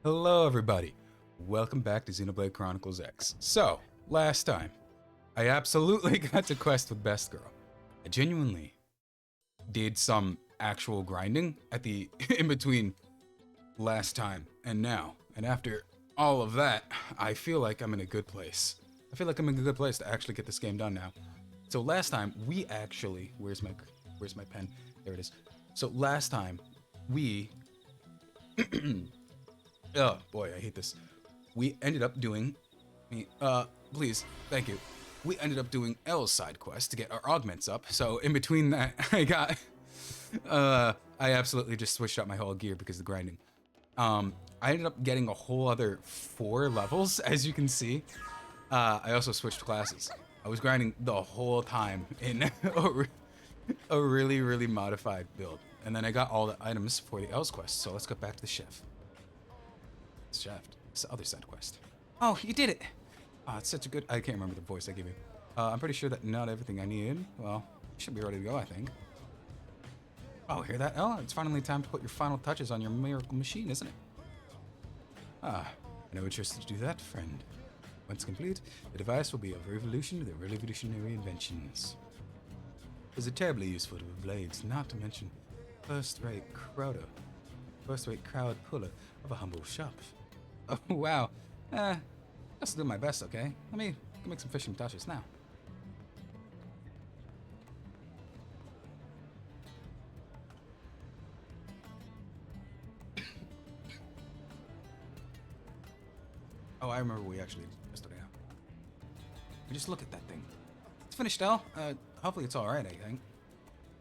Hello everybody, welcome back to Xenoblade Chronicles X. So, last time, I absolutely got to quest with Best Girl. I genuinely did some actual grinding at the in between last time and now. And after all of that, I feel like I'm in a good place. I feel like I'm in a good place to actually get this game done now. So last time, we actually, where's my pen? There it is. So last time, we oh boy, I hate this. We ended up doing, please, thank you. We ended up doing L's side quest to get our augments up. So in between that, I absolutely just switched out my whole gear because of the grinding. I ended up getting a whole other 4 levels, as you can see. I also switched classes. I was grinding the whole time in a really, really modified build. And then I got all the items for the L's quest. So let's go back to the chef. Shaft. It's the other side quest. Oh, you did it! Oh, it's such a good... I can't remember the voice I gave you. I'm pretty sure that not everything I need. Well, you should be ready to go, I think. Oh, hear that? Oh, it's finally time to put your final touches on your miracle machine, isn't it? Ah, I know what you're to do that, friend. Once complete, the device will be a revolution of the revolutionary inventions. It's terribly useful to blades, not to mention first-rate crowd puller of a humble shop. Oh, wow. Just do my best, okay? Let me make some fishing touches now. Oh, I remember we actually did yesterday. We just look at that thing. It's finished, Al. Hopefully it's alright, I think.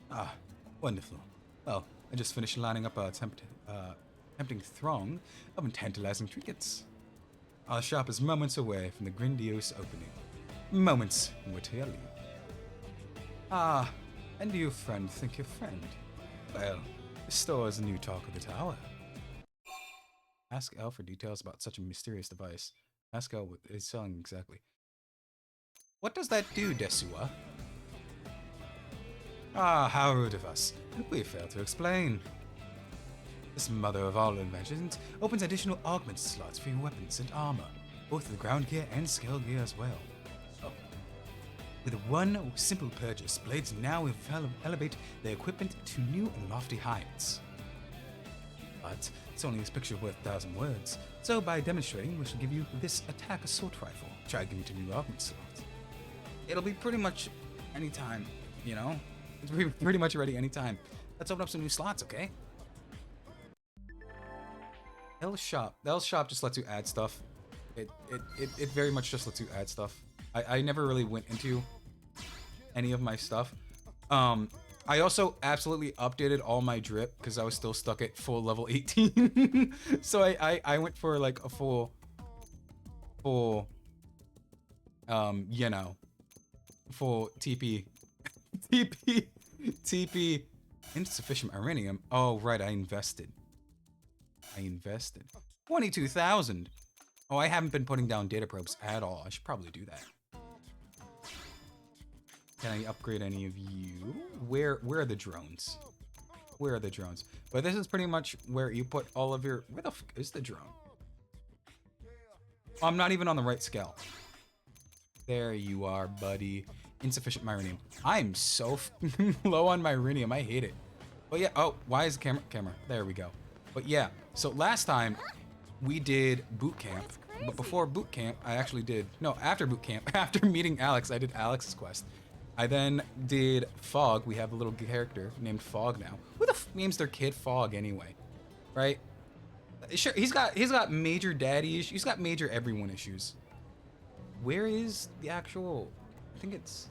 Ah, wonderful. Well, I just finished lining up a tempting throng of tantalizing trinkets. Our shop is moments away from the grandiose opening. Moments, Mortelli. Ah, and do you, friend, think your friend? Well, the store is the new talk of the tower. Ask Elle for details about such a mysterious device. Ask Elle what it's selling exactly. What does that do, Desua? Ah, how rude of us. We failed to explain. This mother of all inventions opens additional augment slots for your weapons and armor, both the ground gear and scale gear as well. Oh. With one simple purchase, blades now elevate their equipment to new and lofty heights. But it's only this picture worth 1,000 words, so by demonstrating, we shall give you this attack assault rifle. Try giving it a new augment slot. It'll be pretty much anytime, you know? It's pretty much ready anytime. Let's open up some new slots, okay? L's shop just lets you add stuff. It very much just lets you add stuff. I never really went into any of my stuff. I also absolutely updated all my drip because I was still stuck at full level 18. So I went for like a full you know, full TP insufficient iridium. Oh right, I invested 22,000. Oh, I haven't been putting down data probes at all. I should probably do that. Can I upgrade any of you? Where are the drones? Where are the drones? But this is pretty much where you put all of your... Where the fuck is the drone? Oh, I'm not even on the right scale. There you are, buddy. Insufficient myrinium. I'm so low on myrinium. I hate it. But yeah, oh, why is the camera? There we go. But yeah, so last time we did boot camp, but before boot camp, I actually did, no, after boot camp, after meeting Alex, I did Alex's quest. I then did Fog. We have a little character named Fog now. Who the f names their kid Fog anyway? Right? Sure, he's got major daddy issues. He's got major everyone issues. Where is the actual, I think it's,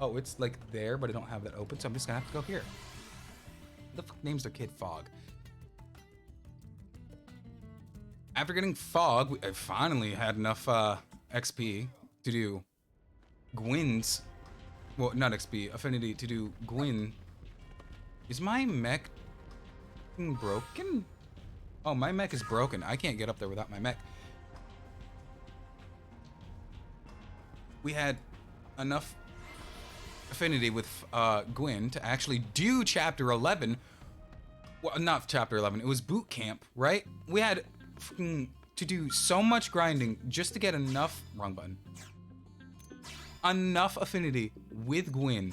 oh, it's like there, but I don't have that open, so I'm just gonna have to go here. Who the fuck names their kid Fog? After getting Fog, I finally had enough XP to do Gwyn's, well, not XP, affinity to do Gwyn. Is my mech broken? Oh, my mech is broken. I can't get up there without my mech. We had enough affinity with Gwyn to actually do Chapter 11. well, not chapter 11. It was boot camp, right? We had fucking to do so much grinding just to get enough, wrong button, enough affinity with Gwyn.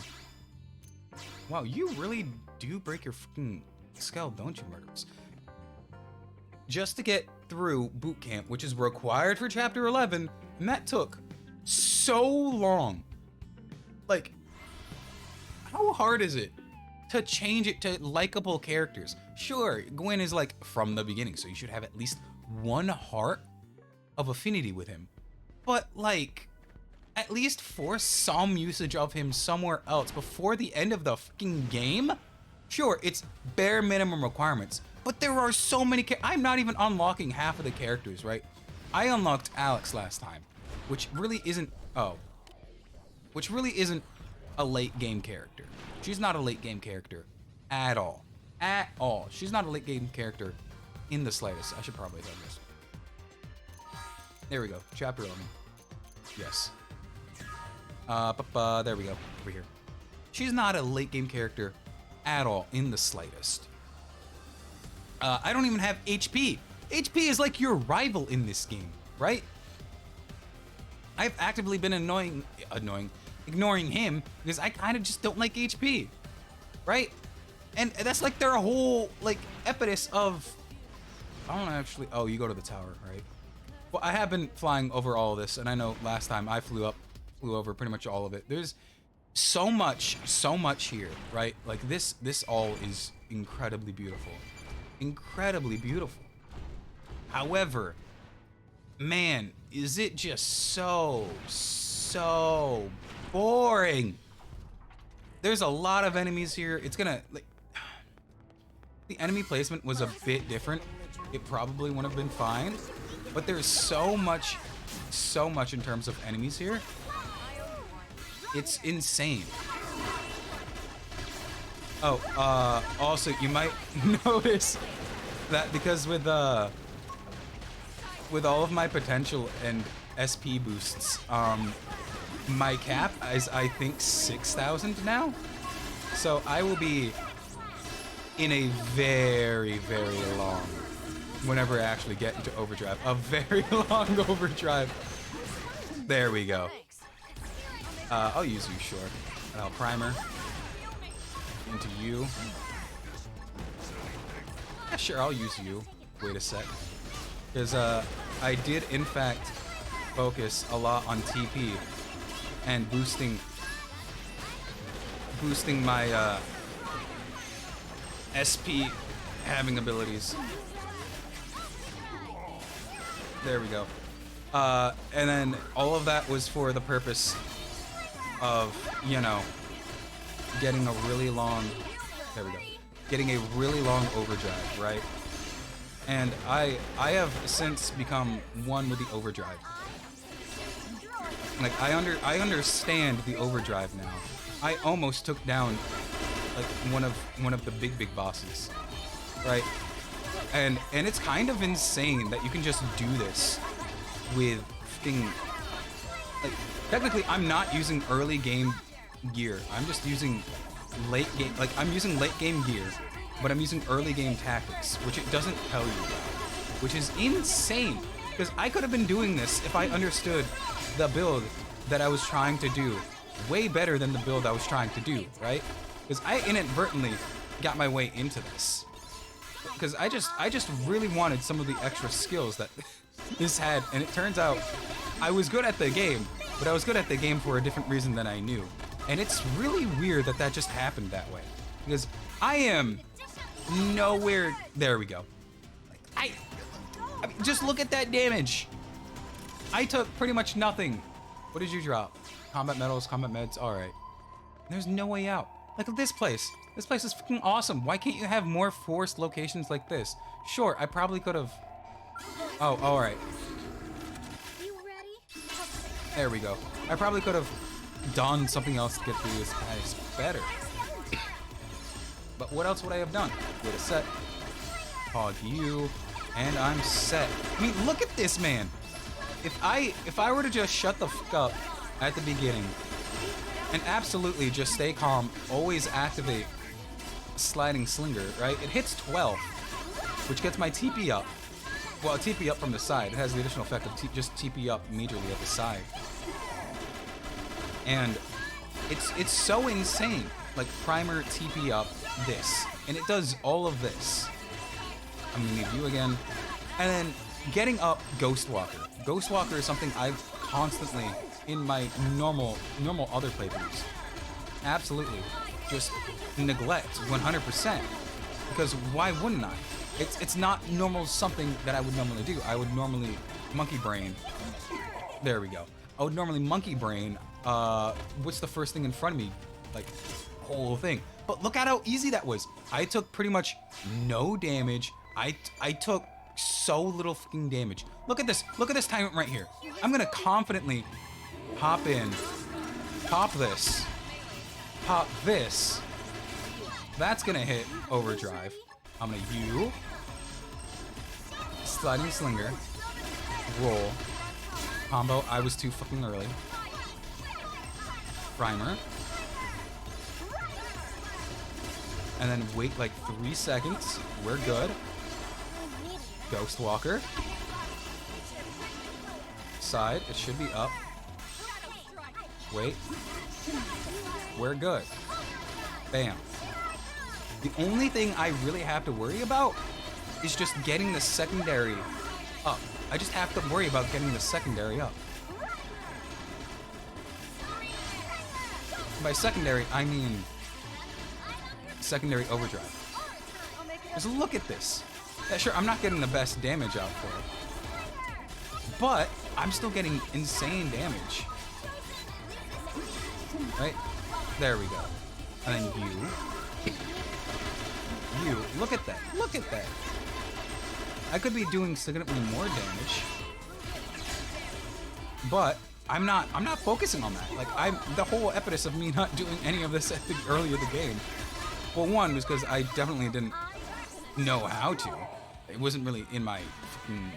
Wow, you really do break your fucking skull, don't you, murderers? Just to get through boot camp, which is required for chapter 11, and that took so long. Like, how hard is it to change it to likable characters? Sure, Gwyn is like from the beginning, so you should have at least one heart of affinity with him. But like, at least force some usage of him somewhere else before the end of the fucking game? Sure, it's bare minimum requirements, but there are so many I'm not even unlocking half of the characters, right? I unlocked Alex last time, which really isn't, which really isn't a late game character. She's not a late game character at all. At all. She's not a late game character in the slightest. I should probably have done this. There we go. Chapter 11. Yes. There we go. Over here. She's not a late game character at all in the slightest. I don't even have HP. HP is like your rival in this game, right? I've actively been ignoring him because I kind of just don't like HP, right? And that's like their whole like impetus of, I don't actually, oh, you go to the tower, right? Well, I have been flying over all of this, and I know last time I flew over pretty much all of it. There's so much here, right? Like this all is incredibly beautiful. Incredibly beautiful. However, man, is it just so boring. There's a lot of enemies here. It's gonna, like, the enemy placement was a bit different. It probably would have been fine, but there's so much in terms of enemies here. It's insane. Oh, also you might notice that because with all of my potential and SP boosts, my cap is, I think, 6,000 now. So I will be in a very, very long, whenever I actually get into overdrive, a very long overdrive. There we go. I'll use you, sure. And I'll primer into you. Yeah, sure, I'll use you. Wait a sec. Because I did, in fact, focus a lot on TP and boosting my SP having abilities. There we go. And then all of that was for the purpose of, you know, getting a really long, there we go, getting a really long overdrive, right? And I have since become one with the overdrive. Like, I understand the overdrive now. I almost took down like one of the big bosses, right? And it's kind of insane that you can just do this with thing. Like, technically, I'm not using early game gear. I'm just using late game. Like, I'm using late game gear, but I'm using early game tactics, which it doesn't tell you about, which is insane. Because I could have been doing this if I understood the build that I was trying to do way better than the build I was trying to do, right? Because I inadvertently got my way into this. Because I just really wanted some of the extra skills that this had, and it turns out I was good at the game, but I was good at the game for a different reason than I knew. And it's really weird that that just happened that way. Because I am nowhere, there we go. I mean, just look at that damage. I took pretty much nothing. What did you drop? Combat medals, combat meds, all right. There's no way out. Like, this place. This place is fucking awesome. Why can't you have more forced locations like this? Sure, I probably could have. Oh, all right. There we go. I probably could have done something else to get through this place better. But what else would I have done? Would have set. Hog you, and I'm set. I mean, look at this, man. If I were to just shut the fuck up at the beginning and absolutely just stay calm, always activate sliding slinger, right? It hits 12, which gets my TP up. Well, TP up from the side. It has the additional effect of just TP up majorly at the side. And it's so insane. Like, primer, TP up, this. And it does all of this. I'm gonna need you again. And then getting up Ghostwalker. Ghostwalker is something I've constantly, in my normal other playthroughs, absolutely just neglect 100%. Because why wouldn't I? It's not normal something that I would normally do. I would normally monkey brain. There we go. I would normally monkey brain. What's the first thing in front of me? Like, whole thing. But look at how easy that was. I took pretty much no damage. I took so little fucking damage. Look at this. Look at this time right here. I'm gonna confidently hop in, pop this, pop this. That's gonna hit overdrive. I'm gonna U, sliding slinger, roll, combo. I was too fucking early. Primer. And then wait like 3 seconds. We're good. Ghostwalker. Side. It should be up. Wait. We're good. Bam. The only thing I really have to worry about is just getting the secondary up. I just have to worry about getting the secondary up. By secondary, I mean secondary overdrive. Just look at this. Yeah, sure, I'm not getting the best damage out for it, but I'm still getting insane damage. Right? There we go. And then you. Look at that. Look at that. I could be doing significantly more damage, but I'm not focusing on that. Like, the whole impetus of me not doing any of this at the early of the game. Well, one was because I definitely didn't know how to. It wasn't really in my fucking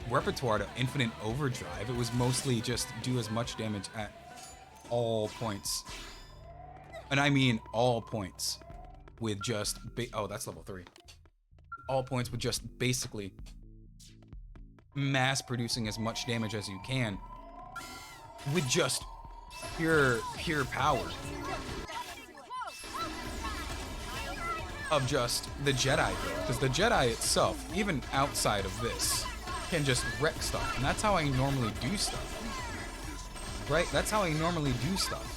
repertoire to infinite overdrive. It was mostly just do as much damage at all points. And I mean all points with just oh, that's level 3. All points with just basically mass producing as much damage as you can with just pure power of just the Jedi build. Because the Jedi itself, even outside of this, can just wreck stuff. And that's how I normally do stuff. Right? That's how I normally do stuff.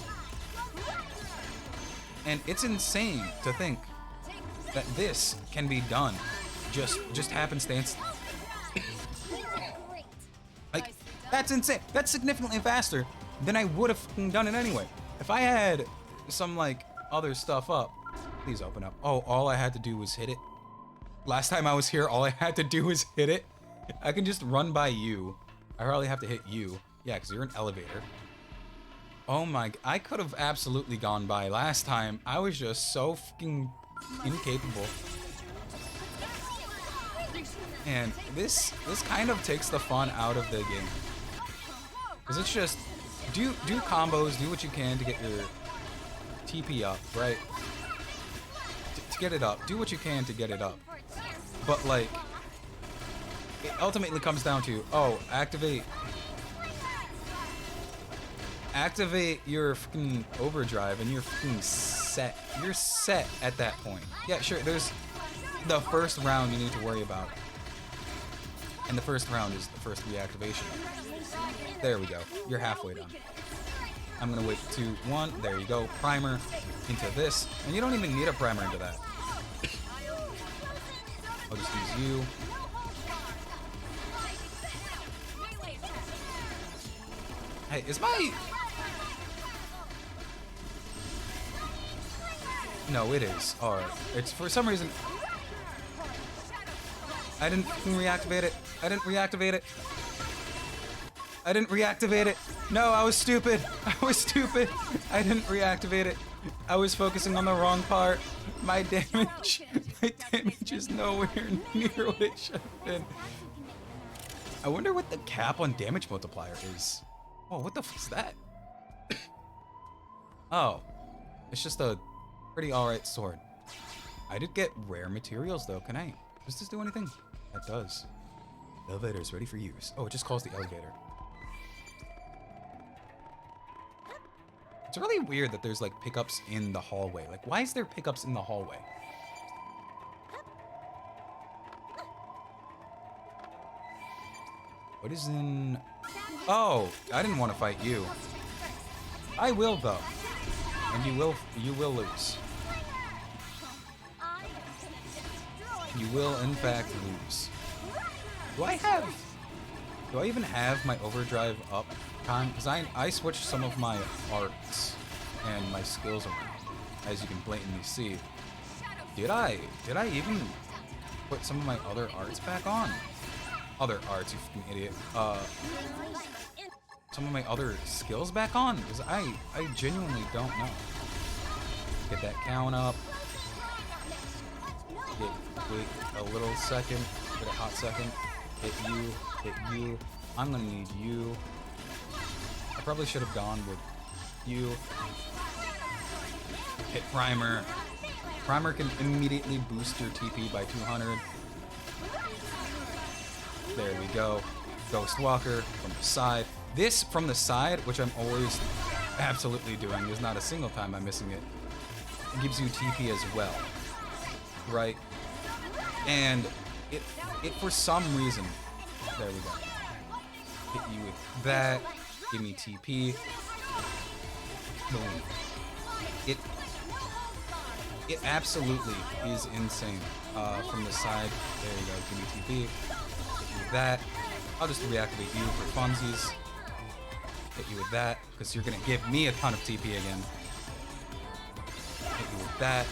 And it's insane to think that this can be done just happenstance. Like, that's insane. That's significantly faster than I would have done it anyway. If I had some, like, other stuff up. Please open up. Oh, all I had to do was hit it. Last time I was here, all I had to do was hit it. I can just run by you. I probably have to hit you. Yeah, because you're an elevator. Oh my, I could have absolutely gone by last time. I was just so fucking incapable. And this kind of takes the fun out of the game. Because it's just, do combos, do what you can to get your TP up, right? To get it up. Do what you can to get it up. But, like, it ultimately comes down to, oh, activate your fucking overdrive and you're fucking set. You're set at that point. Yeah, sure, there's the first round you need to worry about. And the first round is the first reactivation. There we go. You're halfway done. I'm gonna wait 2, 1. There you go. Primer into this. And you don't even need a primer into that. I'll just use you. Hey, is my... No, it is. Alright. It's for some reason... I didn't reactivate it. I didn't reactivate it. I didn't reactivate it. No, I was stupid. I was stupid. I didn't reactivate it. I was focusing on the wrong part. My damage is nowhere near what it should have been. I wonder what the cap on damage multiplier is. Oh, what the f is that? Oh, it's just a pretty alright sword. I did get rare materials though. Does this do anything? That does. Elevator is ready for use. Oh, it just calls the elevator. It's really weird that there's like pickups in the hallway. Like, why is there pickups in the hallway? What is in... Oh, I didn't want to fight you. I will though. And you will lose. You will in fact lose. Do I even have my overdrive up time? Because I switched some of my arts and my skills around, as you can blatantly see. Did I even put some of my other arts back on? Other arts, you fucking idiot. Some of my other skills back on? Because I genuinely don't know. Get that count up. Wait a little second. Wait a hot second. Hit you. I'm gonna need you. I probably should have gone with you. Hit Primer. Primer can immediately boost your TP by 200. There we go. Ghost Walker from the side. This from the side, which I'm always absolutely doing. There's not a single time I'm missing it. It gives you TP as well. Right? And it for some reason, there we go. Hit you with that, give me TP. Boom. It absolutely is insane. From the side, there you go, give me TP. Hit you with that. I'll just reactivate you for funsies. Hit you with that, because you're gonna give me a ton of TP again. Hit you with that.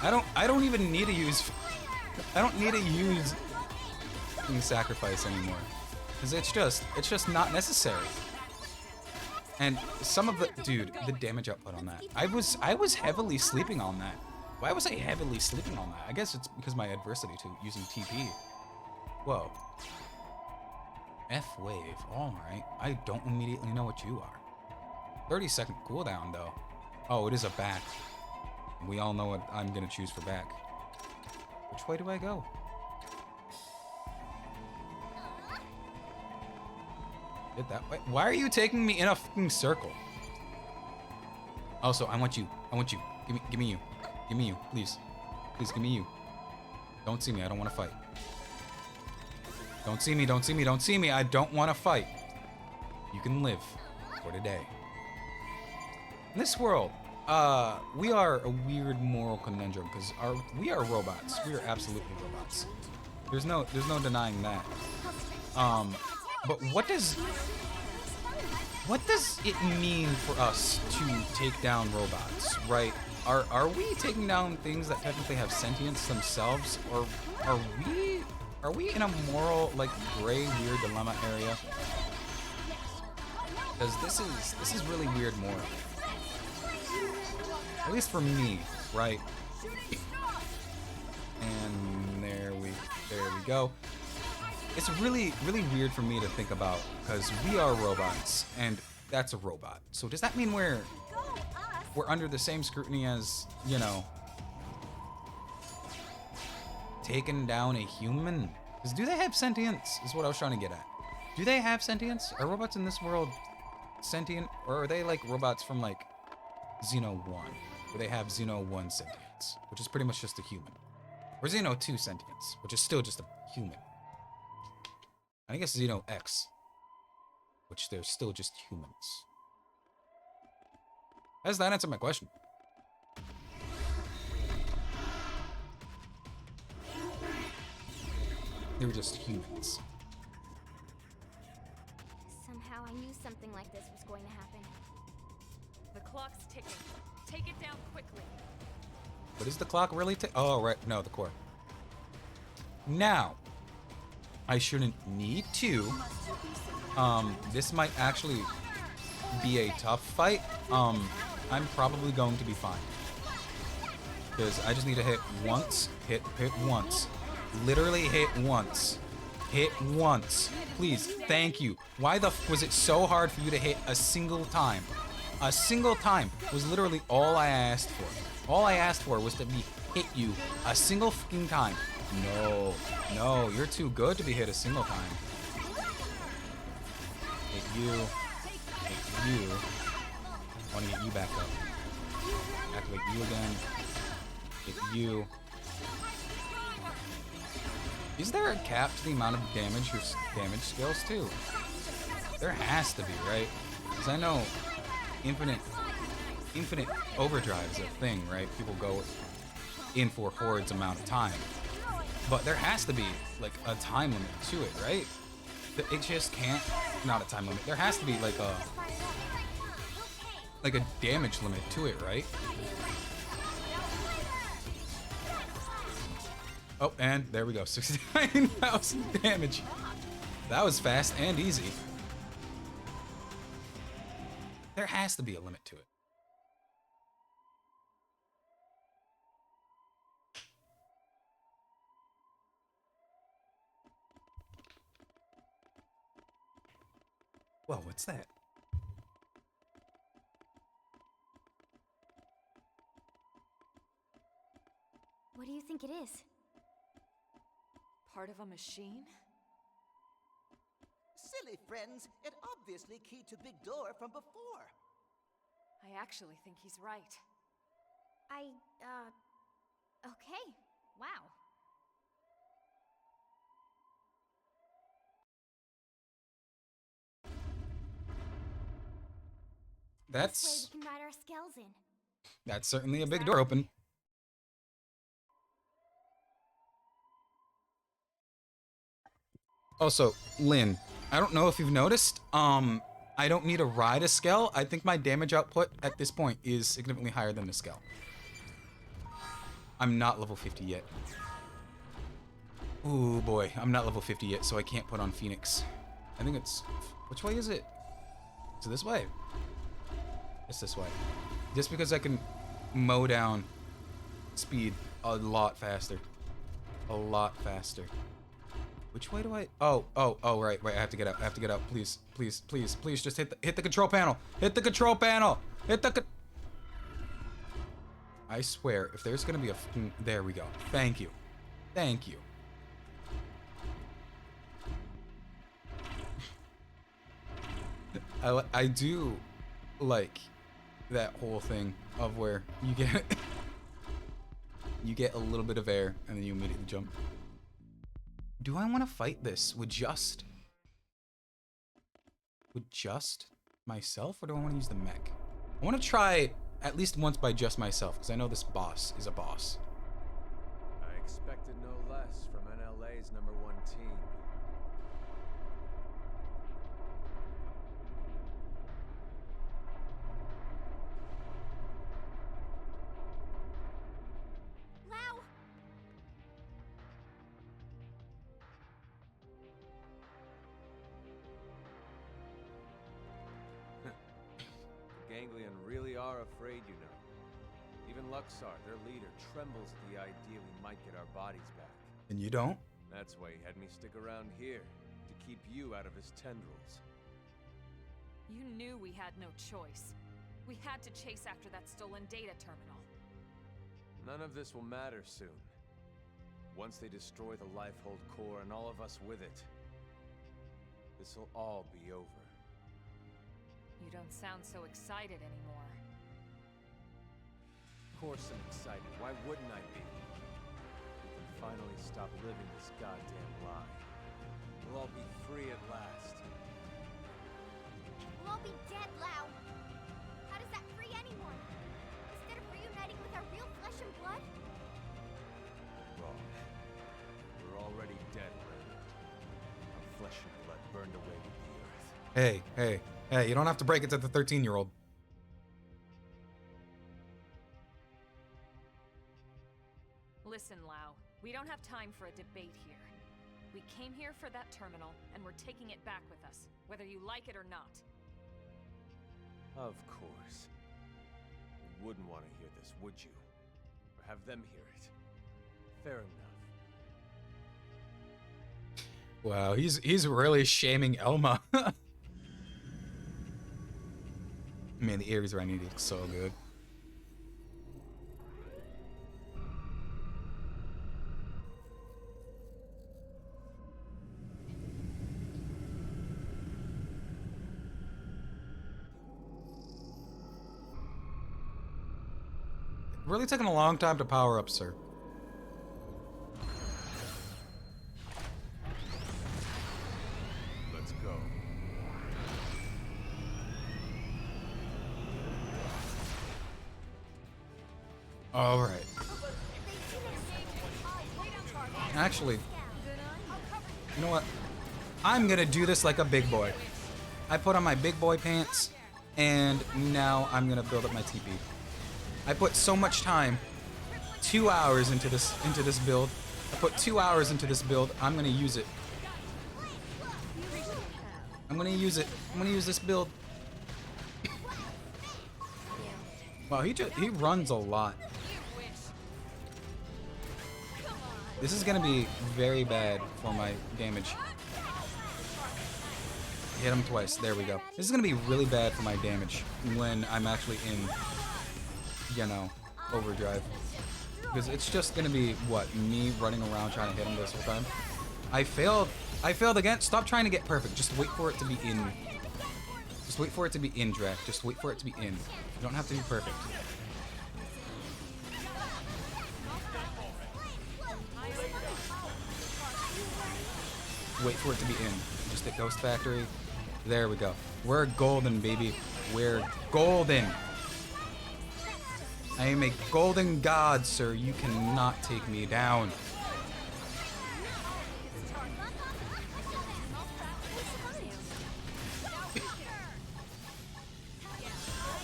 I don't even need to use sacrifice anymore, because it's just not necessary. And some of the damage output on that, I was heavily sleeping on that. Why was I heavily sleeping on that? I guess it's because my adversity to using TP. Whoa. F wave. All right. I don't immediately know what you are. 30-second cooldown though. Oh, it is a back. We all know what I'm gonna choose for back. Which way do I go? Did that way? Why are you taking me in a fucking circle? Also, I want you. Give me you. Give me you, please. Please give me you. Don't see me. I don't want to fight. Don't see me. I don't want to fight. You can live for today. In this world, we are a weird moral conundrum because we are robots. We are absolutely robots. There's no denying that. But what does it mean for us to take down robots, right? Are we taking down things that technically have sentience themselves, or are we in a moral, like, gray, weird dilemma area? Because this is really weird moral. At least for me, right? And there we go. It's really, really weird for me to think about, because we are robots, and that's a robot. So does that mean we're under the same scrutiny as, you know, taking down a human? Because do they have sentience, is what I was trying to get at. Do they have sentience? Are robots in this world sentient, or are they like robots from, like, Xeno 1, where they have Xeno 1 sentience, which is pretty much just a human? Or Xeno 2 sentience, which is still just a human. I guess Xeno X, which they're still just humans. Does that answer my question? They were just humans. Somehow I knew something like this was going to happen. The clock's ticking. Take it down quickly. What is the clock really oh, right. No, the core. Now, I shouldn't need to. This might actually be a tough fight. I'm probably going to be fine. Because I just need to hit once, hit once. Literally hit once. Hit once. Please, thank you. Why the f was it so hard for you to hit a single time? A single time was literally all I asked for. All I asked for was to be hit you a single fucking time. No, no, you're too good to be hit a single time. Hit you. Hit you. I want to get you back up. Activate you again. Hit you. Is there a cap to the amount of damage your damage skills too? There has to be, right? Because I know infinite overdrive is a thing, right? People go in for hordes amount of time. But there has to be like a time limit to it, right? It just can't, not a time limit. There has to be like a damage limit to it, right? Oh, and there we go. 69,000 damage. That was fast and easy. There has to be a limit to it. Whoa, what's that? What do you think it is? Part of a machine? Silly friends, it obviously keyed to big door from before. I actually think he's right. Okay. Wow. This way we can ride our skells in. That's certainly a big door open. Also, Lynn, I don't know if you've noticed, I don't need to ride a Skell. I think my damage output at this point is significantly higher than the Skell. I'm not level 50 yet. Ooh boy, I'm not level 50 yet, so I can't put on Phoenix. I think it's, which way is it? Is it this way? It's this way. Just because I can mow down speed a lot faster. A lot faster. Which way do I? Oh, right. I have to get out. I have to get out. Please, please, please, please, just hit the control panel. Hit the control panel. Hit the. I swear, if there's gonna be a, there we go. Thank you, thank you. I do like that whole thing of where you get a little bit of air and then you immediately jump. Do I want to fight this with just myself, or do I want to use the mech? I want to try at least once by just myself, because I know this boss is a boss. I expected no less from NLA's #1 team. Lau! Ganglion really are afraid, you know. Even Luxar, their leader, trembles at the idea we might get our bodies back. And you don't? That's why he had me stick around here, to keep you out of his tendrils. You knew we had no choice. We had to chase after that stolen data terminal. None of this will matter soon. Once they destroy the Lifehold core and all of us with it, this'll all be over. You don't sound so excited anymore. Of course I'm excited. Why wouldn't I be? We can finally stop living this goddamn lie. We'll all be free at last. We'll all be dead, Lau. How does that free anyone? Instead of reuniting with our real flesh and blood? Wrong. We're already dead, Ren. Our flesh and blood burned away with the earth. Hey, you don't have to break it to the 13-year-old. Listen, Lau. We don't have time for a debate here. We came here for that terminal, and we're taking it back with us, whether you like it or not. Of course. You wouldn't want to hear this, would you? Or have them hear it. Fair enough. Wow, he's really shaming Elma. Man, the areas where I need it so good. Really taking a long time to power up, sir. Let's go. All right. Actually, you know what? I'm gonna do this like a big boy. I put on my big boy pants, and now I'm gonna build up my TP. I put so much time, 2 hours into this build. I put 2 hours into this build. I'm gonna use it. I'm gonna use it. I'm gonna use this build. Wow, he runs a lot. This is gonna be very bad for my damage. Hit him twice. There we go. This is gonna be really bad for my damage when I'm actually in, you know, overdrive. Because it's just gonna be, what, me running around trying to hit him this whole time? I failed again. Stop trying to get perfect. Just wait for it to be in. Just wait for it to be in, Drac. Just wait for it to be in. You don't have to be perfect. Wait for it to be in. Just hit Ghost Factory. There we go. We're golden, baby. We're golden. I am a golden god, sir. You cannot take me down.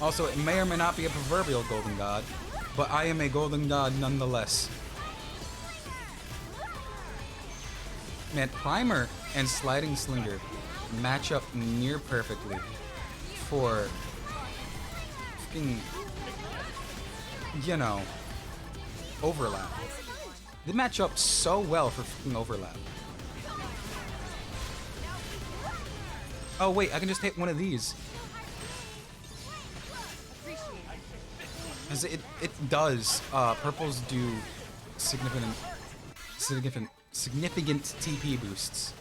Also, it may or may not be a proverbial golden god, but I am a golden god nonetheless. Man, Primer and Sliding Slinger match up near perfectly for fucking, you know, overlap. They match up so well for fucking overlap. Oh wait, I can just hit one of these. As it does, purples do significant TP boosts.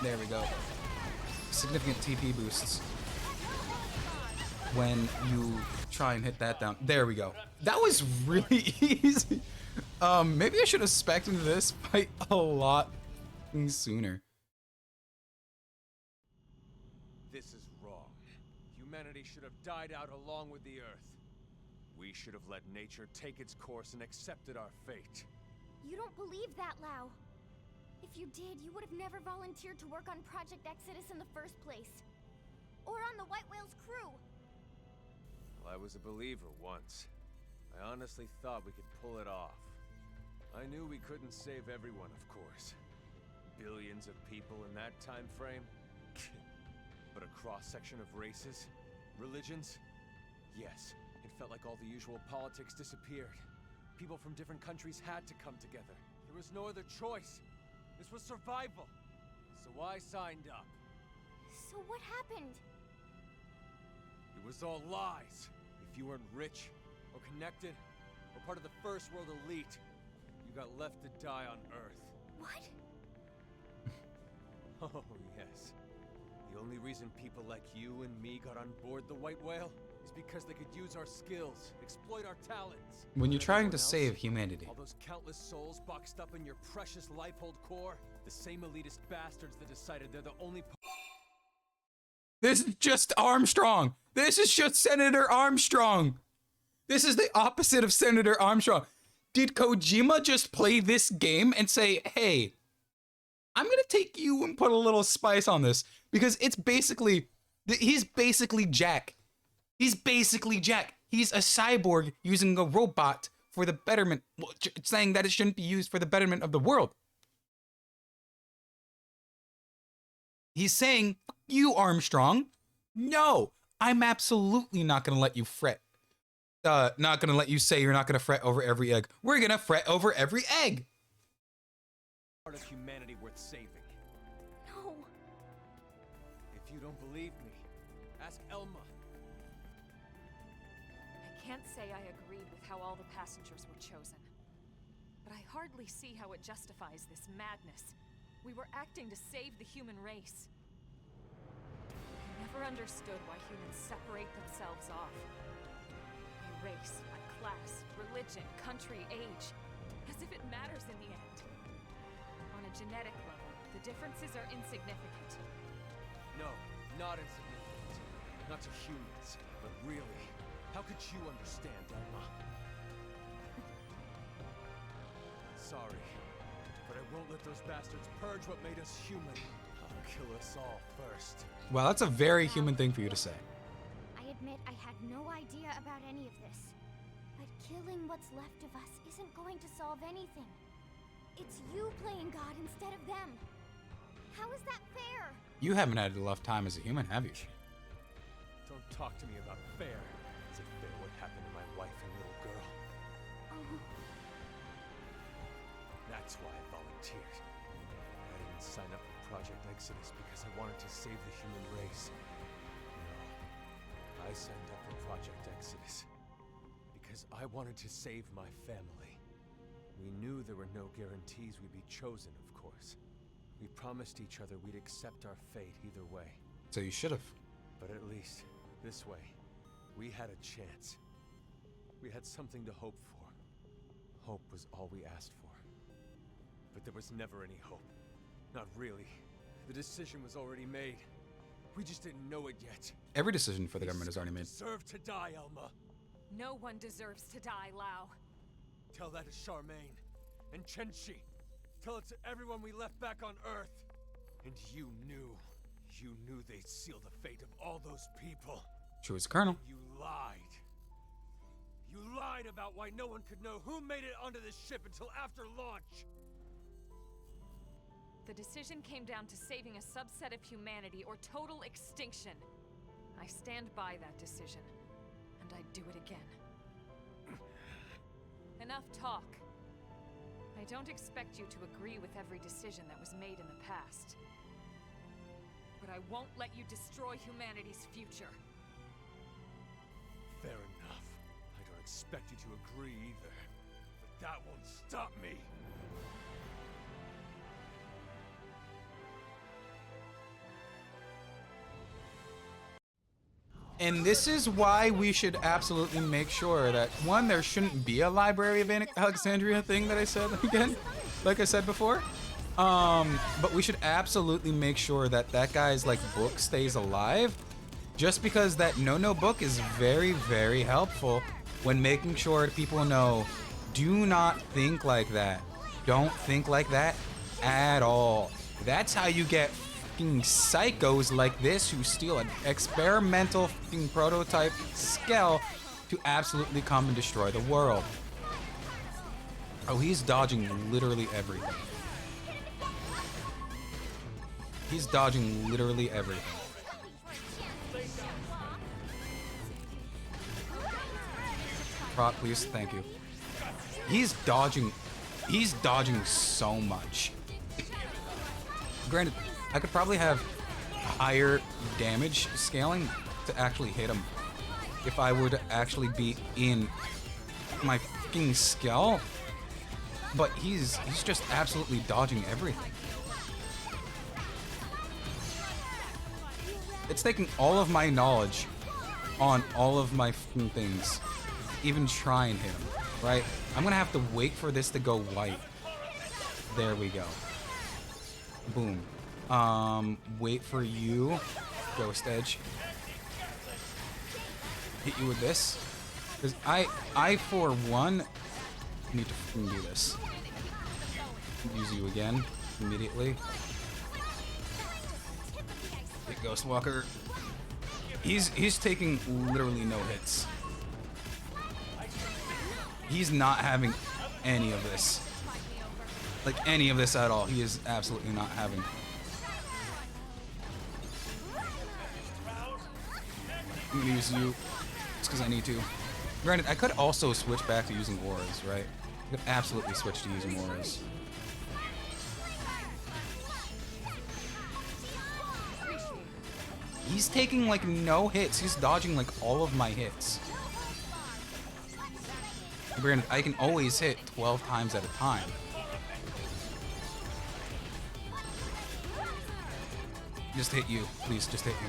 There we go. Significant TP boosts when you try and hit that down. There we go. That was really easy. Maybe I should have spec'd into this fight a lot sooner. This is wrong. Humanity should have died out along with the Earth. We should have let nature take its course and accepted our fate. You don't believe that, Lau. If you did, you would have never volunteered to work on Project Exodus in the first place. Or on the White Whale's crew. Well, I was a believer once. I honestly thought we could pull it off. I knew we couldn't save everyone, of course. Billions of people in that time frame. But a cross-section of races, religions? Yes, it felt like all the usual politics disappeared. People from different countries had to come together. There was no other choice. This was survival. So I signed up. So what happened? It was all lies. If you weren't rich, or connected, or part of the First World elite, you got left to die on Earth. What? Oh, yes. The only reason people like you and me got on board the White Whale is because they could use our skills, exploit our talents. When you're trying to Everyone save else, humanity. all those countless souls boxed up in your precious life-hold core, the same elitist bastards that decided they're the only This is just Armstrong. This is just Senator Armstrong. This is the opposite of Senator Armstrong. Did Kojima just play this game and say, hey, I'm gonna take you and put a little spice on this? Because it's basically, he's basically Jack. He's basically Jack. He's a cyborg using a robot for the betterment, saying that it shouldn't be used for the betterment of the world. He's saying, you Armstrong, no, I'm absolutely not gonna let you fret. Not gonna let you say you're not gonna fret over every egg. We're gonna fret over every egg. part of humanity worth saving. No. If you don't believe me, Ask Elma. I can't say I agreed with how all the passengers were chosen. But I hardly see how it justifies this madness. We were acting to save the human race. I never understood why humans separate themselves off. By race, by class, religion, country, age. As if it matters in the end. On a genetic level, the differences are insignificant. No, not insignificant. Not to humans, but really. How could you understand, Elma? Sorry, but I won't let those bastards purge what made us human. I'll kill us all first. Well, that's a very human thing for you to say. I admit I had no idea about any of this. But killing what's left of us isn't going to solve anything. It's you playing God instead of them. How is that fair? You haven't had a rough time as a human, have you? Don't talk to me about fair. Is it fair what happened to my wife and little girl? Oh, That's why I volunteered. I didn't sign up for Project Exodus because I wanted to save the human race. No. I signed up for Project Exodus because I wanted to save my family. We knew there were no guarantees we'd be chosen, of course. We promised each other we'd accept our fate either way. So you should have. But at least, this way, we had a chance. We had something to hope for. Hope was all we asked for. But there was never any hope. Not really. The decision was already made. We just didn't know it yet. Every decision for the government is already made. Deserve to die, Elma. No one deserves to die, Lao. Tell that to Charmaine and Chenshi. Tell it to everyone we left back on Earth. And you knew they'd seal the fate of all those people. True as Colonel. You lied. You lied about why no one could know who made it onto this ship until after launch. The decision came down to saving a subset of humanity or total extinction. I stand by that decision, and I'd do it again. Enough talk. I don't expect you to agree with every decision that was made in the past. But I won't let you destroy humanity's future. Fair enough. I don't expect you to agree either. But that won't stop me. And this is why we should absolutely make sure that, one, there shouldn't be a Library of Alexandria thing that I said again, like I said before. But we should absolutely make sure that that guy's like book stays alive, just because that no book is very, very helpful when making sure people know, do not think like that. Don't think like that at all. That's how you get fucking psychos like this who steal an experimental fucking prototype Skell to absolutely come and destroy the world. Oh, he's dodging literally everything. He's dodging literally everything. Prot, please, thank you. He's dodging so much. Granted, I could probably have higher damage scaling to actually hit him if I were to actually be in my fucking Skell, but he's just absolutely dodging everything. It's taking all of my knowledge on all of my fucking things, even try and hit him, right? I'm gonna have to wait for this to go white. There we go. Boom. Wait for you, Ghost Edge. Hit you with this, because I for one need to fucking do this. Use you again immediately. Hit Ghost Walker. He's taking literally no hits. He's not having any of this. Like any of this at all. He is absolutely not having. I'm gonna use you just because I need to. Granted, I could also switch back to using auras, right? I could absolutely switch to using auras. He's taking like no hits. He's dodging like all of my hits. Granted, I can always hit 12 times at a time. Just hit you. Please, just hit me.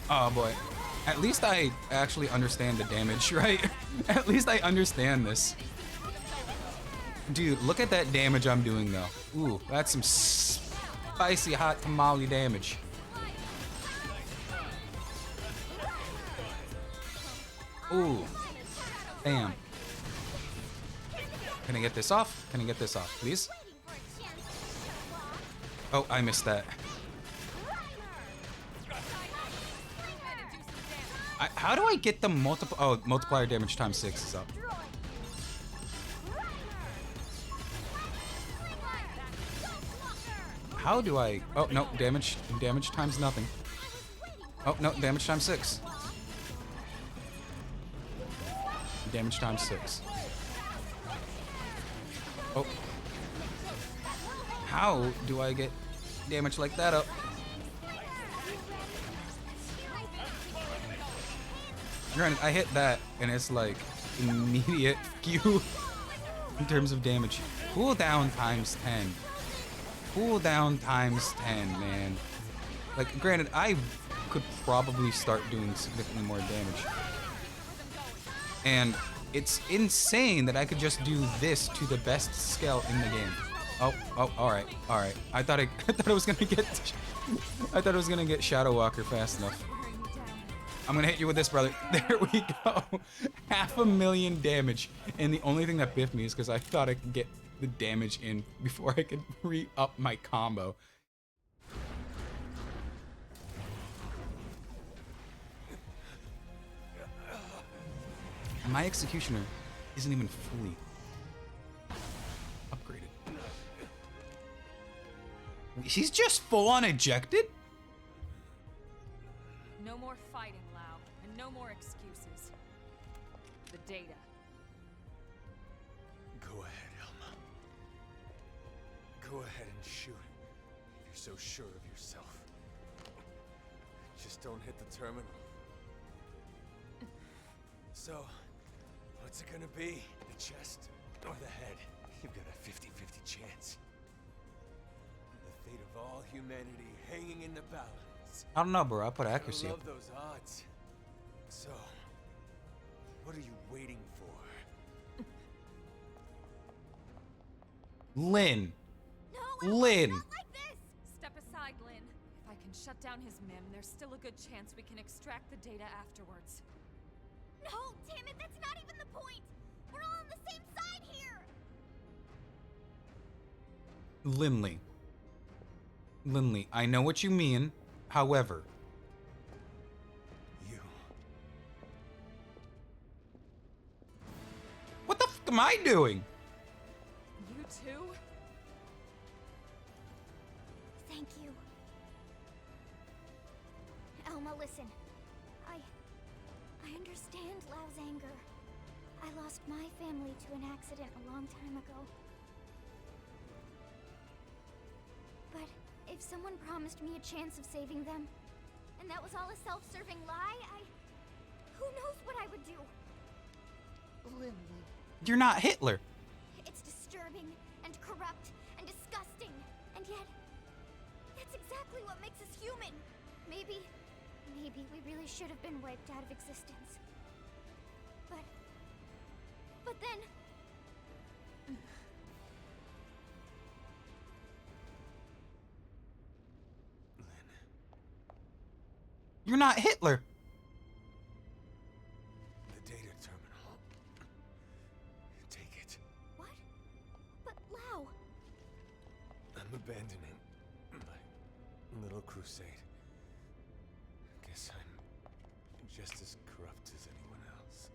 Oh boy. At least I actually understand the damage, right? At least I understand this. Dude, look at that damage I'm doing though. Ooh, that's some spicy hot tamale damage. Ooh. Damn. Can I get this off? Can I get this off, please? Oh, I missed that. How do I get the multiplier damage times 6 is up. How do I? Oh, no, damage times nothing. Oh, no, damage times 6. Damage times 6. Oh. How do I get damage like that up? Granted, I hit that, and it's like immediate Q in terms of damage. Cooldown times 10. Cooldown times 10, man. Like, granted, I could probably start doing significantly more damage. And it's insane that I could just do this to the best skill in the game. Oh, alright. I thought I was gonna get Shadow Walker fast enough. I'm gonna hit you with this, brother. There we go. 500,000 damage. And the only thing that biffed me is because I thought I could get the damage in before I could re-up my combo. My Executioner isn't even fully upgraded. He's just full-on ejected? No more fighting, Lau, and no more excuses. The data. Go ahead, Elma. Go ahead and shoot. If you're so sure of yourself. Just don't hit the terminal. So, what's it gonna be? The chest or the head? You've got a 50-50 chance. The fate of all humanity hanging in the balance. I don't know, bro. I put accuracy I up. love those odds. So, what are you waiting for? Lynn. No, Lynn. not like this. Step aside, Lynn. If I can shut down his MIM, there's still a good chance we can extract the data afterwards. No, damn it, that's not even the point. We're all on the same side here. Lindley, I know what you mean. However, You. what the f am I doing? You too? Thank you. Elma, listen. I understand Lau's anger. I lost my family to an accident a long time ago. But if someone promised me a chance of saving them, and that was all a self-serving lie, who knows what I would do? Lindley. You're not Hitler. It's disturbing and corrupt and disgusting, and yet that's exactly what makes us human. Maybe we really should have been wiped out of existence. But then... You're not Hitler. The data terminal. Take it. What? But Lau... I'm abandoning my little crusade. Guess I'm just as corrupt as anyone else.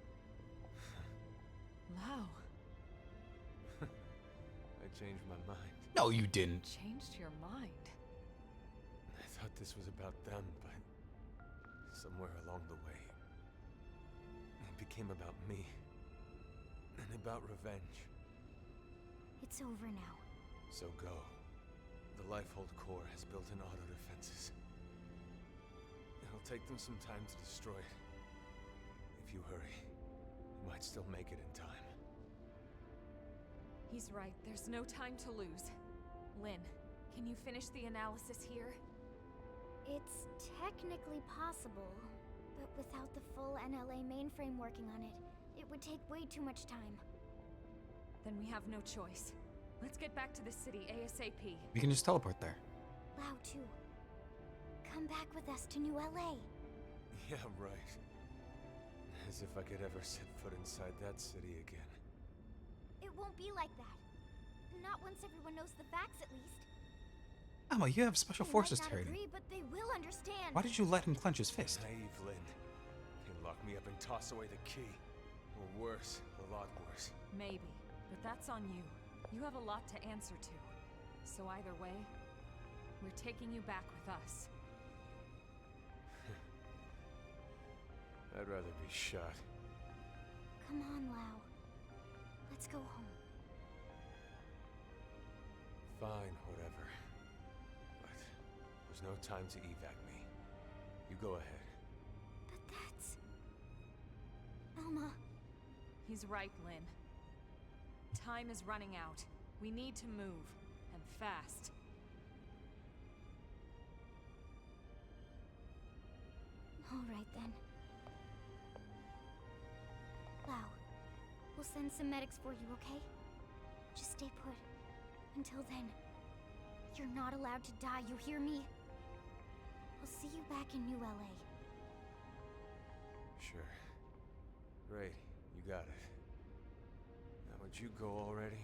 Lau, I changed my mind. No, you didn't. changed your mind. I thought this was about them, but somewhere along the way, it became about me. And about revenge. It's over now. So go. The Lifehold Core has built-in auto defenses. It'll take them some time to destroy it. If you hurry, you might still make it in time. He's right. There's no time to lose. Lynn, can you finish the analysis here? It's technically possible, but without the full NLA mainframe working on it, it would take way too much time. Then we have no choice. Let's get back to the city ASAP. We can just teleport there. Lao too. Come back with us to New LA. Yeah, right. As if I could ever set foot inside that city again. It won't be like that. Not once everyone knows the facts, at least. Emma, you have special They forces might not training. agree, but they will understand. Why did you let him clench his fist? Naive, Lynn. They lock me up and toss away the key. Or worse, a lot worse. Maybe, but that's on you. You have a lot to answer to. So either way, we're taking you back with us. I'd rather be shot. Come on, Lao. Let's go home. Fine, whatever. But there's no time to evac me. You go ahead. But that's... Elma. He's right, Lynn. Time is running out. We need to move, and fast. All right, then. Lao, we'll send some medics for you, okay? Just stay put. Until then, you're not allowed to die, you hear me? I'll see you back in New LA. Sure. Great, you got it. Now would you go already?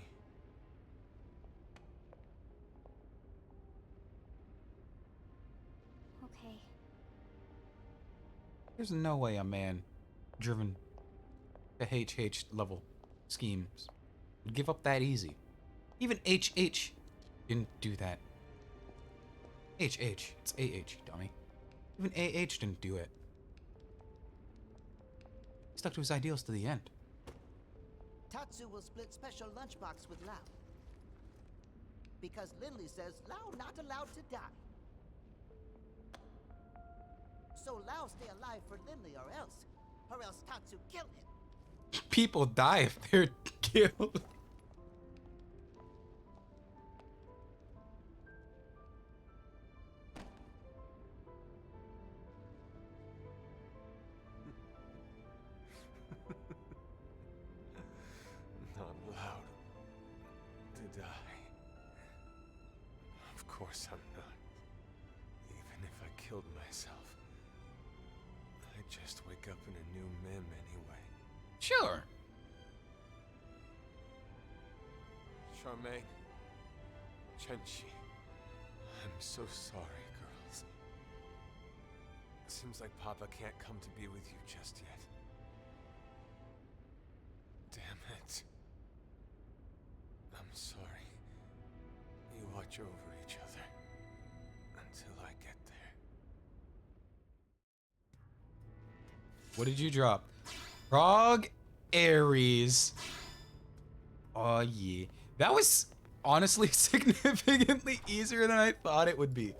Okay. There's no way a man driven to HH level schemes would give up that easy. Even HH didn't do that. HH, it's AH, dummy. Even AH didn't do it. He stuck to his ideals to the end. Tatsu will split special lunchbox with Lao. Because Lindley says Lao not allowed to die. So Lao stay alive for Lindley or else Tatsu kill him. People die if they're killed. Not allowed to die. Of course I'm not. Even if I killed myself, I'd just wake up in a new Mim anyway. Sure. Charmaine, Chenchi, I'm so sorry, girls. Seems like Papa can't come to be with you just yet. Damn it. I'm sorry. You watch over each other until I get there. What did you drop? Frog Ares. Oh yeah. That was honestly significantly easier than I thought it would be.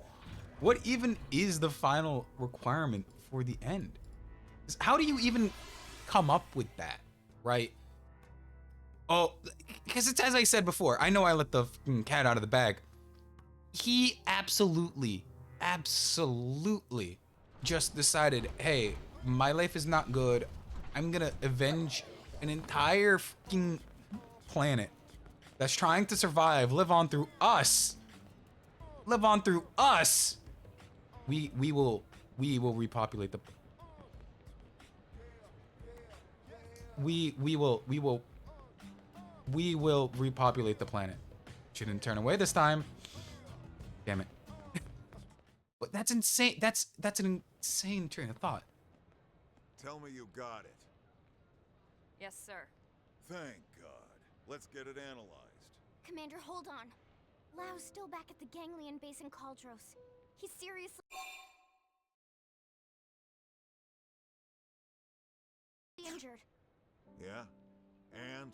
What even is the final requirement for the end? How do you even come up with that, right? Oh, because it's as I said before, I know I let the cat out of the bag. He absolutely just decided, hey, my life is not good. I'm gonna avenge an entire fucking planet that's trying to survive, live on through us. Live on through us. We will repopulate the. We will repopulate the planet. She didn't turn away this time. Damn it. But that's insane. That's an insane train of thought. Tell me you got it. Yes, sir. Thank God. Let's get it analyzed. Commander, hold on. Lao's still back at the Ganglion base in Caldros. He's seriously injured. Yeah? And?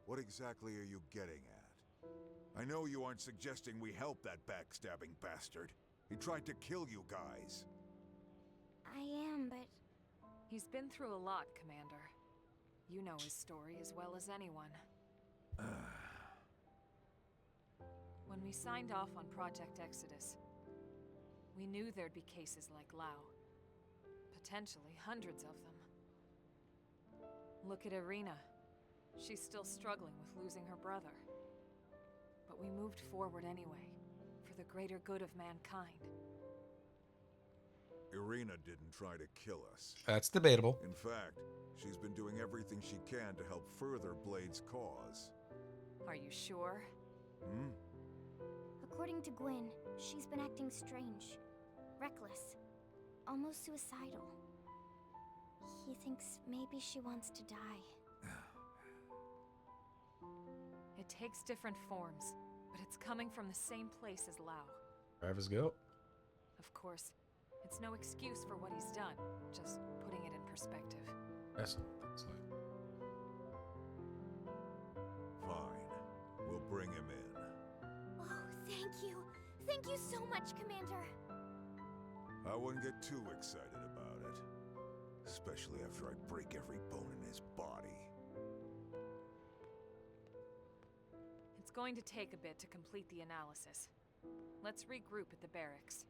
What exactly are you getting at? I know you aren't suggesting we help that backstabbing bastard. He tried to kill you guys. I am, but He's been through a lot, Commander. You know his story as well as anyone. When we signed off on Project Exodus, we knew there'd be cases like Lao. Potentially hundreds of them. Look at Irina. She's still struggling with losing her brother. But we moved forward anyway, for the greater good of mankind. Irina didn't try to kill us. That's debatable. In fact, she's been doing everything she can to help further Blade's cause. Are you sure? Hmm? according to Gwyn, she's been acting strange, reckless, almost suicidal. He thinks maybe she wants to die. It takes different forms, but it's coming from the same place as Lao. Driver's guilt. Of course, it's no excuse for what he's done, just putting it in perspective. That's Fine. We'll bring him in. Oh, thank you. Thank you so much, Commander. I wouldn't get too excited about it. Especially after I break every bone in his body. It's going to take a bit to complete the analysis. Let's regroup at the barracks.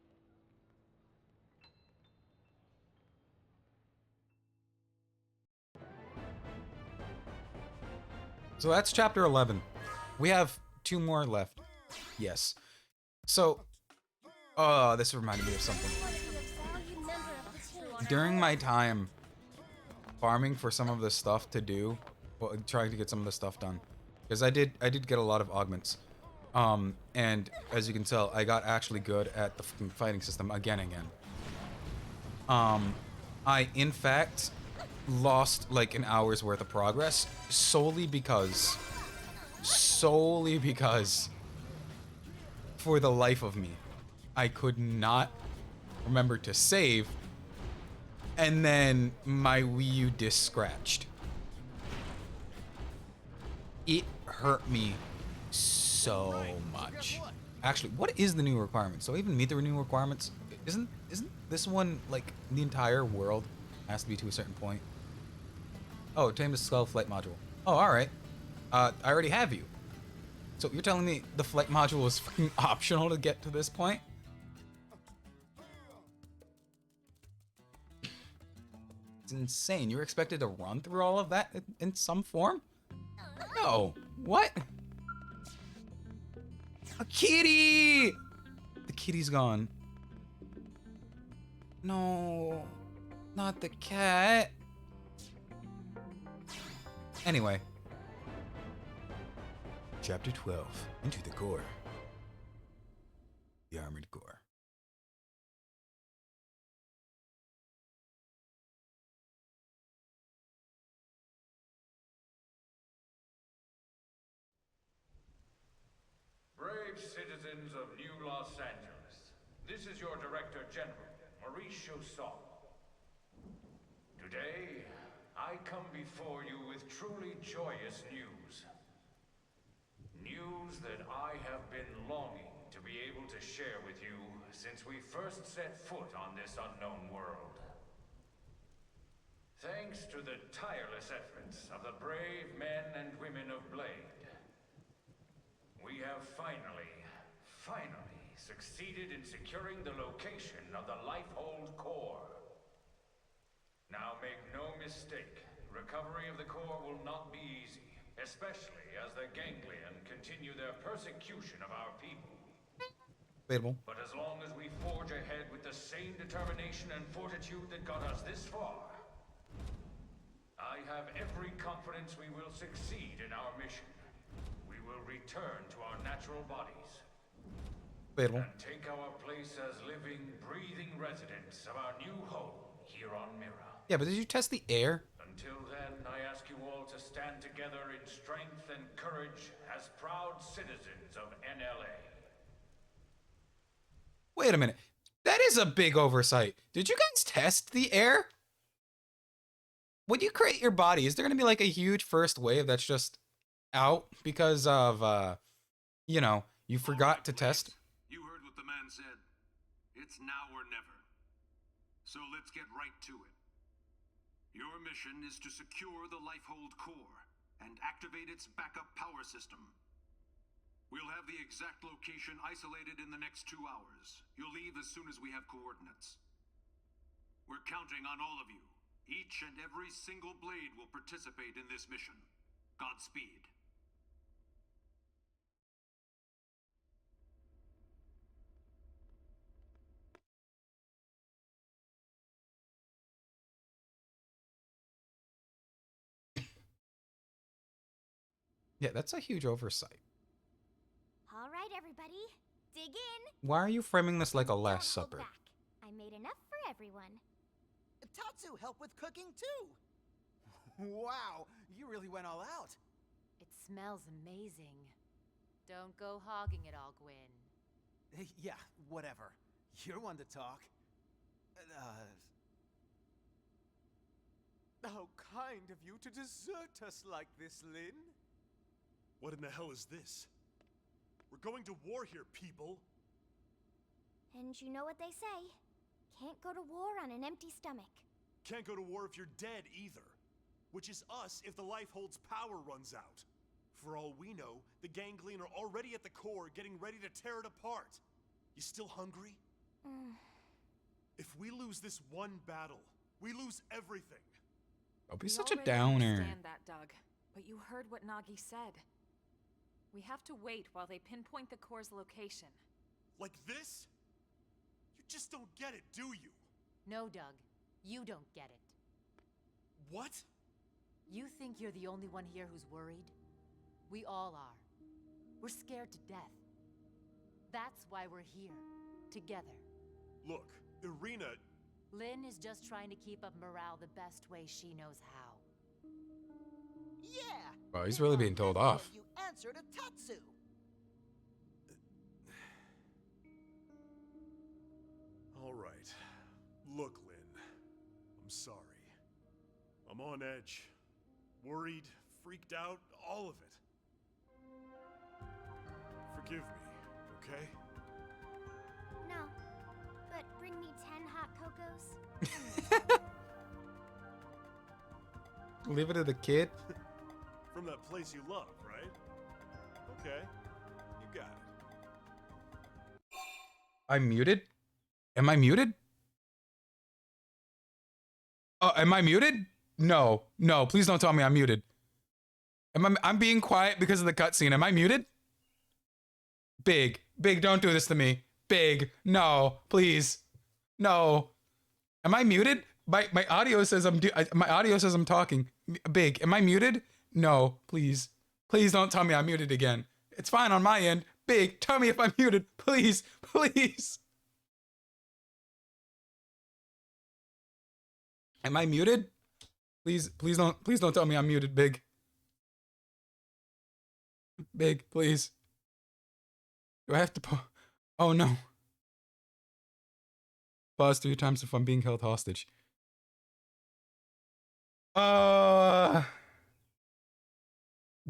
So that's chapter 11. We have 2 more left. Yes. So, this reminded me of something. During my time farming for some of the stuff to do, well, trying to get some of the stuff done, because I did get a lot of augments. And as you can tell, I got actually good at the fucking fighting system again. I in fact lost like an hour's worth of progress solely because for the life of me I could not remember to save, and then my Wii U disc scratched. It hurt me so much. Actually, what is the new requirement? So even meet the new requirements, isn't this one like the entire world has to be to a certain point? Oh, tame the skull flight module. Oh, all right. I already have you. So you're telling me the flight module is fucking optional to get to this point? It's insane. You're expected to run through all of that in some form? No. What? A kitty! The kitty's gone. No. Not the cat. Anyway. Chapter 12. Into the core. The armored core. Brave citizens of New Los Angeles, this is your Director General, Maurice Chausson. Today, I come before you with truly joyous news. News that I have been longing to be able to share with you since we first set foot on this unknown world. Thanks to the tireless efforts of the brave men and women of Blade, we have finally succeeded in securing the location of the Lifehold Core. Now make no mistake, recovery of the core will not be easy, especially as the Ganglion continue their persecution of our people. Debatable. But as long as we forge ahead with the same determination and fortitude that got us this far, I have every confidence we will succeed in our mission. We will return to our natural bodies. Debatable. And take our place as living, breathing residents of our new home here on Mira. Yeah, but did you test the air? Until then, I ask you all to stand together in strength and courage as proud citizens of NLA. Wait a minute. That is a big oversight. Did you guys test the air? When you create your body, is there going to be like a huge first wave that's just out because of You know, you forgot to test. You heard what the man said. It's now or never. So let's get right to it. Your mission is to secure the Lifehold core and activate its backup power system. We'll have the exact location isolated in the next 2 hours. You'll leave as soon as we have coordinates. We're counting on all of you. Each and every single blade will participate in this mission. Godspeed. Yeah, that's a huge oversight. All right, everybody, dig in. Why are you framing this like a Don't Last hold Supper? back. I made enough for everyone. Tatsu helped with cooking too. Wow, you really went all out. It smells amazing. Don't go hogging it all, Gwyn. Yeah, whatever. You're one to talk. How kind of you to desert us like this, Lynn. What in the hell is this? We're going to war here, people. And you know what they say. Can't go to war on an empty stomach. Can't go to war if you're dead either. Which is us if the Lifehold's power runs out. For all we know, the Ganglion are already at the core getting ready to tear it apart. You still hungry? If we lose this one battle, we lose everything. Don't be We such a already downer. understand that, Doug. But you heard what Nagi said. We have to wait while they pinpoint the core's location. Like this? You just don't get it, do you? No, Doug. You don't get it. What? You think you're the only one here who's worried? We all are. We're scared to death. That's why we're here. Together. Look, Irina... Lynn is just trying to keep up morale the best way she knows how. Yeah. Oh, he's really being told off. You answer to Tatsu. All right. Look, Lynn. I'm sorry. I'm on edge. Worried, freaked out, all of it. Forgive me, okay? No, but bring me 10 hot cocos. Leave it to the kid. From that place you love, right? Okay. You got it. I'm muted? Am I muted? Oh, am I muted? No, no, please don't tell me I'm muted. I'm being quiet because of the cutscene. Am I muted? Big, don't do this to me. Big, no, please. No. Am I muted? My audio says I'm talking. Big, am I muted? No, please. Please don't tell me I'm muted again. It's fine on my end. Big, tell me if I'm muted. Please, please. Am I muted? Please don't tell me I'm muted, Big. Big, please. Do I have to oh no. Pause 3 times if I'm being held hostage.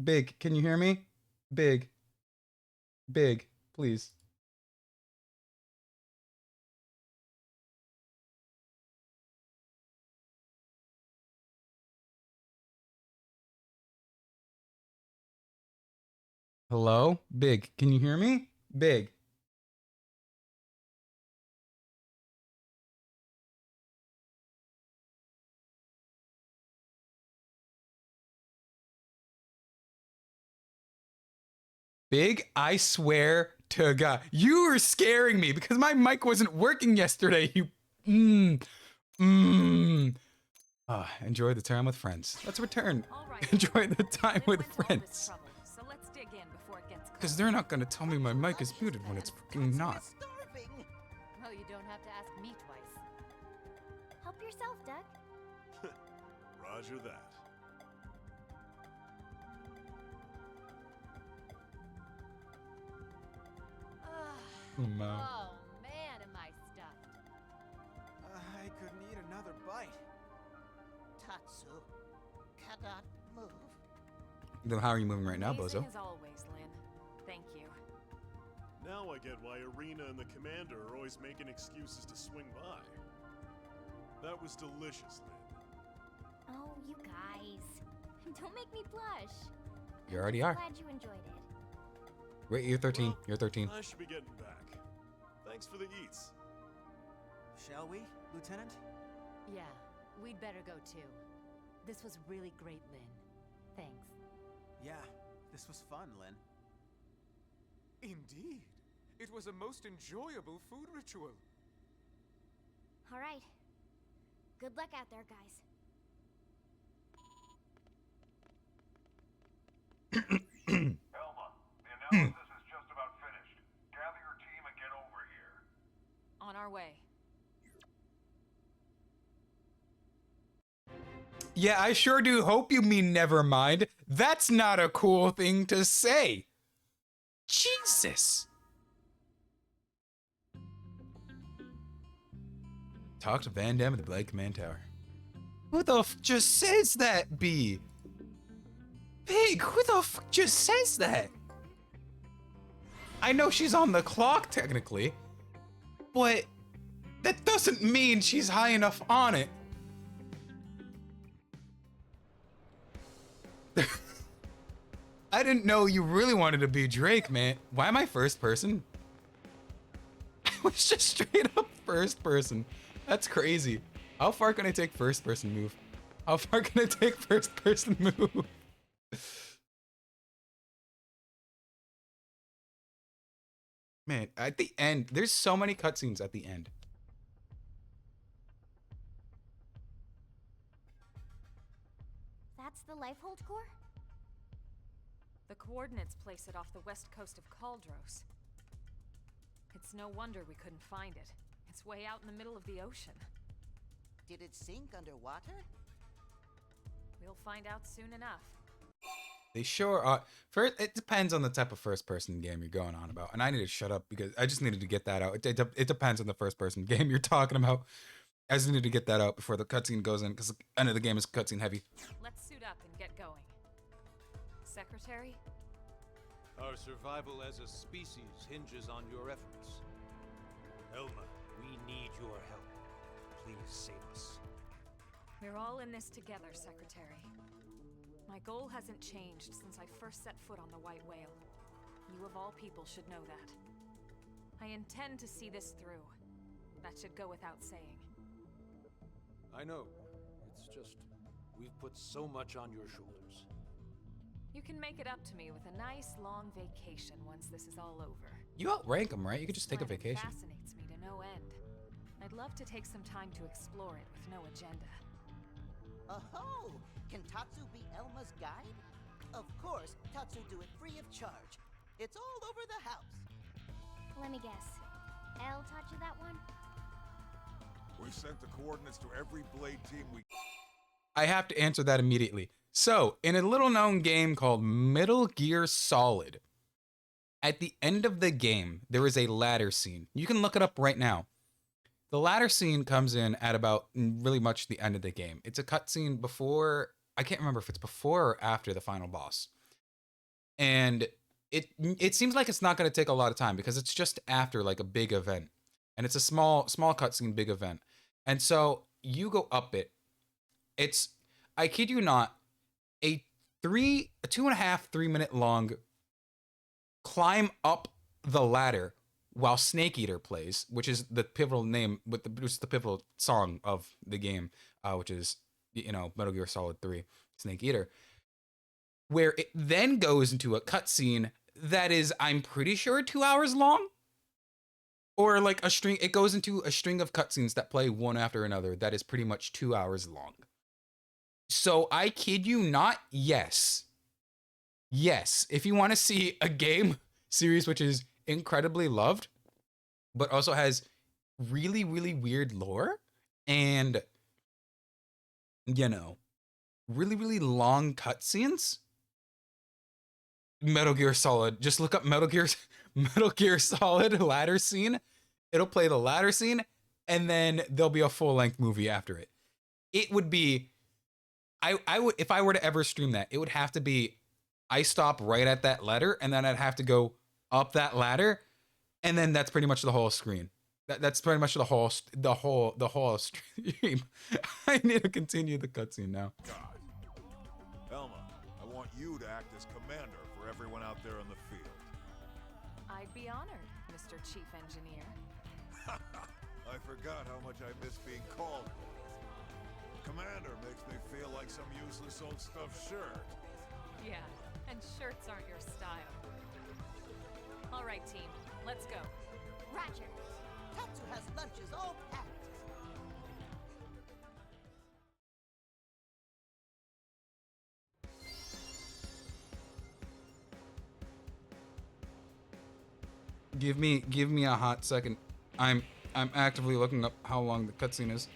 Big, can you hear me? Big, please. Hello? Big, can you hear me? Big. Big, I swear to God. You were scaring me because my mic wasn't working yesterday. You enjoy the time with friends. Let's return. Right. Enjoy the time Lynn with went to all this friends. trouble, so let's dig in before it gets Because they're not gonna tell me my mic is muted when it's freaking not. Starving. Well, you don't have to ask me twice. Help yourself, Doug. Roger that. Oh, no. Oh man, am I stuffed. I couldn't eat another bite. Tatsu cannot move. Then how are you moving right now, Amazing Bozo? as always, Lynn. Thank you. Now I get why Arena and the Commander are always making excuses to swing by. That was delicious, Lynn. Oh, you guys. Don't make me blush. You already I'm are. glad you enjoyed it. Wait, you're 13. Well, You're 13. I should be getting back. Thanks for the eats. Shall we, Lieutenant? Yeah, we'd better go too. This was really great, Lynn. Thanks. Yeah, this was fun, Lynn. Indeed. It was a most enjoyable food ritual. All right. Good luck out there, guys. Elma, the analysis is just about finished. Gather your team and get over here. On our way. Yeah, I sure do hope you mean never mind. That's not a cool thing to say. Jesus. Talk to Van Damme at the Blade Command Tower. Who the f just says that, B? Pig, who the f just says that? I know she's on the clock, technically, but that doesn't mean she's high enough on it. I didn't know you really wanted to be Drake, man. Why am I first person? I was just straight up first person. That's crazy. How far can I take first person move? How far can I take first person move? Man, at the end, there's so many cutscenes at the end. That's the Lifehold core? The coordinates place it off the west coast of Caldros. It's no wonder we couldn't find it. It's way out in the middle of the ocean. Did it sink underwater? We'll find out soon enough. They sure are. First, it depends on the type of first-person game you're going on about. And I need to shut up because I just needed to get that out. It depends on the first-person game you're talking about. I just needed to get that out before the cutscene goes in because the end of the game is cutscene heavy. Let's suit up and get going. Secretary? Our survival as a species hinges on your efforts. Elma, we need your help. Please save us. We're all in this together, Secretary. My goal hasn't changed since I first set foot on the White Whale. You of all people should know that. I intend to see this through. That should go without saying. I know. It's just, we've put so much on your shoulders. You can make it up to me with a nice long vacation once this is all over. You outrank them, right? You could just take a Planet vacation. Fascinates me to no end. I'd love to take some time to explore it with no agenda. Oh, can Tatsu be Elma's guide? Of course, Tatsu do it free of charge. It's all over the house. Let me guess. Elle taught you that one? We sent the coordinates to every Blade team we... I have to answer that immediately. So, in a little-known game called Metal Gear Solid, at the end of the game, there is a ladder scene. You can look it up right now. The ladder scene comes in at about really much the end of the game. It's a cutscene before, I can't remember if it's before or after the final boss. And it seems like it's not going to take a lot of time because it's just after like a big event. And it's a small cutscene, big event. And so you go up it. It's, I kid you not, a 2.5, 3 minute long climb up the ladder while Snake Eater plays, which is the pivotal name, which is the pivotal song of the game, which is, you know, Metal Gear Solid 3, Snake Eater, where it then goes into a cutscene that is, I'm pretty sure, 2 hours long, or like a string. It goes into a string of cutscenes that play one after another that is pretty much 2 hours long. So I kid you not, yes, if you want to see a game series which is incredibly loved, but also has really, really weird lore and, you know, really, really long cutscenes, Metal Gear Solid. Just look up Metal Gear Solid ladder scene. It'll play the ladder scene, and then there'll be a full-length movie after it. It would be, I would, if I were to ever stream that, it would have to be, I stop right at that ladder, and then I'd have to go up that ladder And then that's pretty much the whole screen. That's pretty much the whole stream. I need to continue the cutscene now. Elma, I want you to act as commander for everyone out there in the field. I'd be honored, Mr. Chief Engineer. I forgot how much I miss being called. Commander makes me feel like some useless old stuffed shirt. Yeah, and shirts aren't your style. All right, team, let's go. Roger. Tatsu has lunches all packed. Give me a hot second. I'm actively looking up how long the cutscene is.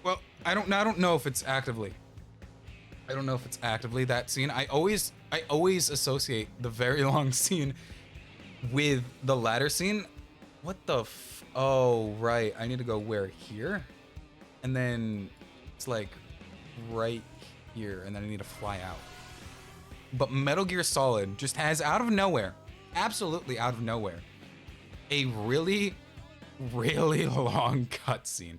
Well, I don't know if it's actively. I don't know if it's actively that scene. I always associate the very long scene with the latter scene. What the oh, right. I need to go where? Here? And then it's like right here, and then I need to fly out. But Metal Gear Solid just has, out of nowhere, absolutely out of nowhere, a really, really long cutscene.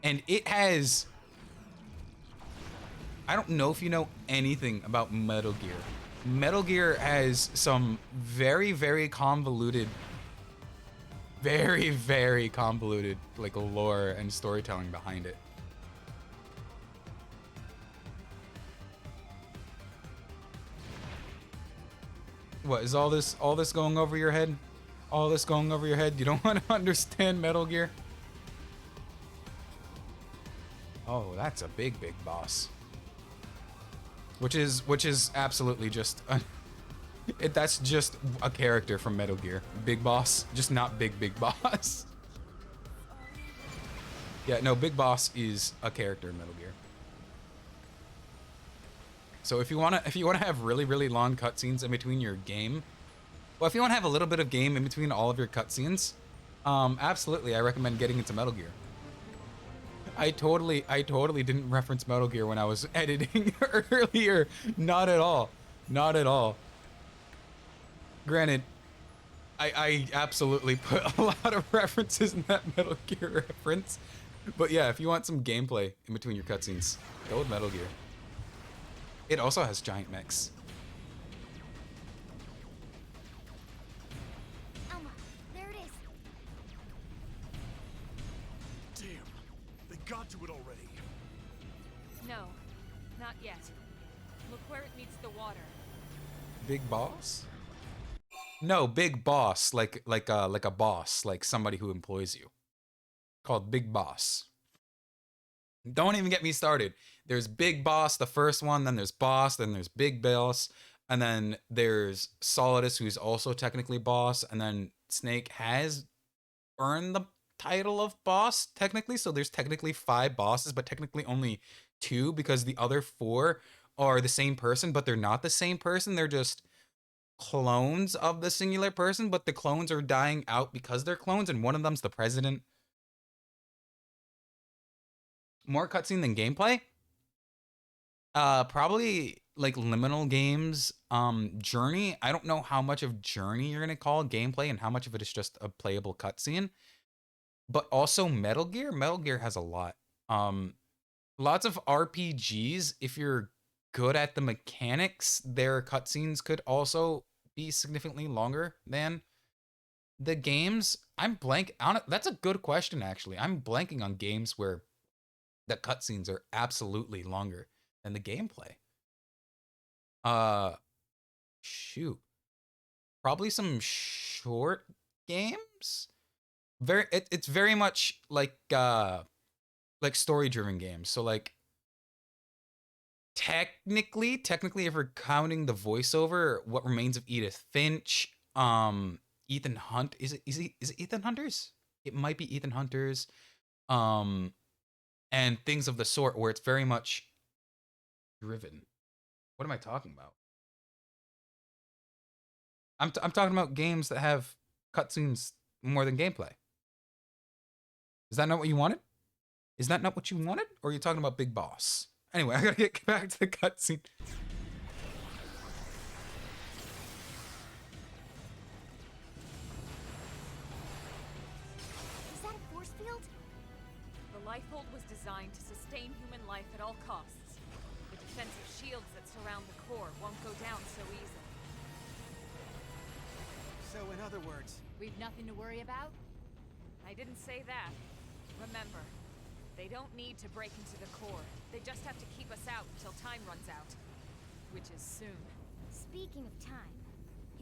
And it has, I don't know if you know anything about Metal Gear. Metal Gear has some very, very convoluted, like lore and storytelling behind it. What is all this going over your head? All this going over your head? You don't want to understand Metal Gear? Oh, that's a big boss. Which is absolutely just that's just a character from Metal Gear. Big Boss, just not Big Boss. Yeah, no, Big Boss is a character in Metal Gear. So if you wanna have really long cutscenes in between your game, well, if you wanna have a little bit of game in between all of your cutscenes, absolutely, I recommend getting into Metal Gear. I totally didn't reference Metal Gear when I was editing earlier. Not at all. Not at all. Granted, I absolutely put a lot of references in that Metal Gear reference. But yeah, if you want some gameplay in between your cutscenes, go with Metal Gear. It also has giant mechs. Elma, there it is. Damn, they got to it already. No, not yet. Look where it meets the water. Big Boss? No, Big Boss, like a boss, like somebody who employs you. Called Big Boss. Don't even get me started. There's Big Boss, the first one, then there's Boss, then there's Big Boss, and then there's Solidus, who's also technically Boss, and then Snake has earned the title of Boss, technically, so there's technically 5 bosses, but technically only 2, because the other 4 are the same person, but they're not the same person, they're just clones of the singular person, but the clones are dying out because they're clones, and one of them's the president. More cutscene than gameplay? Probably like Liminal Games, Journey. I don't know how much of Journey you're gonna call gameplay and how much of it is just a playable cutscene. But also Metal Gear. Metal Gear has a lot. Lots of RPGs, if you're good at the mechanics, their cutscenes could also be significantly longer than the games. I'm blank on it. That's a good question, actually. I'm blanking on games where the cutscenes are absolutely longer than the gameplay. Shoot. Probably some short games? It's very much like story-driven games. So like technically if we're counting the voiceover, What Remains of Edith Finch, Ethan Hunt, is it Ethan Hunters? It might be Ethan Hunters. And things of the sort where it's very much driven. What am I talking about? I'm talking about games that have cutscenes more than gameplay. Is that not what you wanted? Is that not what you wanted? Or are you talking about Big Boss? Anyway, I gotta get back to the cutscene. Lifehold was designed to sustain human life at all costs. The defensive shields that surround the core won't go down so easily. So in other words, we've nothing to worry about? I didn't say that. Remember, they don't need to break into the core. They just have to keep us out until time runs out. Which is soon. Speaking of time,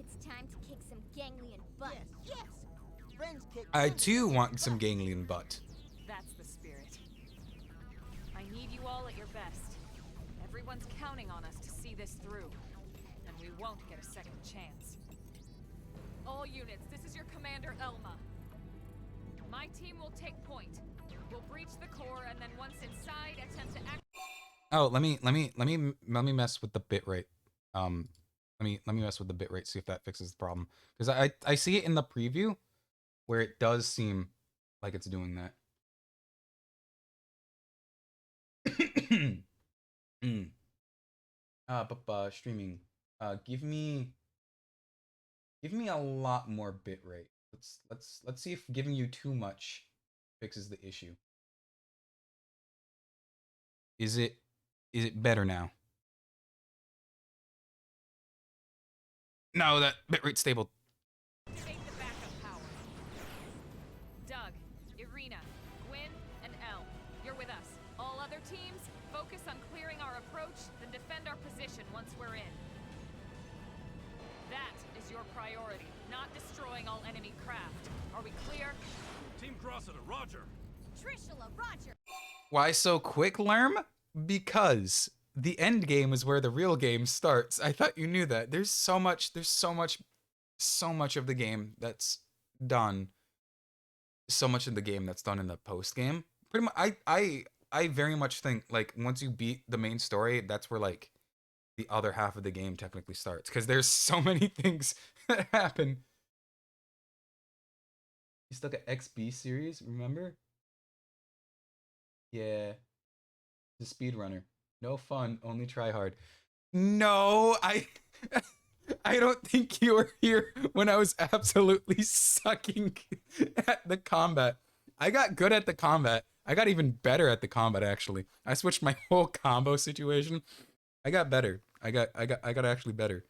it's time to kick some ganglion butt. Yes, yes. Friends kick I friends too butt. want some ganglion butt. That's the spirit. I need you all at your best. Everyone's counting on us to see this through. And we won't get a second chance. All units, this is your commander, Elma. My team will take point. We'll breach the core, and then once inside, attempt to act. Oh, let me mess with the bitrate. Let me mess with the bitrate, see if that fixes the problem. Because I see it in the preview where it does seem like it's doing that. Streaming. Give me a lot more bitrate. Let's see if giving you too much fixes the issue. Is it better now? No, that bitrate's stable. Activate the backup power. Doug, Irina, Gwyn, and Elle, you're with us. All other teams, focus on clearing our approach, then defend our position once we're in. That is your priority, not destroying all enemy craft. Are we clear? Team Cressida, roger. Trishula, roger. Why so quick, Lerm? Because the end game is where the real game starts. I thought you knew that. There's so much of the game that's done. So much of the game that's done in the post game. Pretty much, I very much think like once you beat the main story, that's where like the other half of the game technically starts. Because there's so many things that happen. You still got XB series, remember? Yeah. The speedrunner. No fun, only try hard. No, I don't think you were here when I was absolutely sucking at the combat. I got good at the combat. I got even better at the combat actually. I switched my whole combo situation. I got better. I got actually better.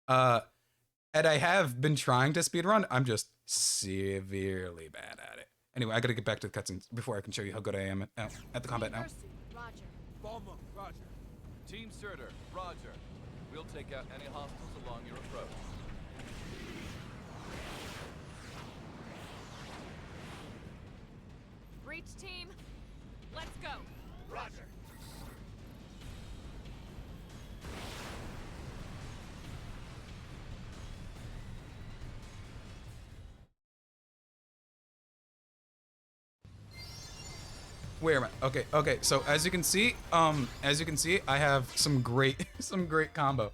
And I have been trying to speedrun. I'm just severely bad at it. Anyway, I gotta get back to the cutscenes before I can show you how good I am at the combat now. Roger. Bomber, roger. Team Surtur, roger. We'll take out any hostiles along your approach. Breach team, let's go. Roger. Where am I? Okay. So as you can see, I have some great combo.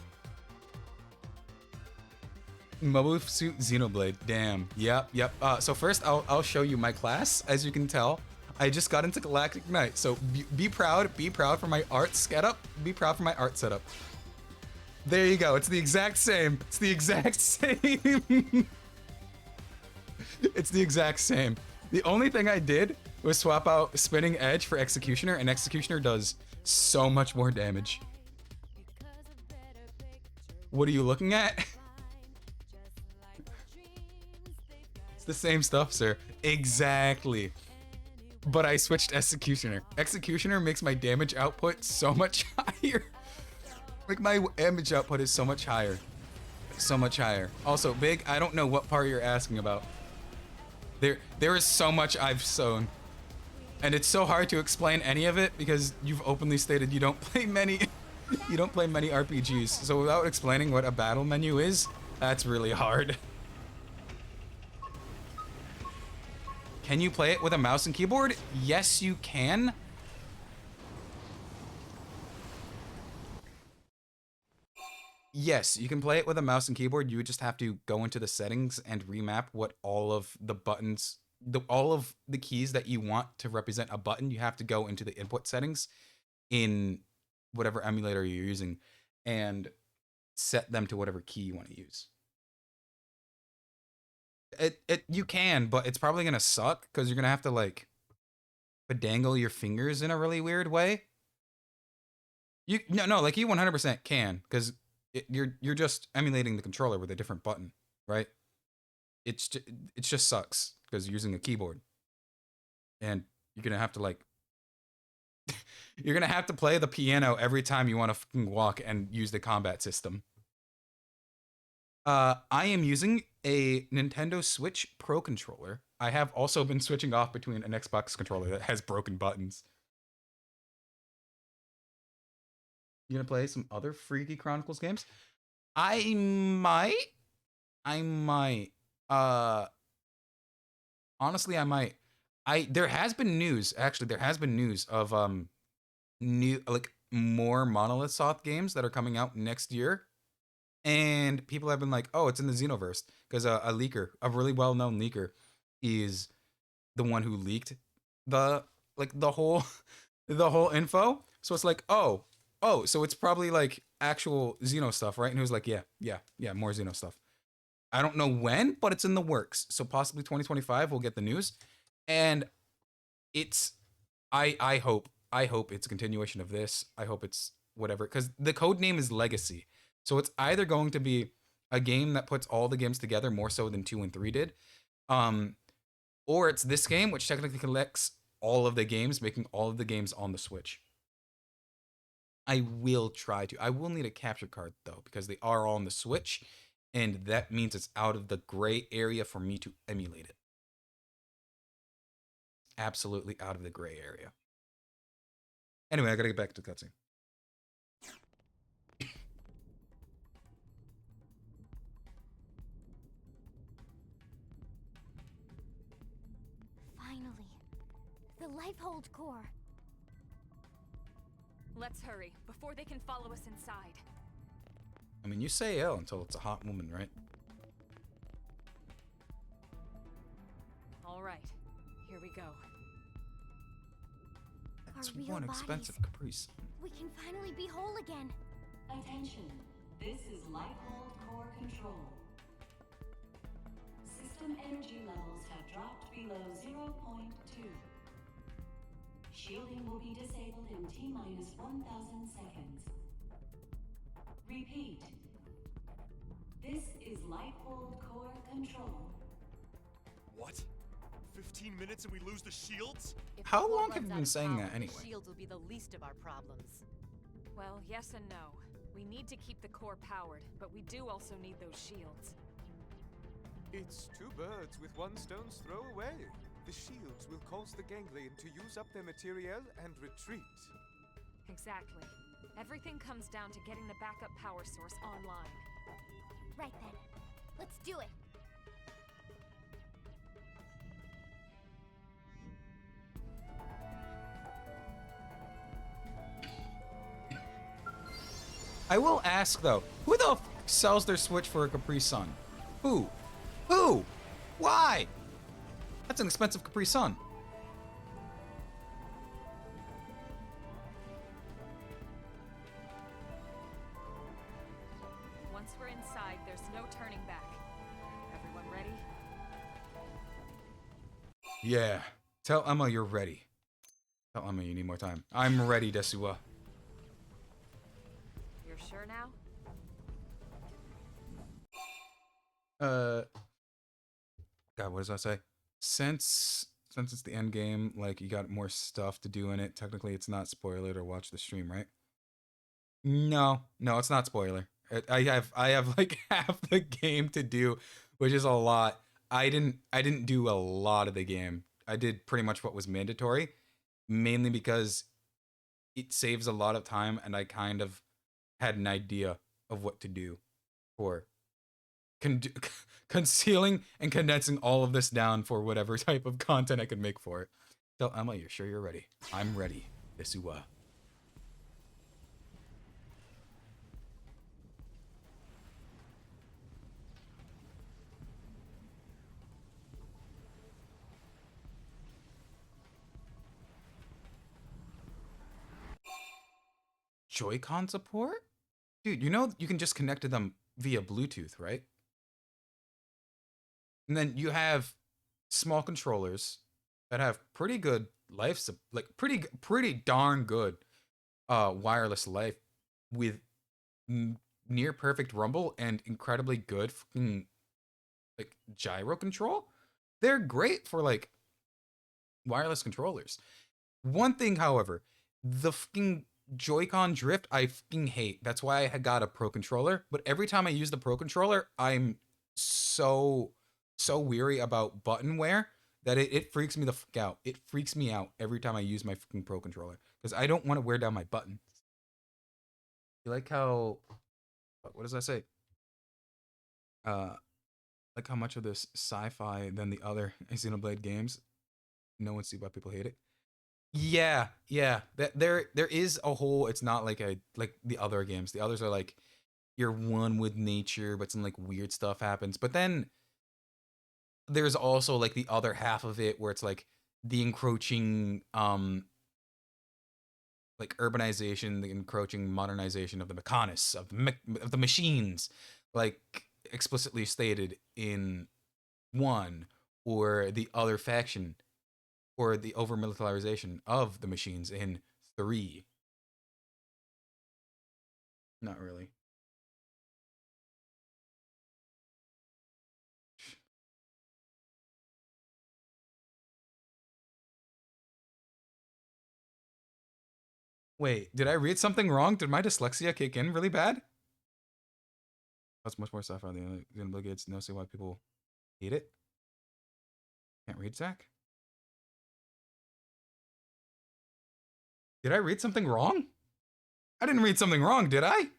Mobile suit Xenoblade. Damn. Yep. So first, I'll show you my class. As you can tell, I just got into Galactic Knight. So be proud. Be proud for my art setup. Be proud for my art setup. There you go. It's the exact same. It's the exact same. It's the exact same. The only thing I did was swap out Spinning Edge for Executioner, and Executioner does so much more damage. What are you looking at? It's the same stuff, sir. Exactly. But I switched Executioner. Executioner makes my damage output so much higher. Like, my damage output is so much higher. So much higher. Also, Big, I don't know what part you're asking about. There is so much I've sewn. And it's so hard to explain any of it because you've openly stated you don't play many RPGs. So without explaining what a battle menu is, that's really hard. Can you play it with a mouse and keyboard? Yes, you can. Yes, you can play it with a mouse and keyboard. You would just have to go into the settings and remap what all of the buttons, all of the keys that you want to represent a button. You have to go into the input settings in whatever emulator you're using and set them to whatever key you want to use. You can, but it's probably gonna suck because you're gonna have to like bedangle your fingers in a really weird way. Like you 100% can, because you're just emulating the controller with a different button, right? It just sucks because you're using a keyboard, and you're gonna have to like you're gonna have to play the piano every time you want to walk and use the combat system. I am using a Nintendo Switch Pro controller. I have also been switching off between an Xbox controller that has broken buttons. You gonna play some other Freaky Chronicles games? I might. Honestly, I might. There has been news, actually, there has been news of new, like, more Monolith Soft games that are coming out next year. And people have been like, oh, it's in the Xenoverse. Because a leaker, a really well-known leaker, is the one who leaked the whole the whole info. So it's like, oh, so it's probably like actual Xeno stuff, right? And he was like, yeah, more Xeno stuff. I don't know when, but it's in the works. So possibly 2025 we'll get the news. And it's I hope it's a continuation of this. I hope it's whatever, because the code name is Legacy. So it's either going to be a game that puts all the games together more so than 2 and 3 did. Or it's this game, which technically collects all of the games, making all of the games on the Switch. I will try to. I will need a capture card, though, because they are all on the Switch, and that means it's out of the gray area for me to emulate it. Absolutely out of the gray area. Anyway, I gotta get back to the cutscene. Finally. The Lifehold core. Let's hurry, before they can follow us inside. I mean, you say L until it's a hot woman, right? All right, here we go. That's Our real one bodies. expensive caprice. We can finally be whole again. Attention, this is Lifehold Core Control. System energy levels have dropped below 0.2. Shielding will be disabled in T-minus 1,000 seconds. Repeat. This is Lifehold Core Control. What? 15 minutes and we lose the shields? How long have you been saying that anyway? Shields will be the least of our problems. Well, yes and no. We need to keep the core powered, but we do also need those shields. It's 2 birds with 1 stone's throw away. The shields will cause the ganglion to use up their materiel and retreat. Exactly. Everything comes down to getting the backup power source online. Right then. Let's do it. I will ask, though, who the f sells their Switch for a Capri Sun? Who? Who? Why? That's an expensive Capri Sun. Once we're inside, there's no turning back. Everyone ready? Yeah. Tell Emma you're ready. Tell Emma you need more time. I'm ready, Desua. You're sure now? God, what does that say? Since it's the end game, like, you got more stuff to do in it. Technically, it's not spoiler to watch the stream, right? No, it's not spoiler. I have like half the game to do, which is a lot. I didn't do a lot of the game. I did pretty much what was mandatory, mainly because it saves a lot of time, and I kind of had an idea of what to do for concealing and condensing all of this down for whatever type of content I could make for it. Tell Emma you're sure you're ready. I'm ready. Desua. Joy-Con support? Dude, you know you can just connect to them via Bluetooth, right? And then you have small controllers that have pretty good like pretty darn good wireless life with near perfect rumble and incredibly good fucking like gyro control. They're great for like wireless controllers. One thing, however, the fucking Joy-Con drift I fucking hate. That's why I got a Pro controller. But every time I use the Pro controller, I'm so weary about button wear that it freaks me the fuck out. It freaks me out every time I use my fucking Pro controller because I don't want to wear down my buttons. You like how? What does that say? Like how much of this sci-fi than the other Xenoblade games. No one see why people hate it. Yeah. That there is a whole. It's not like the other games. The others are like you're one with nature, but some like weird stuff happens. But then there's also like the other half of it where it's like the encroaching like urbanization, the encroaching modernization of the mechanists of the machines, like explicitly stated in 1, or the other faction, or the over militarization of the machines in 3. Not really. Wait, did I read something wrong? Did my dyslexia kick in really bad? That's much more sci-fi than Xenoblade Gates. No, see why people hate it. Can't read, Zach? Did I read something wrong? I didn't read something wrong, did I?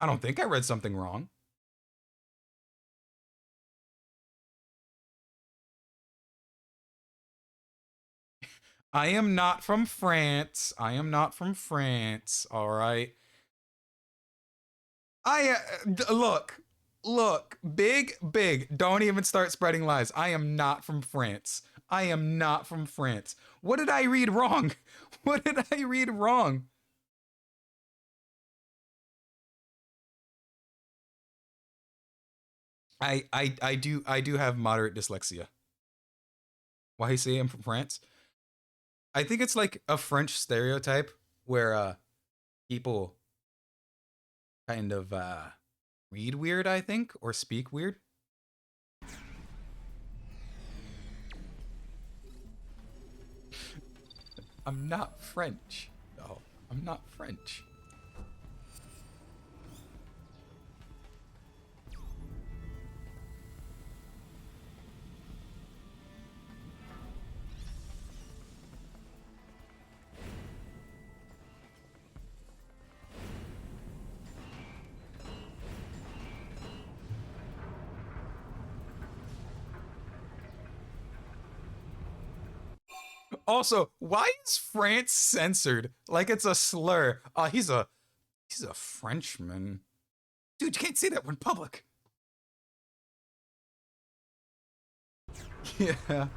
I don't think I read something wrong. I am not from France. I am not from France, all right? Look, big, don't even start spreading lies. I am not from France. I am not from France. What did I read wrong? What did I read wrong? I do have moderate dyslexia. Why you say I'm from France? I think it's like a French stereotype where people kind of read weird, I think, or speak weird. I'm not French. No, I'm not French. Also, why is France censored like it's a slur? He's a Frenchman. Dude, you can't say that in public. Yeah.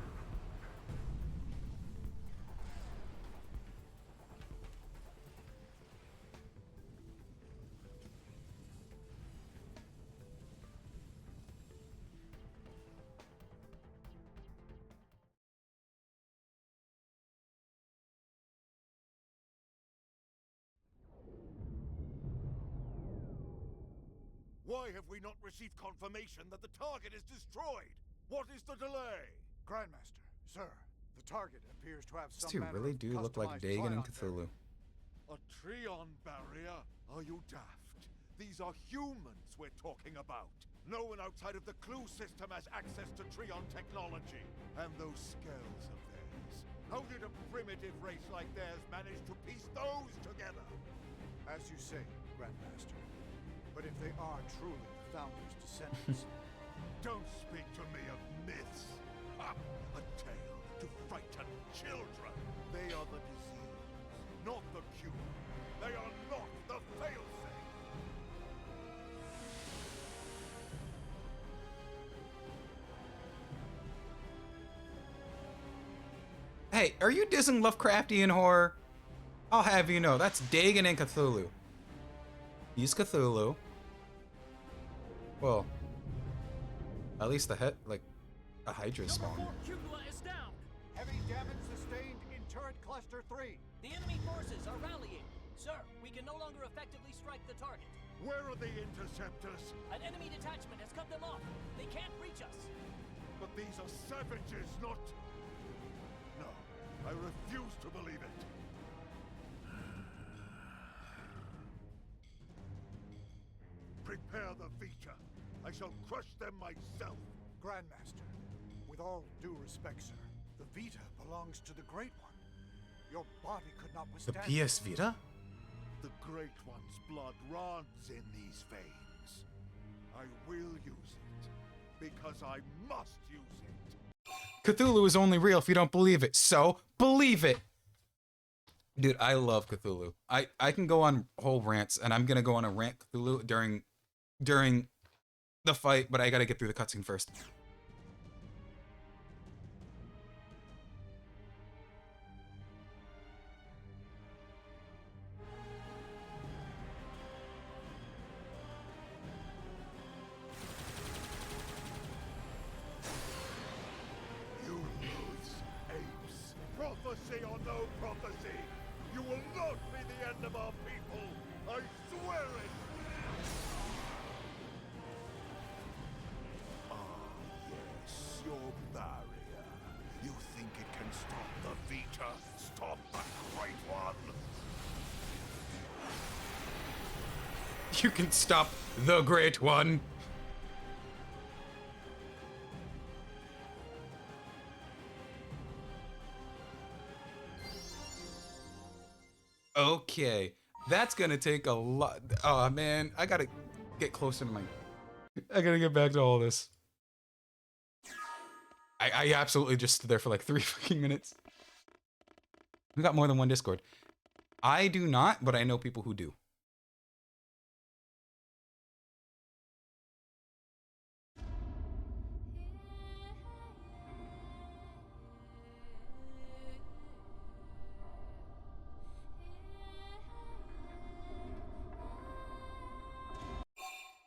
Why have we not received confirmation that the target is destroyed? What is the delay? Grandmaster, sir, the target appears to have These some two really do look like Dagon and Cthulhu. A Treon barrier? Are you daft? These are humans we're talking about. No one outside of the clue system has access to Treon technology. And those scales of theirs. How did a primitive race like theirs manage to piece those together? As you say, Grandmaster. But if they are truly the Founder's descendants... Don't speak to me of myths. Ha! A tale to frighten children. They are the disease, not the cure. They are not the failsafe. Hey, are you dissing Lovecraftian horror? I'll have you know, that's Dagon and Cthulhu. He's Cthulhu. Well, at least the head, like, a Hydra spawn. Heavy damage sustained in Turret Cluster 3. The enemy forces are rallying. Sir, we can no longer effectively strike the target. Where are the interceptors? An enemy detachment has cut them off. They can't reach us. But these are savages, not... No, I refuse to believe it. Prepare the Vita. I shall crush them myself. Grandmaster, with all due respect, sir, the Vita belongs to the Great One. Your body could not The withstand... PS Vita? The Great One's blood runs in these veins. I will use it, because I must use it. Cthulhu is only real if you don't believe it, so believe it! Dude, I love Cthulhu. I can go on whole rants, and I'm gonna go on a rant Cthulhu during the fight, but I gotta get through the cutscene first. You loathe apes. Prophecy or no prophecy, you will not be the end of our people. I swear it. Ah, yes, your barrier. You think it can stop the Vita? Stop the Great One? You can stop the Great One! Okay, that's gonna take a lot. Oh man, I gotta get closer to my... I gotta get back to all this. I absolutely just stood there for like 3 fucking minutes. We got more than one Discord. I do not, but I know people who do.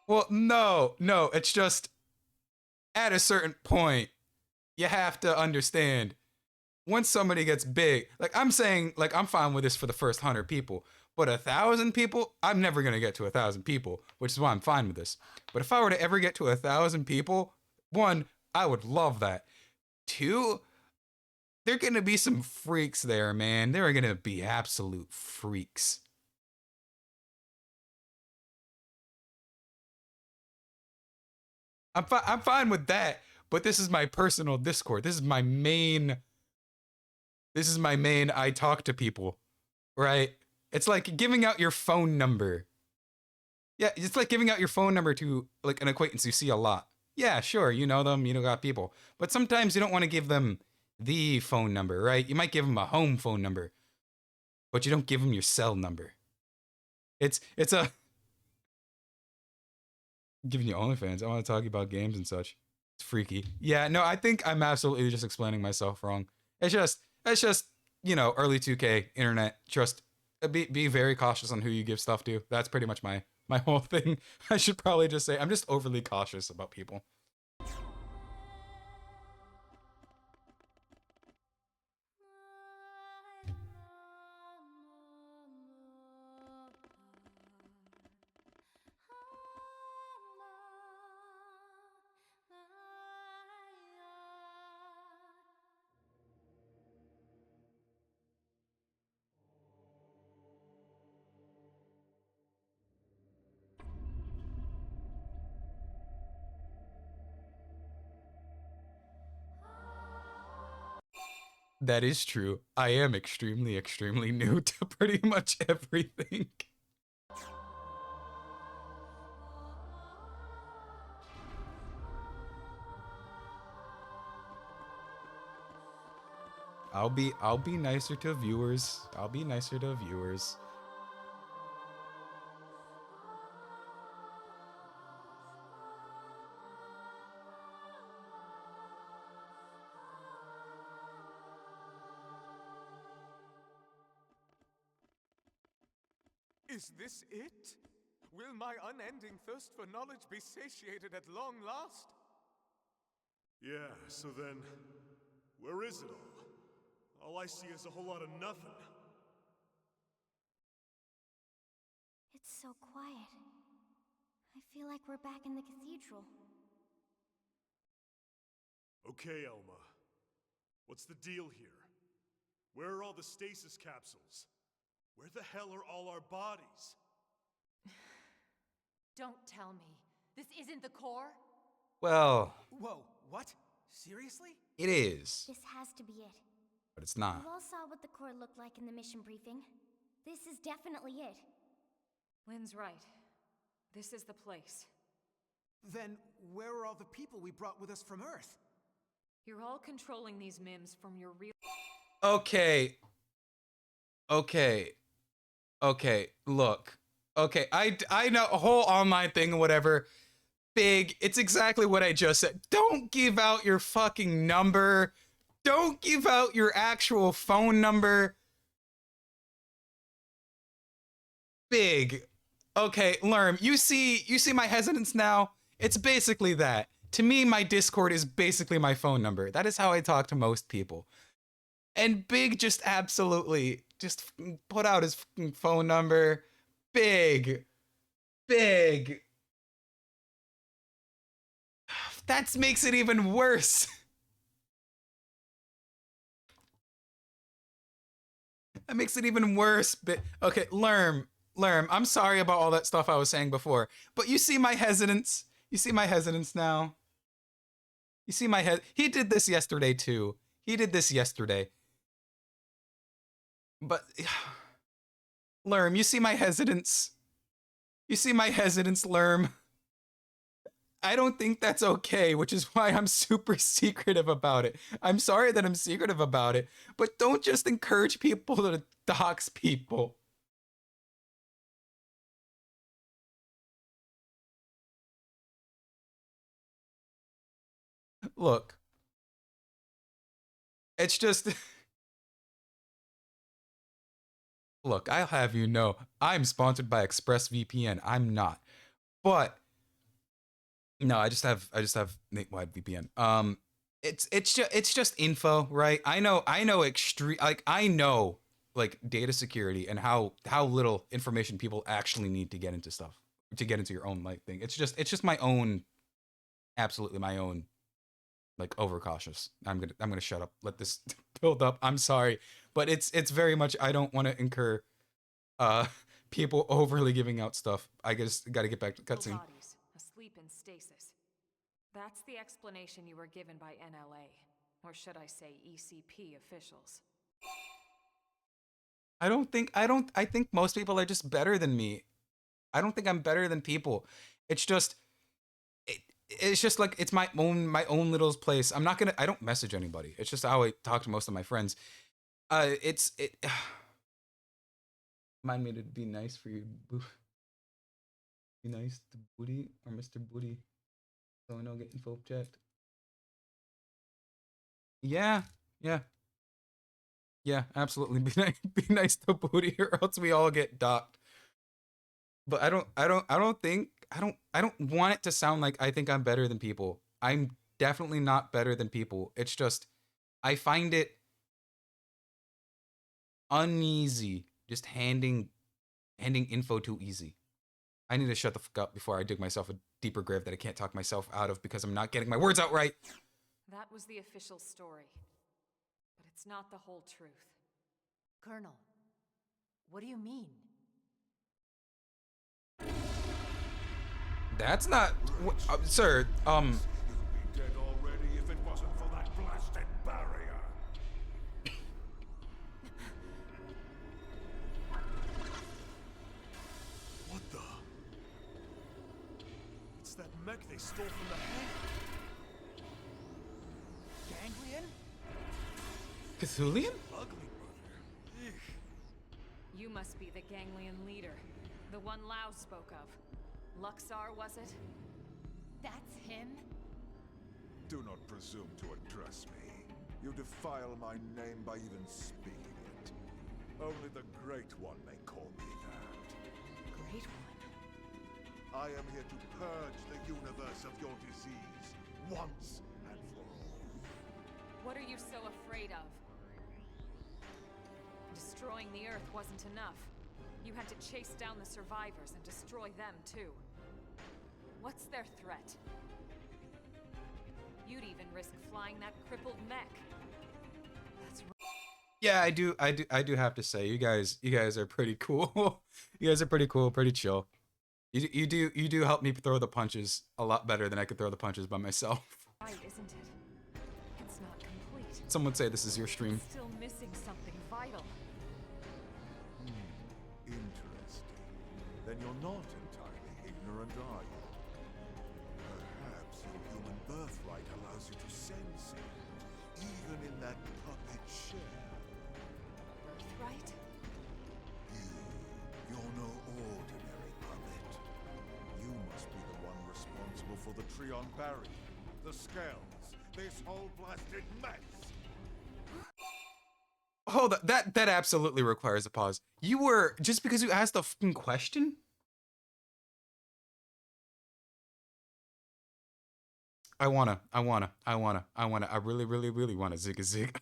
Well, no, it's just at a certain point, you have to understand once somebody gets big, like I'm saying, like I'm fine with this for the first 100 people, but 1,000 people, I'm never going to get to 1,000 people, which is why I'm fine with this. But if I were to ever get to 1,000 people, 1, I would love that. 2, there are going to be some freaks there, man. There are going to be absolute freaks. I'm fine with that, but this is my personal Discord. This is my main I talk to people, right? It's like giving out your phone number. Yeah, it's like giving out your phone number to like an acquaintance you see a lot. Yeah, sure, you know them, you know got people. But sometimes you don't want to give them the phone number, right? You might give them a home phone number, but you don't give them your cell number. It's a... Giving you OnlyFans. I want to talk about games and such. It's freaky. Yeah, no, I think I'm absolutely just explaining myself wrong. It's just, you know, early 2K, internet. Just be very cautious on who you give stuff to. That's pretty much my whole thing. I should probably just say I'm just overly cautious about people. That is true. I am extremely, extremely new to pretty much everything. I'll be nicer to viewers. I'll be nicer to viewers. Is this it? Will my unending thirst for knowledge be satiated at long last? Yeah, so then, where is it all? All I see is a whole lot of nothing. It's so quiet. I feel like we're back in the cathedral. Okay, Elma. What's the deal here? Where are all the stasis capsules? Where the hell are all our bodies? Don't tell me. This isn't the core? Well, Whoa, what? Seriously? it is, This has to be it. but it's not. You all saw what the core looked like in the mission briefing. This is definitely it. Lynn's right. This is the place. Then where are all the people we brought with us from Earth? You're all controlling these MIMs from your real... Okay. Look. Okay, I know a whole online thing or whatever. Big, it's exactly what I just said. Don't give out your fucking number. Don't give out your actual phone number. Big. Okay, Lerm, you see my hesitance now? It's basically that. To me, my Discord is basically my phone number. That is how I talk to most people. And Big just absolutely just put out his phone number. Big. That makes it even worse. That makes it even worse. Okay, Lerm, I'm sorry about all that stuff I was saying before, but you see my hesitance? You see my hesitance now? You see my he did this yesterday too. He did this yesterday. But Lerm, you see my hesitance? You see my hesitance, Lerm? I don't think that's okay, which is why I'm super secretive about it. I'm sorry that I'm secretive about it, but don't just encourage people to dox people. Look, it's just... Look, I'll have you know, I'm sponsored by ExpressVPN. I'm not. But no, I just have Nate-wide VPN. It's just info, right? I know like data security and how little information people actually need to get into stuff, to get into your own like thing. It's just my own, absolutely my own, like overcautious. I'm gonna shut up. Let this build up. I'm sorry, but it's very much, I don't want to incur people overly giving out stuff. I just got to get back to the cutscene. Bodies asleep in stasis. That's the explanation you were given by NLA, or should I say ECP officials. I think most people are just better than me. I don't think I'm better than people. It's just like it's my own little place. I don't message anybody. It's just how I talk to most of my friends. Remind me to be nice for you. Be nice to Booty or Mr. Booty. So I know get info checked. Yeah, absolutely. Be nice to Booty, or else we all get docked. But I don't want it to sound like I think I'm better than people. I'm definitely not better than people. It's just I find it uneasy just handing info too easy. I need to shut the fuck up before I dig myself a deeper grave that I can't talk myself out of because I'm not getting my words out right. That was the official story, but it's not the whole truth. Colonel, what do you mean? That's not, sir. You'd be dead already if it wasn't for that blasted barrier. What the? It's that mech they stole from the hangar. Ganglion? Cthulian? Ugly brother. Eek. You must be the Ganglion leader, the one Lau spoke of. Luxar, was it? That's him? Do not presume to address me. You defile my name by even speaking it. Only the Great One may call me that. Great One? I am here to purge the universe of your disease, once and for all. What are you so afraid of? Destroying the Earth wasn't enough. You had to chase down the survivors and destroy them too. What's their threat? You'd even risk flying that crippled mech. That's right. Yeah, I do have to say, you guys are pretty cool. You guys are pretty cool, pretty chill. You do help me throw the punches a lot better than I could throw the punches by myself. Right, isn't it? It's not complete. Some would say this is your stream. It's still missing something vital. Interesting. Then you're not entirely ignorant, are you? Perhaps your human birthright allows you to sense it, even in that puppet shell. Birthright? You're no ordinary puppet. You must be the one responsible for the Trion barrier, the scales, this whole blasted mess. Hold on, that absolutely requires a pause. You were, just because you asked a fucking question? I really wanna zig a zig.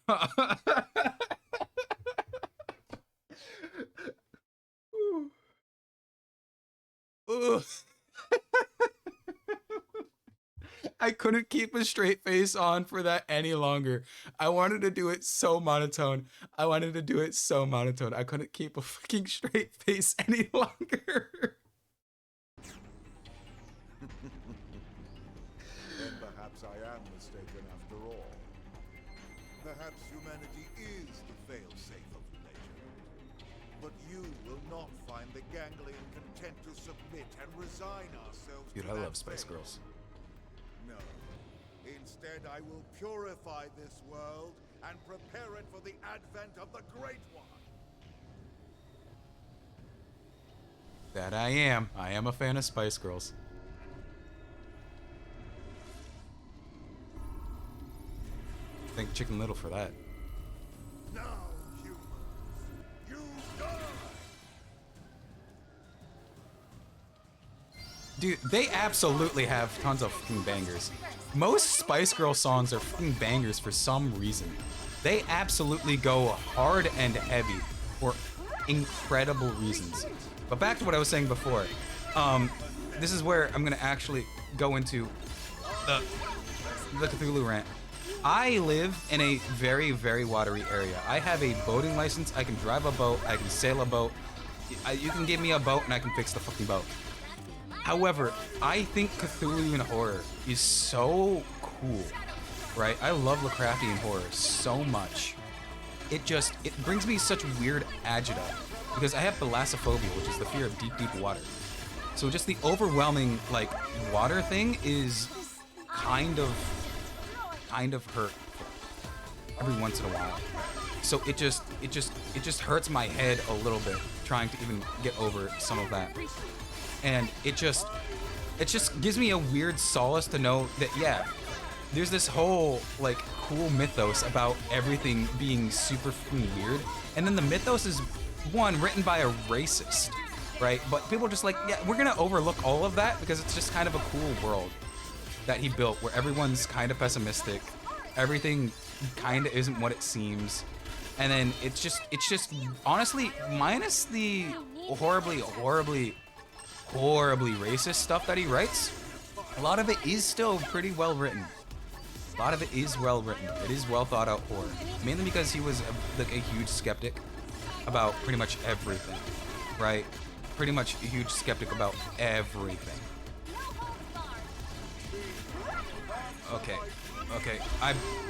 I couldn't keep a straight face on for that any longer. I wanted to do it so monotone. I couldn't keep a fucking straight face any longer. Then perhaps I am mistaken after all. Perhaps humanity is the failsafe of nature. But you will not find the ganglion content to submit and resign ourselves Dude, to I that love Spice fate. Girls. No. Instead, I will purify this world and prepare it for the advent of the Great One. That I am. I am a fan of Spice Girls. Thank Chicken Little for that. Now, humans, you die! Dude, they absolutely have tons of fucking bangers. Most Spice Girl songs are fucking bangers for some reason. They absolutely go hard and heavy for incredible reasons. But back to what I was saying before. This is where I'm gonna actually go into the Cthulhu rant. I live in a very, very watery area. I have a boating license. I can drive a boat. I can sail a boat. You can give me a boat and I can fix the fucking boat. However, I think Cthulhu horror is so cool, right? I love Lovecraftian horror so much. It brings me such weird agita because I have thalassophobia, which is the fear of deep, deep water. So just the overwhelming, like, water thing is kind of hurtful every once in a while. So it just hurts my head a little bit trying to even get over some of that. And it just gives me a weird solace to know that, yeah, there's this whole, like, cool mythos about everything being super fucking weird. And then the mythos is, one, written by a racist, right? But people are just like, yeah, we're gonna overlook all of that because it's just kind of a cool world that he built where everyone's kind of pessimistic. Everything kind of isn't what it seems. And then it's just honestly, minus the horribly racist stuff that he writes, a lot of it is still pretty well written. A lot of it is well written. It is well thought out horror. Mainly because he was a huge skeptic about pretty much everything, right? Pretty much a huge skeptic about everything. Okay.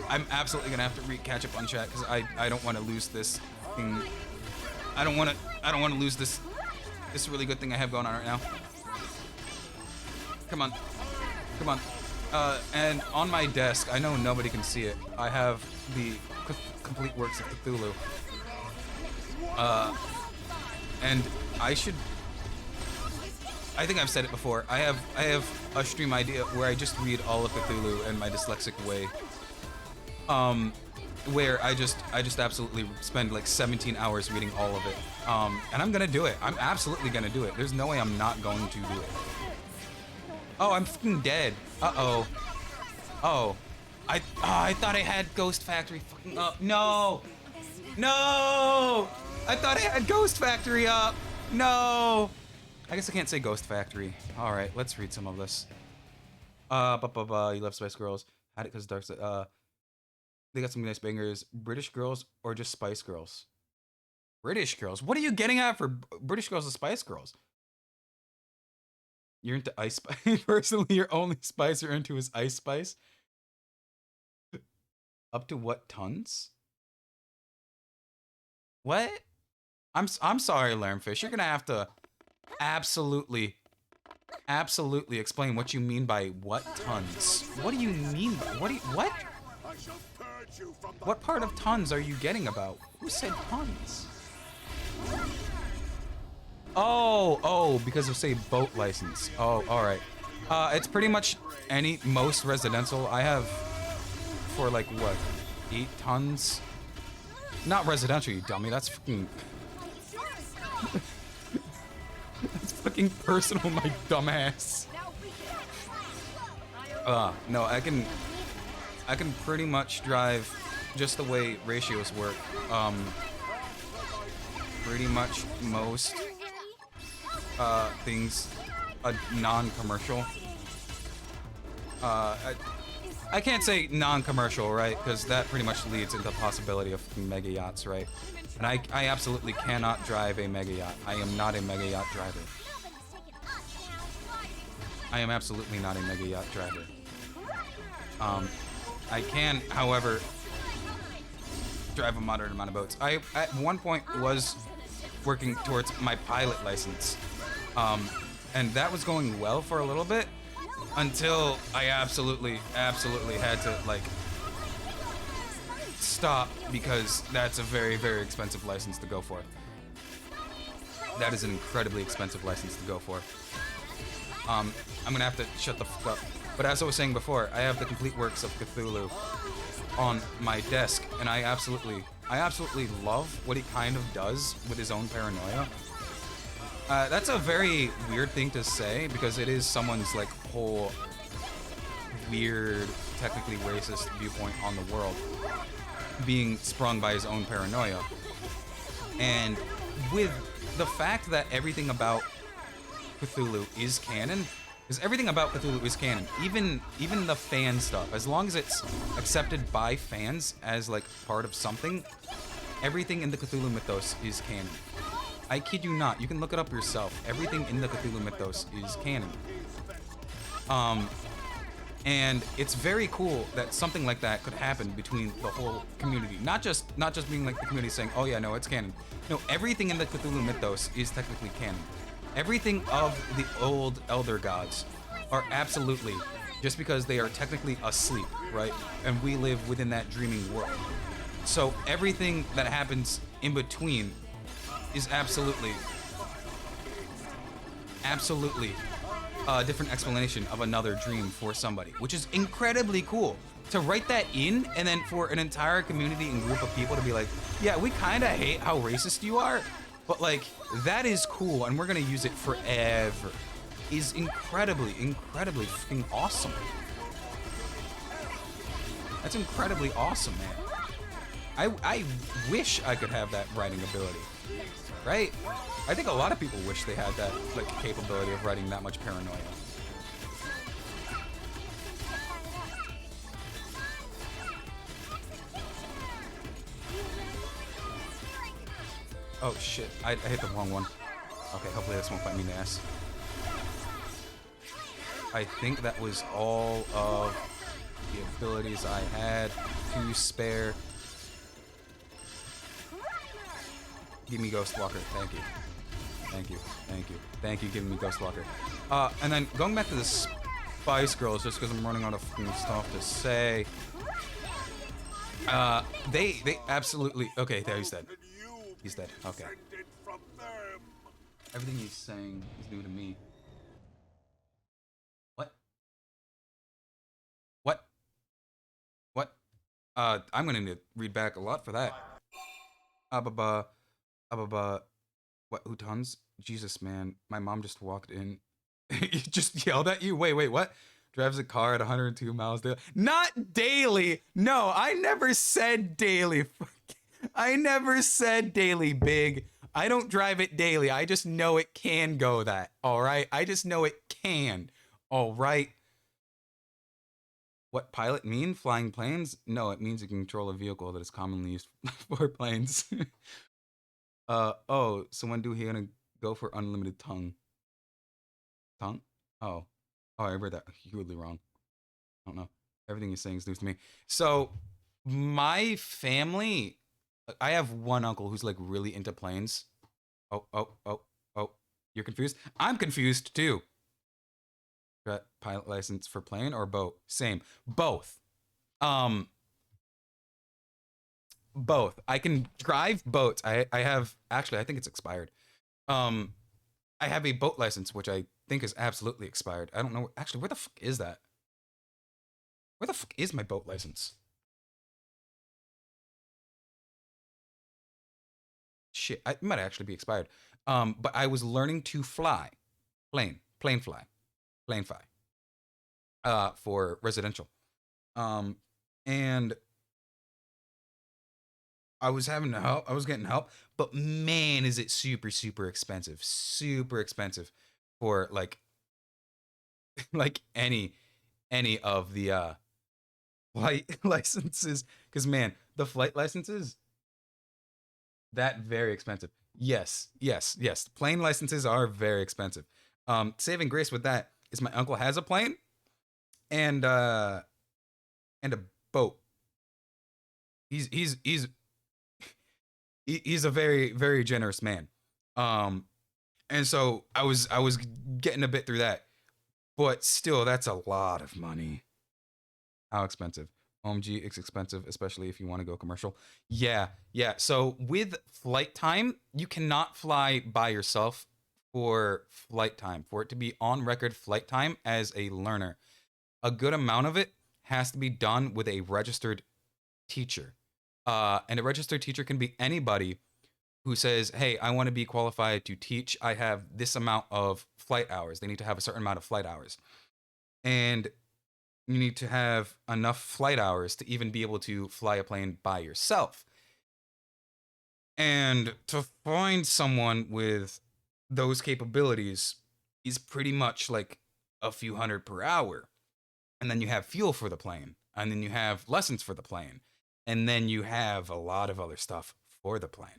I'm absolutely gonna have to catch up on chat because I don't want to lose this thing. I don't want to lose this really good thing I have going on right now. Come on. And on my desk, I know nobody can see it, I have the complete works of Cthulhu. And I think I've said it before. I have a stream idea where I just read all of Cthulhu in my dyslexic way. Where I just absolutely spend like 17 hours reading all of it. And I'm gonna do it. I'm absolutely gonna do it. There's no way I'm not going to do it. Oh, I'm fucking dead. Uh-oh. Oh. I thought I had Ghost Factory fucking up. No! No! I thought I had Ghost Factory up. No. I guess I can't say Ghost Factory. All right, let's read some of this. You love Spice Girls. Had it because Dark Side. They got some nice bangers. British girls or just Spice Girls? British girls. What are you getting at for British girls and Spice Girls? You're into Ice Spice. Personally, your only spice you're into is Ice Spice. Up to what tons? What? I'm sorry, Lambfish. You're gonna have to absolutely explain what you mean by what tons. What do you mean by what? What part of tons are you getting about? Who said tons? Oh, because of say boat license. Oh, all right. It's pretty much most residential. I have for like what, 8 tons? Not residential, you dummy. That's fucking. That's fucking personal, my dumbass. No, I can pretty much drive just the way ratios work. Pretty much most things non-commercial. I can't say non-commercial, right? Because that pretty much leads into the possibility of mega yachts, right? And I absolutely cannot drive a mega yacht. I am not a mega yacht driver. I am absolutely not a mega yacht driver. I can, however, drive a moderate amount of boats. I, at one point, was working towards my pilot license. And that was going well for a little bit until I absolutely had to, like, stop because that's a very, very expensive license to go for. That is an incredibly expensive license to go for. I'm gonna have to shut the fuck up. But as I was saying before, I have the complete works of Cthulhu on my desk, and I absolutely love what he kind of does with his own paranoia. That's a very weird thing to say because it is someone's like whole weird, technically racist viewpoint on the world being sprung by his own paranoia. And with the fact that everything about Cthulhu is canon, because everything about Cthulhu is canon, even the fan stuff, as long as it's accepted by fans as like part of something, everything in the Cthulhu mythos is canon. I kid you not, you can look it up yourself. Everything in the Cthulhu mythos is canon. And it's very cool that something like that could happen between the whole community. Not just being like the community saying, oh yeah, no, it's canon. No, everything in the Cthulhu mythos is technically canon. Everything of the old elder gods are absolutely, just because they are technically asleep, right? And we live within that dreaming world. So everything that happens in between is absolutely a different explanation of another dream for somebody, which is incredibly cool. To write that in, and then for an entire community and group of people to be like, yeah, we kind of hate how racist you are, but like, that is cool, and we're gonna use it forever, is incredibly fucking awesome. That's incredibly awesome, man. I wish I could have that writing ability, right? I think a lot of people wish they had that like capability of writing that much paranoia. Oh shit, I hit the wrong one. Okay, hopefully this won't bite me in the ass. I think that was all of the abilities I had to spare. Give me Ghostwalker, thank you. Thank you, thank you, thank you, giving me Ghostwalker. And then going back to the Spice Girls, just because I'm running out of fucking stuff to say. They absolutely, okay, there he's dead. He's dead, okay. Everything he's saying is new to me. What? What? What? I'm gonna need to read back a lot for that. What, who tons? Jesus, man. My mom just walked in. He just yelled at you? Wait, what? Drives a car at 102 miles daily. Not daily! No, I never said daily. I never said daily, Big. I don't drive it daily. I just know it can go that. All right. I just know it can. All right. What pilot mean? Flying planes? No, it means you can control a vehicle that is commonly used for planes. Oh, so when do he gonna go for unlimited tongue? Tongue? Oh. Oh, I read that hugely wrong. I don't know. Everything you're saying is news to me. So, my family, I have one uncle who's like really into planes. Oh. You're confused? I'm confused too. Got pilot license for plane or boat? Same. Both. Um, both. I can drive boats. I have actually I think it's expired. Um, I have a boat license which I think is absolutely expired. I don't know actually where the fuck is that? Where the fuck is my boat license? Shit, it might actually be expired. But I was learning to fly, plane fly, for residential. And I was having help. I was getting help, but man, is it super expensive for like any of the flight licenses. Because man, the flight licenses that very expensive. Yes. Plane licenses are very expensive. Saving grace with that is my uncle has a plane and a boat. He's he's a very generous man. And so I was getting a bit through that, but still that's a lot of money. How expensive? OMG, it's expensive, especially if you want to go commercial. Yeah. So with flight time, you cannot fly by yourself for flight time. For it to be on record flight time as a learner, a good amount of it has to be done with a registered teacher. And a registered teacher can be anybody who says, hey, I want to be qualified to teach. I have this amount of flight hours. They need to have a certain amount of flight hours. And you need to have enough flight hours to even be able to fly a plane by yourself. And to find someone with those capabilities is pretty much like a few hundred per hour. And then you have fuel for the plane. And then you have lessons for the plane. And then you have a lot of other stuff for the plane.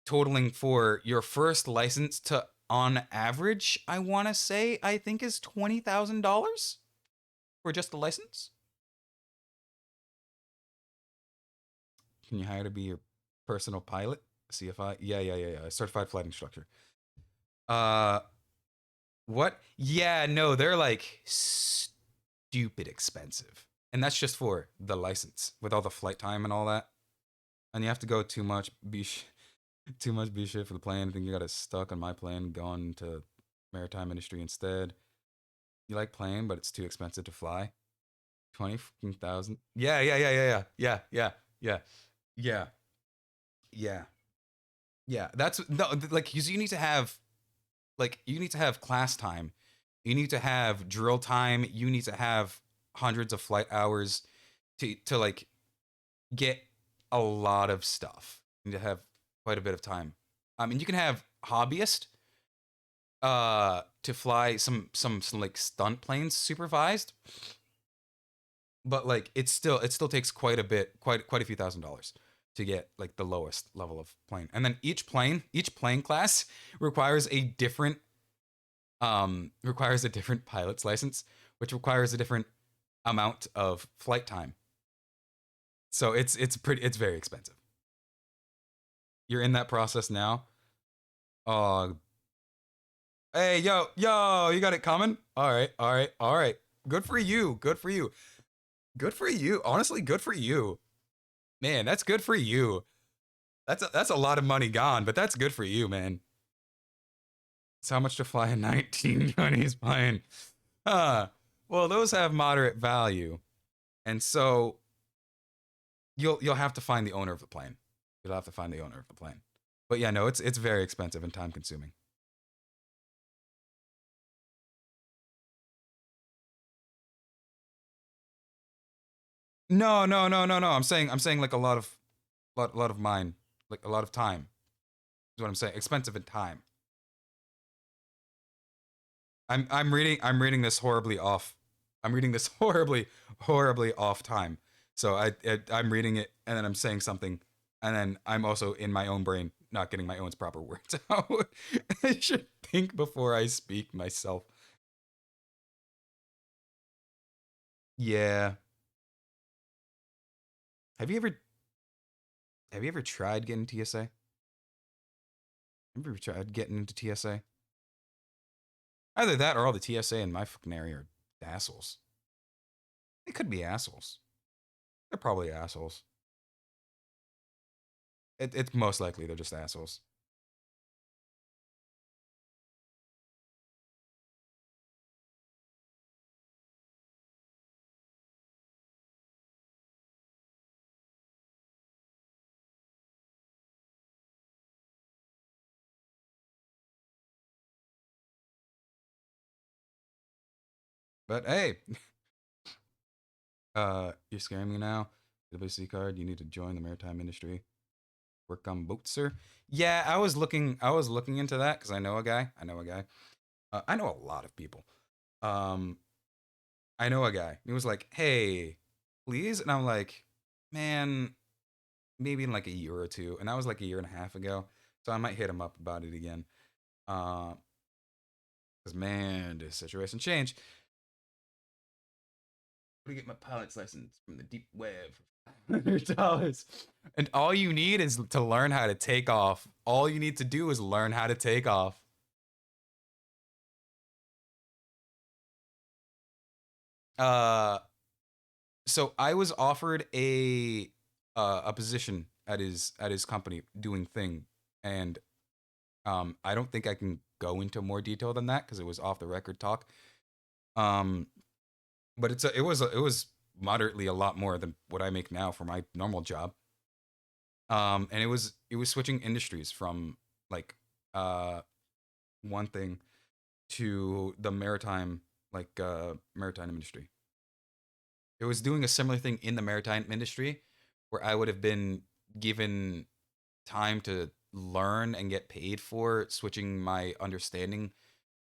Totaling for your first license to, on average, I want to say, I think is $20,000 for just the license. Can you hire to be your personal pilot? CFI? Yeah. Certified flight instructor. What? Yeah, no, they're like stupid expensive. And that's just for the license with all the flight time and all that. And you have to go too much be shit for the plane. I think you got it stuck on my plane going to maritime industry instead. You like plane, but it's too expensive to fly. 20,000. Yeah. That's no, like, because you need to have class time, you need to have drill time, you need to have hundreds of flight hours to like get a lot of stuff. You need to have quite a bit of time. And you can have hobbyist to fly some like stunt planes supervised, but like it still takes quite a few $1,000s to get like the lowest level of plane. And then each plane class requires a different pilot's license, which requires a different amount of flight time. So it's very expensive. You're in that process now. Hey, yo, you got it coming? All right. Good for you. Honestly, good for you. Man, that's good for you. That's a lot of money gone, but that's good for you, man. It's how much to fly a 1920s plane. Well, those have moderate value. And so you'll have to find the owner of the plane. But yeah, no, it's very expensive and time consuming. No. I'm saying like a lot of A lot of mine, like a lot of time. Is what I'm saying. Expensive in time. I'm reading this horribly off. I'm reading this horribly off time. So I'm reading it and then I'm saying something and then I'm also in my own brain not getting my own proper words out. I should think before I speak myself. Yeah. Have you ever tried getting TSA? Have you ever tried getting into TSA? Either that or all the TSA in my fucking area are assholes. They could be assholes. They're probably assholes. It's most likely they're just assholes. But hey, you're scaring me now. WC card, you need to join the maritime industry. Work on boats, sir. Yeah, I was looking into that because I know a guy. I know a lot of people. I know a guy. He was like, "Hey, please," and I'm like, "Man, maybe in like a year or two." And that was like a year and a half ago, so I might hit him up about it again. Because man, this situation changed. To get my pilot's license from the deep web for $100. And all you need is to learn how to take off. All you need to do is learn how to take off. So I was offered a position at his company doing thing, and I don't think I can go into more detail than that because it was off the record talk. But it was moderately a lot more than what I make now for my normal job. And it was switching industries from like one thing to the maritime maritime industry. It was doing a similar thing in the maritime industry where I would have been given time to learn and get paid for switching my understanding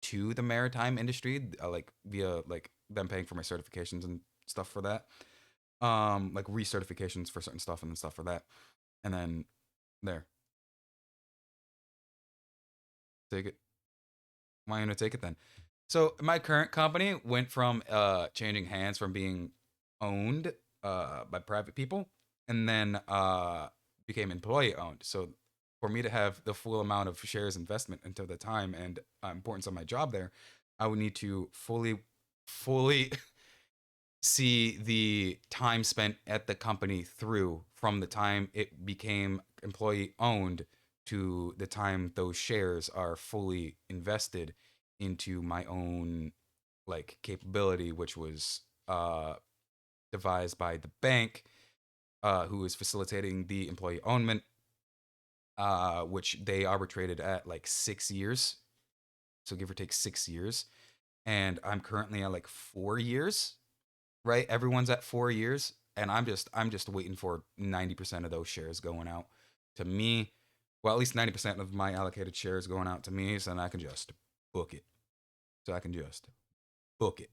to the maritime industry, like via like them paying for my certifications and stuff for that. Like recertifications for certain stuff and then stuff for that. And then there. Take it. Why am I gonna take it then? So my current company went from changing hands from being owned by private people and then became employee owned. So for me to have the full amount of shares investment until the time and importance of my job there, I would need to fully see the time spent at the company through from the time it became employee owned to the time those shares are fully invested into my own like capability, which was devised by the bank who is facilitating the employee ownment, which they arbitrated at like 6 years, so give or take 6 years, and I'm currently at like 4 years. Right, everyone's at 4 years, and I'm just waiting for 90% of those shares going out to me. Well, at least 90% of my allocated shares going out to me, so then I can just book it. So I can just book it.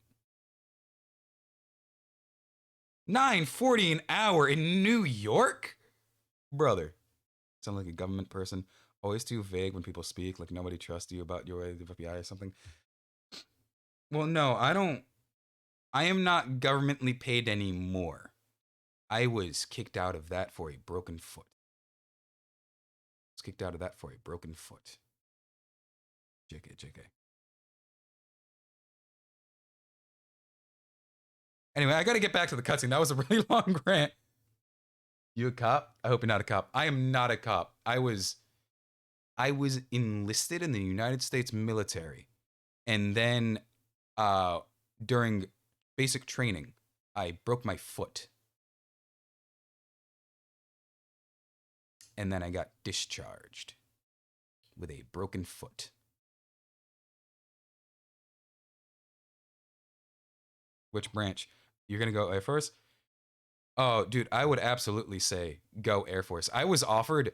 9.40 an hour in New York, brother. Sound like a government person. Always too vague when people speak, like nobody trusts you about your FBI or something. Well, no, I don't. I am not governmentally paid anymore. I was kicked out of that for a broken foot. Kicked out of that for a broken foot. JK. Anyway, I gotta get back to the cutscene. That was a really long rant. You a cop? I hope you're not a cop. I am not a cop. I was enlisted in the United States military. And then during basic training, I broke my foot. And then I got discharged with a broken foot. Which branch? You're gonna go Air Force? Oh, dude, I would absolutely say go Air Force. I was offered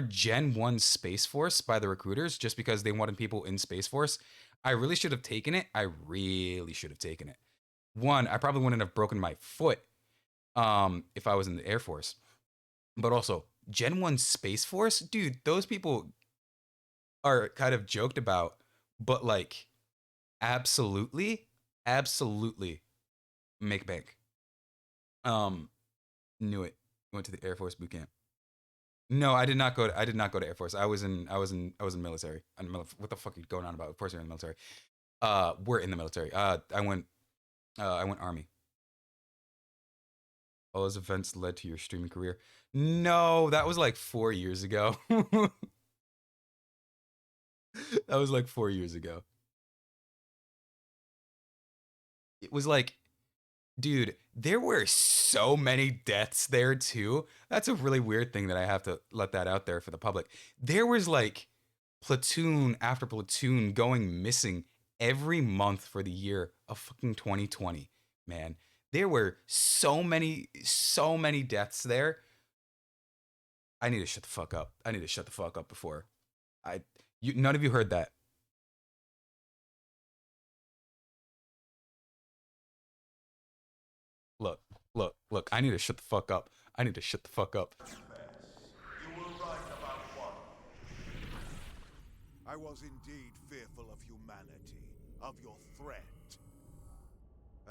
Gen 1 Space Force by the recruiters just because they wanted people in Space Force. I really should have taken it. I really should have taken it. One, I probably wouldn't have broken my foot if I was in the Air Force. But also, Gen 1 Space Force, dude, those people are kind of joked about, but like absolutely make bank. Knew it. Went to the Air Force boot camp. No, I did not go to Air Force. I was in military. What the fuck are you going on about? Of course you're in the military. We're in the military. I went Army. All those events led to your streaming career. No, that was like 4 years ago. That was like 4 years ago. It was like, dude, there were so many deaths there too. That's a really weird thing that I have to let that out there for the public. There was like platoon after platoon going missing every month for the year of fucking 2020, man. There were so many deaths there. I need to shut the fuck up. I need to shut the fuck up before none of you heard that. Look, I need to shut the fuck up. I need to shut the fuck up. You were right about one. I was indeed fearful of humanity, of your threat.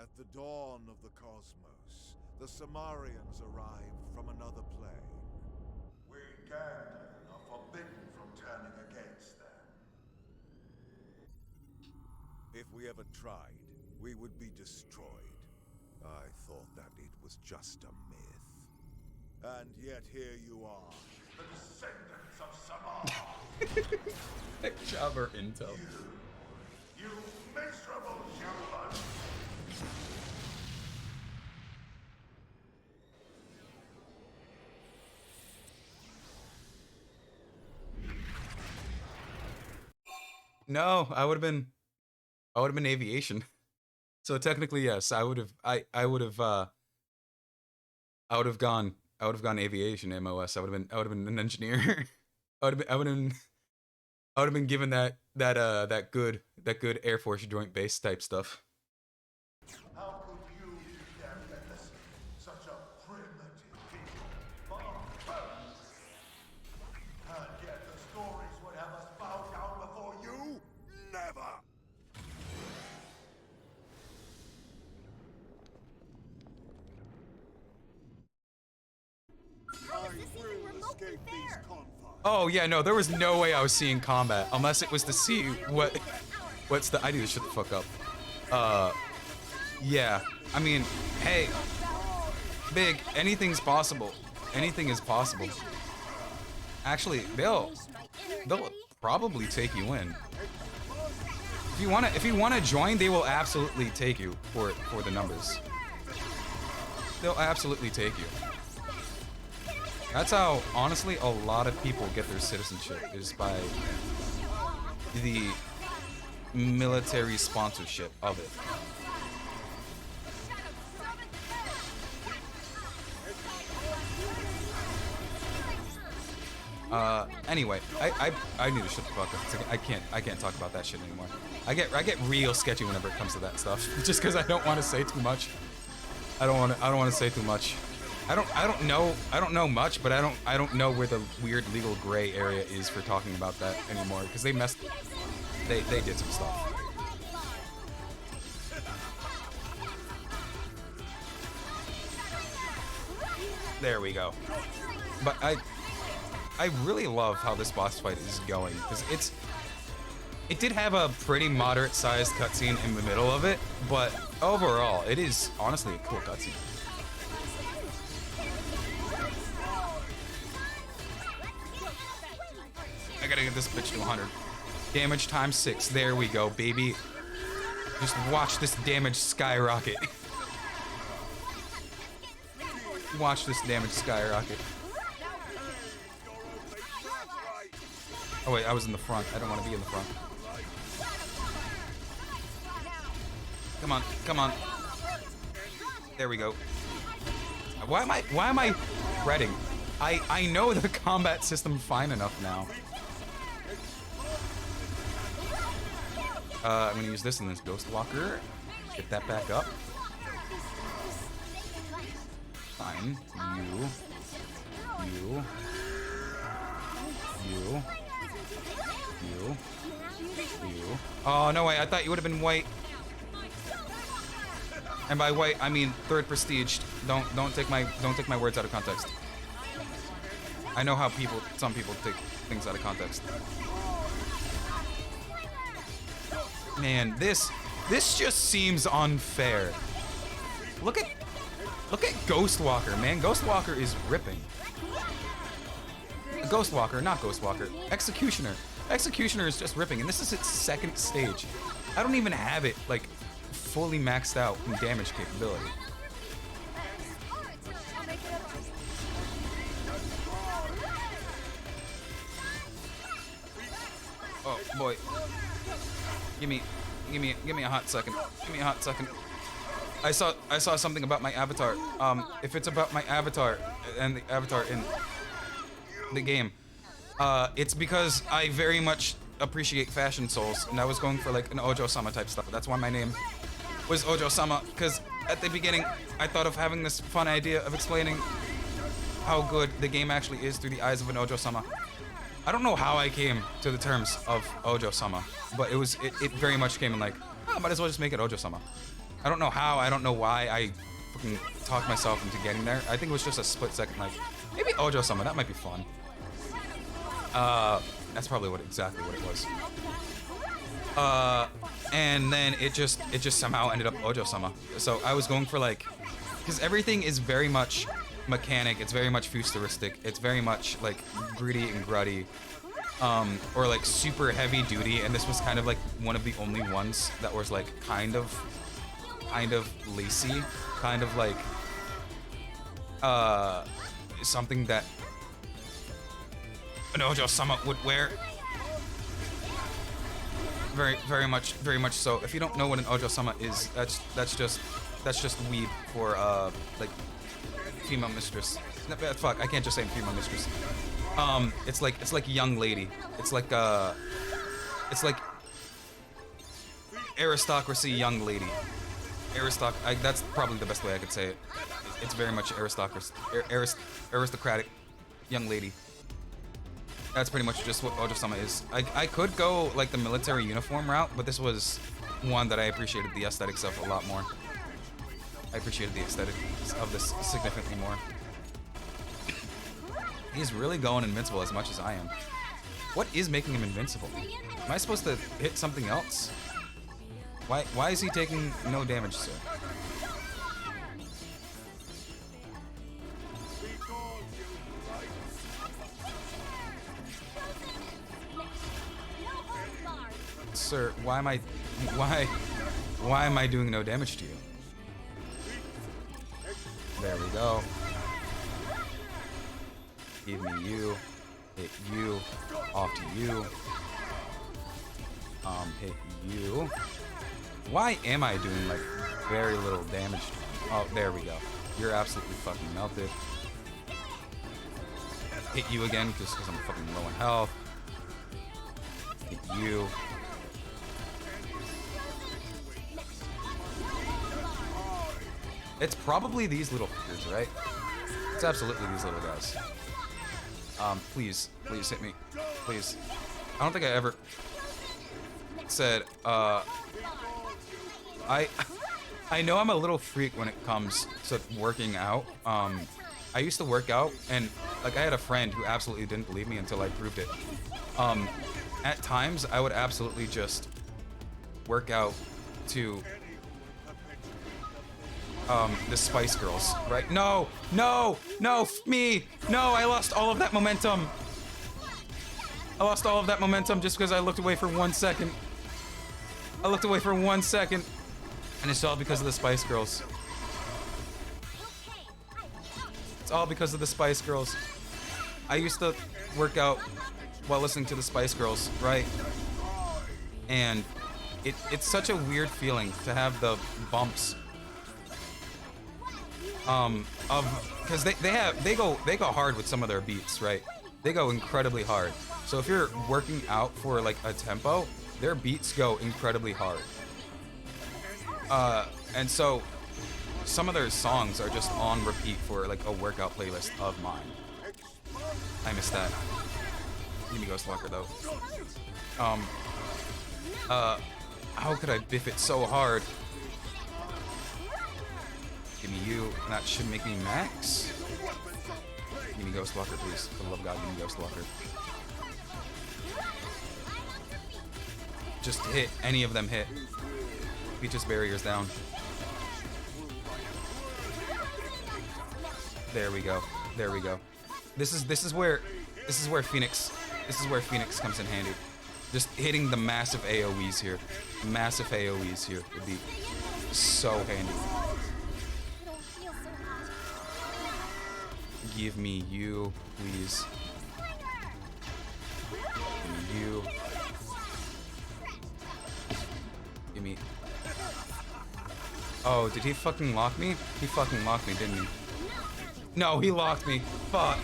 At the dawn of the cosmos, the Samarians arrived from another plane. We Ganglion are forbidden from turning against them. If we ever tried, we would be destroyed. I thought that it was just a myth. And yet here you are, the descendants of Samar. Jabber intel. You miserable human! No, I would have been aviation. So technically, yes, I would have gone aviation MOS. I would have been an engineer. I would have been given that good Air Force Joint Base type stuff. How could you be careless? Such a primitive people. And yet the stories would have us bow down before you? Never! Oh yeah, no, there was no way I was seeing combat unless it was to see what's the. I need to shut the fuck up. Yeah, I mean, hey, Big, anything's possible. Anything is possible. Actually, they'll probably take you in. If you wanna join, they will absolutely take you for the numbers. They'll absolutely take you. That's how, honestly, a lot of people get their citizenship, is by the military sponsorship of it. Anyway, I need to shut the fuck up. I can't talk about that shit anymore. I get real sketchy whenever it comes to that stuff, just because I don't want to say too much. I don't want to say too much. I don't know much, but I don't know where the weird legal gray area is for talking about that anymore, because they did some stuff. There we go. But I really love how this boss fight is going, because it did have a pretty moderate sized cutscene in the middle of it, but overall it is honestly a cool cutscene. I gotta get this bitch to 100. Damage times 6. There we go, baby. Just watch this damage skyrocket. Watch this damage skyrocket. Oh wait, I was in the front. I don't want to be in the front. Come on, come on. There we go. Why am I fretting? I know the combat system fine enough now. I'm gonna use this and this Ghost Walker. Get that back up. Fine. You. Oh no way! I thought you would have been white. And by white, I mean third prestiged. Don't take my words out of context. I know how some people take things out of context. Man, this just seems unfair. Look at Ghostwalker, man. Ghostwalker is ripping. Ghostwalker, not Ghostwalker. Executioner. Executioner is just ripping, and this is its second stage. I don't even have it like fully maxed out in damage capability. Oh boy. Give me a hot second. Give me a hot second. I saw something about my avatar. If it's about my avatar and the avatar in the game, it's because I very much appreciate fashion souls, and I was going for like an Ojo-sama type stuff. That's why my name was Ojo-sama, because at the beginning I thought of having this fun idea of explaining how good the game actually is through the eyes of an Ojo-sama. I don't know how I came to the terms of Ojo-sama, but it very much came in like, oh, I might as well just make it Ojo-sama. I don't know how, I don't know why I fucking talked myself into getting there. I think it was just a split second, like, maybe Ojo-sama, that might be fun. That's probably exactly what it was. And then it just somehow ended up Ojo-sama. So I was going for like, because everything is very much mechanic, it's very much futuristic, it's very much like gritty and grutty, or like super heavy duty, and this was kind of like one of the only ones that was like kind of lacy, kind of like something that an Ojo-sama would wear. Very much so. If you don't know what an Ojo-sama is, that's just weeb for like female mistress. No, fuck, I can't just say female mistress. It's like young lady. It's like aristocracy young lady. That's probably the best way I could say it. It's very much aristocratic young lady. That's pretty much just what Ojo-sama is. I could go like the military uniform route, but this was one that I appreciated the aesthetics of a lot more. I appreciated the aesthetics of this significantly more. He's really going invincible as much as I am. What is making him invincible? Am I supposed to hit something else? Why is he taking no damage, sir? Sir, why am I doing no damage to you? There we go. Give me you. Hit you. Off to you. Hit you. Why am I doing like very little damage to you? Oh, there we go. You're absolutely fucking melted. Hit you again because I'm fucking low in health. Hit you. It's probably these little fuckers, right? It's absolutely these little guys. Please hit me. Please. I don't think I ever said, I know I'm a little freak when it comes to working out. I used to work out, and like I had a friend who absolutely didn't believe me until I proved it. At times, I would absolutely just work out to the Spice Girls, right? No, me! No, I lost all of that momentum. I lost all of that momentum just because I looked away for 1 second. I looked away for 1 second, and it's all because of the Spice Girls. It's all because of the Spice Girls. I used to work out while listening to the Spice Girls, right? And it's such a weird feeling to have the bumps because they go hard with some of their beats, right? They go incredibly hard. So if you're working out for like a tempo, their beats go incredibly hard. And so some of their songs are just on repeat for like a workout playlist of mine. I missed that. Give me Ghostwalker though. How could I biff it so hard? Give me you. That should make me max. Give me Ghostwalker, please. For the love of God, give me Ghostwalker. Just hit. Any of them hit. Beat just barriers down. There we go. There we go. This is where Phoenix comes in handy. Just hitting the massive AoEs here. Massive AoEs here would be so handy. Give me you, please. Give me you. Give me. Oh, did he fucking lock me? He fucking locked me, didn't he? No, he locked me. Fuck.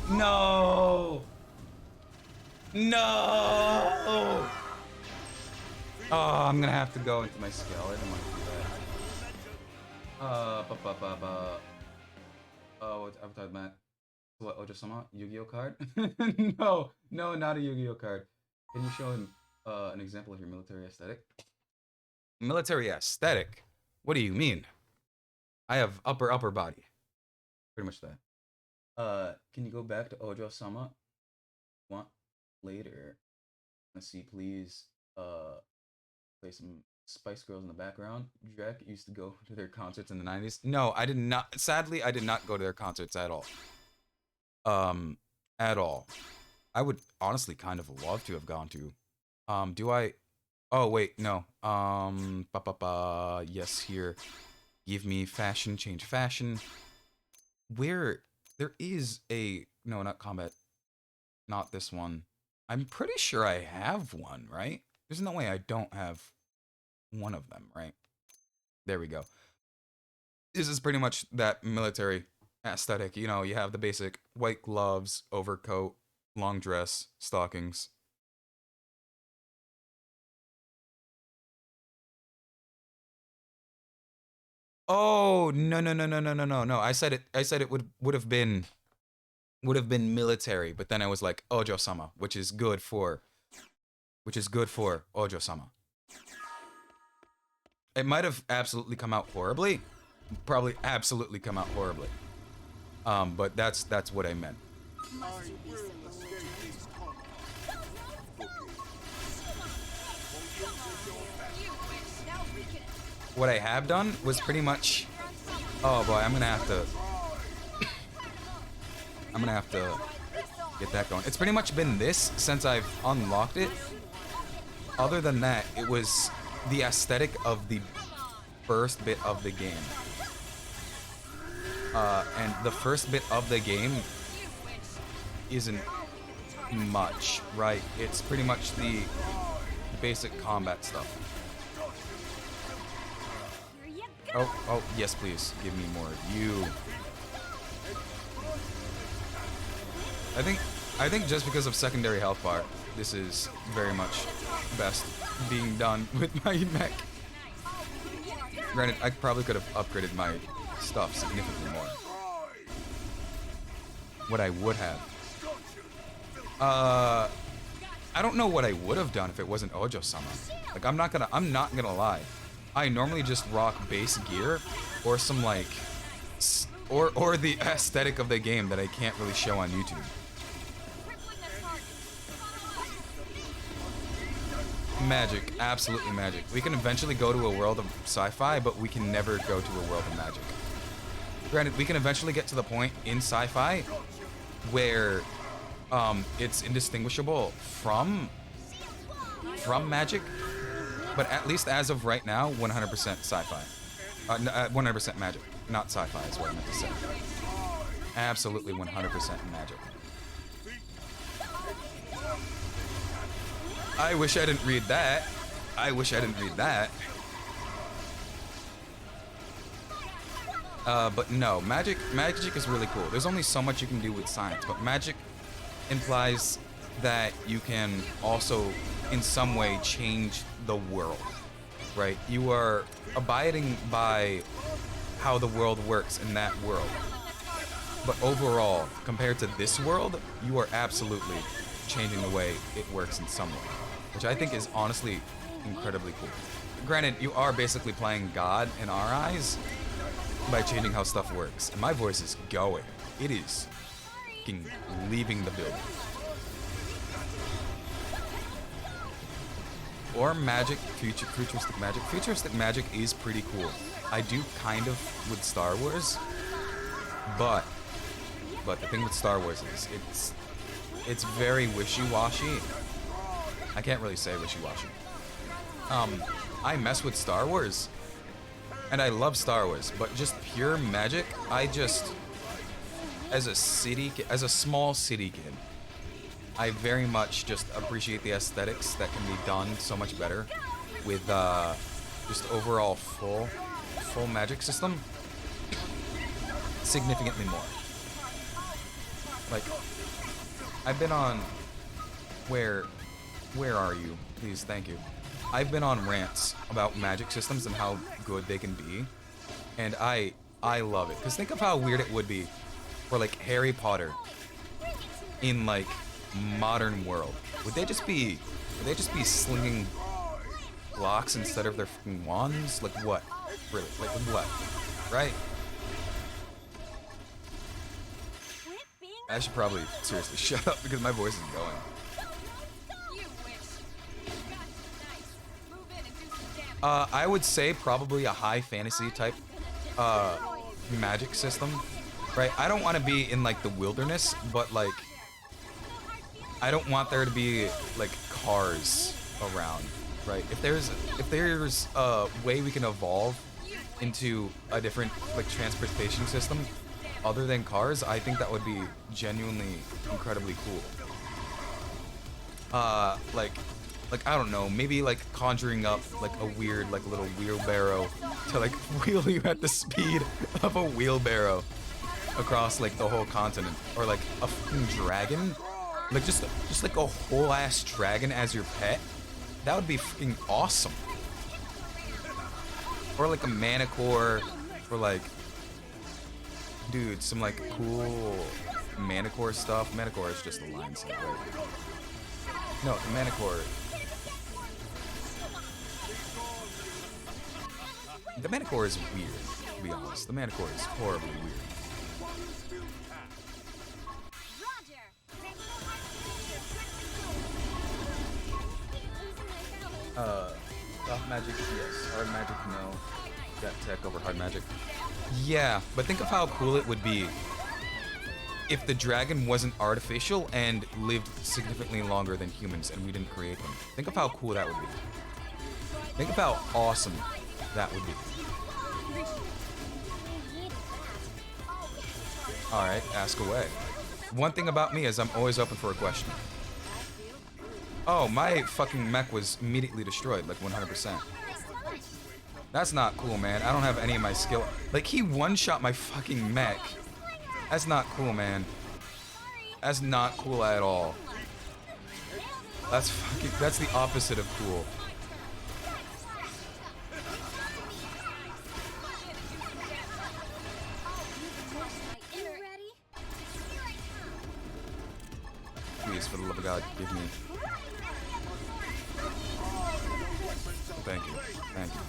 No. No. Oh, I'm gonna have to go into my skill. I didn't want to do that. Oh, what's avatar Matt? What, Ojo-sama? Yu-Gi-Oh card? No, not a Yu-Gi-Oh card. Can you show him an example of your military aesthetic? Military aesthetic? What do you mean? I have upper body. Pretty much that. Can you go back to Ojo-sama? Want later? Let's see, please. Play some Spice Girls in the background. Jack used to go to their concerts in the 90s. No, I did not. Sadly, I did not go to their concerts at all. At all. I would honestly kind of love to have gone to. Do I? Oh wait, no. Yes, here. Give me fashion, change fashion. Where there is a no, not combat. Not this one. I'm pretty sure I have one, right? There's no way I don't have one of them, right? There we go. This is pretty much that military aesthetic. You know, you have the basic white gloves, overcoat, long dress, stockings. Oh, no. I said it would have been military, but then I was like Ojo-sama, which is good for Ojo-sama. It might have absolutely come out horribly. Probably absolutely come out horribly. But that's what I meant. What I have done was pretty much. Oh boy, I'm gonna have to get that going. It's pretty much been this since I've unlocked it. Other than that, it was the aesthetic of the first bit of the game. And the first bit of the game isn't much, right? It's pretty much the basic combat stuff. Oh, yes, please. Give me more of you. I think just because of secondary health bar, this is very much best being done with my mech. Granted, I probably could have upgraded my stuff significantly more. What I would have. I don't know what I would have done if it wasn't Ojo-sama. Like, I'm not gonna lie. I normally just rock base gear or some like or the aesthetic of the game that I can't really show on YouTube. Magic, absolutely magic. We can eventually go to a world of sci-fi, but we can never go to a world of magic. Granted, we can eventually get to the point in sci-fi where it's indistinguishable from magic, but at least as of right now, 100% sci-fi. 100% magic, not sci-fi is what I meant to say. Absolutely 100% magic. I wish I didn't read that. But no, magic is really cool. There's only so much you can do with science, but magic implies that you can also, in some way, change the world, right? You are abiding by how the world works in that world. But overall, compared to this world, you are absolutely changing the way it works in some way, which I think is honestly incredibly cool. Granted, you are basically playing God in our eyes by changing how stuff works. And my voice is going. It is fucking leaving the building. Or magic, futuristic magic. Futuristic magic is pretty cool. I do kind of with Star Wars, but the thing with Star Wars is it's very wishy-washy. I can't really say wishy-washy. I mess with Star Wars, and I love Star Wars, but just pure magic, I just, as a small city kid, I very much just appreciate the aesthetics that can be done so much better with just overall full magic system significantly more. Like, I've been on, where are you? Please, thank you. I've been on rants about magic systems and how good they can be, and I love it. Because think of how weird it would be for, like, Harry Potter in, like, modern world. Would they just be slinging blocks instead of their fucking wands? Like what? Really? Like what? Right? I should probably seriously shut up because my voice is going. I would say probably a high fantasy type magic system, right? I don't want to be in like the wilderness, but like I don't want there to be like cars around, right? If there's a way we can evolve into a different like transportation system other than cars, I think that would be genuinely incredibly cool. Like I don't know, maybe like conjuring up like a weird like little wheelbarrow to like wheel you at the speed of a wheelbarrow across like the whole continent, or like a fucking dragon, like just like a whole ass dragon as your pet. That would be fucking awesome. Or like a manicore, or like, dude, some like cool manicore stuff. Manicore is just a line set, right? No, the manicore. The manicore is weird, to be honest. The manicore is horribly weird. Soft magic, yes. Hard magic, no. Got tech over hard magic. Yeah, but think of how cool it would be if the dragon wasn't artificial and lived significantly longer than humans and we didn't create them. Think of how cool that would be. Think of how awesome that would be. Alright, ask away. One thing about me is I'm always open for a question. Oh, my fucking mech was immediately destroyed, like 100%. That's not cool, man. I don't have any of my skill. Like, he one-shot my fucking mech. That's not cool, man. That's not cool at all. That's the opposite of cool. Please, for the love of God, give me. Thank you. Thank you.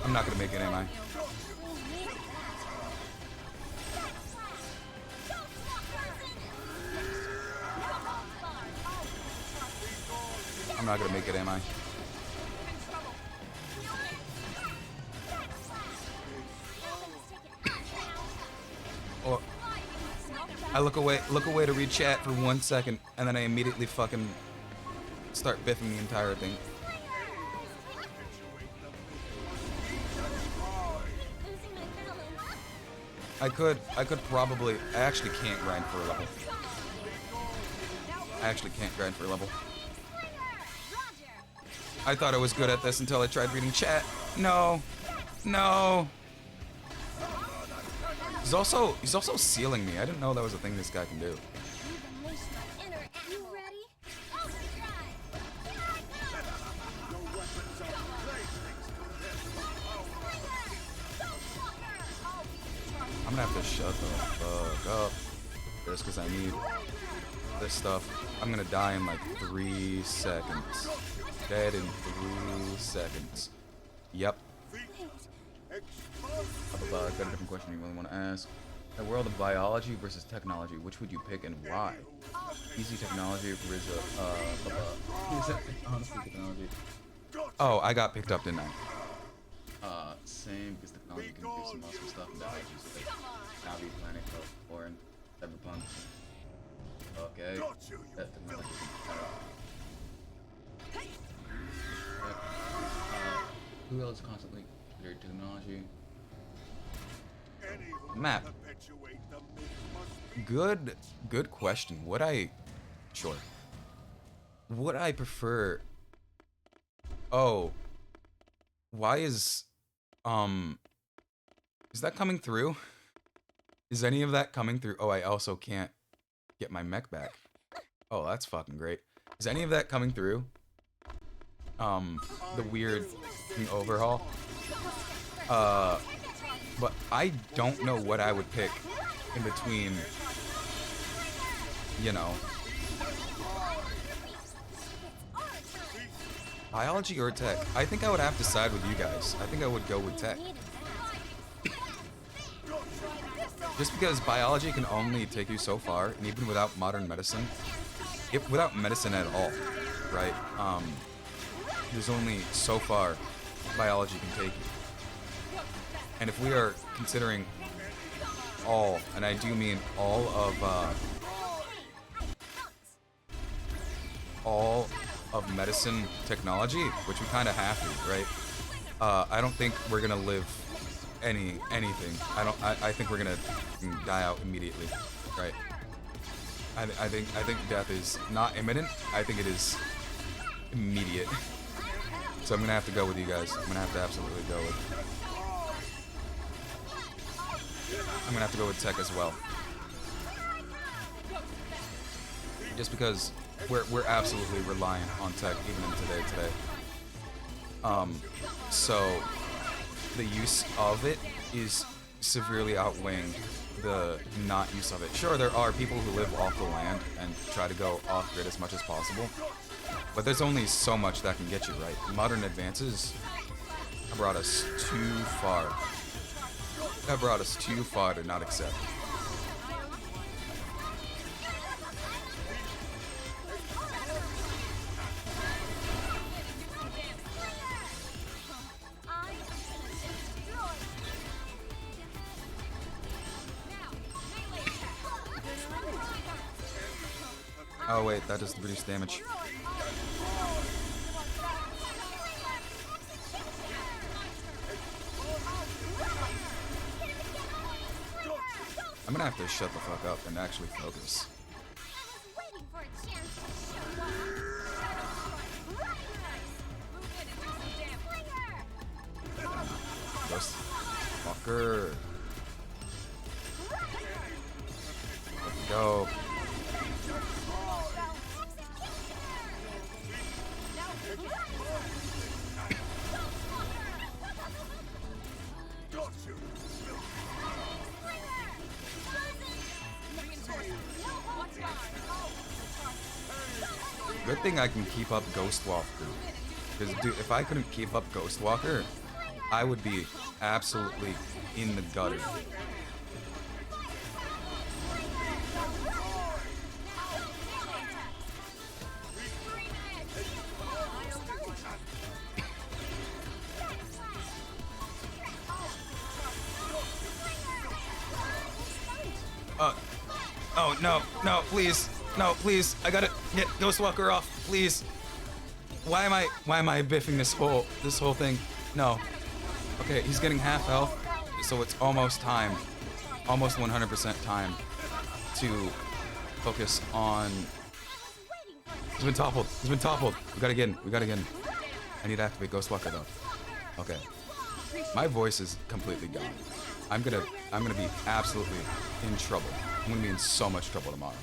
I'm not gonna make it, am I? I'm not gonna make it, am I? Or I look away to read chat for 1 second, and then I immediately fucking start biffing the entire thing. I could probably. I actually can't grind for a level. I actually can't grind for a level. I thought I was good at this until I tried reading chat. No. No. He's also sealing me. I didn't know that was a thing this guy can do. I'm gonna have to shut the fuck up just because I need this stuff. I'm gonna die in like 3 seconds. Dead in 3 seconds. Yep. I've got a different question you really want to ask. In a world of biology versus technology, which would you pick and why? Easy technology versus honestly technology. Oh, I got picked up, didn't I? Same, because technology can do some awesome stuff in biology, so like Navi, Planet, Foreign, Cyberpunk. Okay. That technology can who else constantly their technology? Map. Good question. Sure. Would I prefer? Oh. Why is that coming through? Is any of that coming through? Oh, I also can't get my mech back. Oh, that's fucking great. Is any of that coming through? The weird overhaul. But I don't know what I would pick in between, you know, biology or tech. I think I would have to side with you guys. I think I would go with tech. Just because biology can only take you so far, and even without modern medicine, without medicine at all, right? There's only so far biology can take you. And if we are considering all, and I do mean all of medicine technology, which we kind of have to, right? I don't think we're gonna live anything. I think we're gonna die out immediately, right? I think death is not imminent. I think it is immediate. So I'm gonna have to go with you guys. I'm gonna have to absolutely go with. I'm gonna have to go with tech as well. Just because we're absolutely reliant on tech even in today. So the use of it is severely outweighing the not use of it. Sure, there are people who live off the land and try to go off grid as much as possible, but there's only so much that can get you, right? Modern advances have brought us too far. Have brought us too far to not accept. Oh wait, that doesn't reduce damage. I'm gonna have to shut the fuck up and actually focus. Ghost Walker. Let's go. Good thing I can keep up Ghost Walker. Because, dude, if I couldn't keep up Ghost Walker, I would be absolutely in the gutter. Oh, no, please. No, please. I gotta get Ghost Walker off, please. Why am I biffing this whole thing? No. Okay, he's getting half health, so it's almost time. Almost 100% time to focus on. He's been toppled. We gotta get in. I need to activate Ghostwalker though. Okay. My voice is completely gone. I'm gonna be absolutely in trouble. I'm gonna be in so much trouble tomorrow.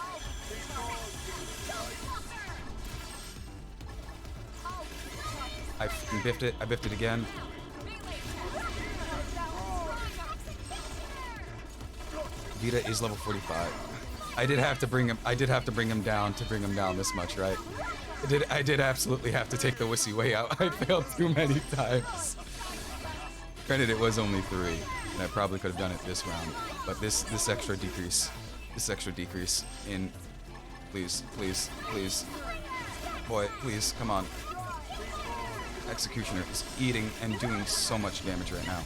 I fucking biffed it. I biffed it again. Vita is level 45. I did have to bring him down to bring him down this much, right? I did absolutely have to take the wussy way out. I failed too many times. Granted, it was only 3, and I probably could have done it this round. But this extra decrease in, please, boy, please, come on. Executioner is eating and doing so much damage right now.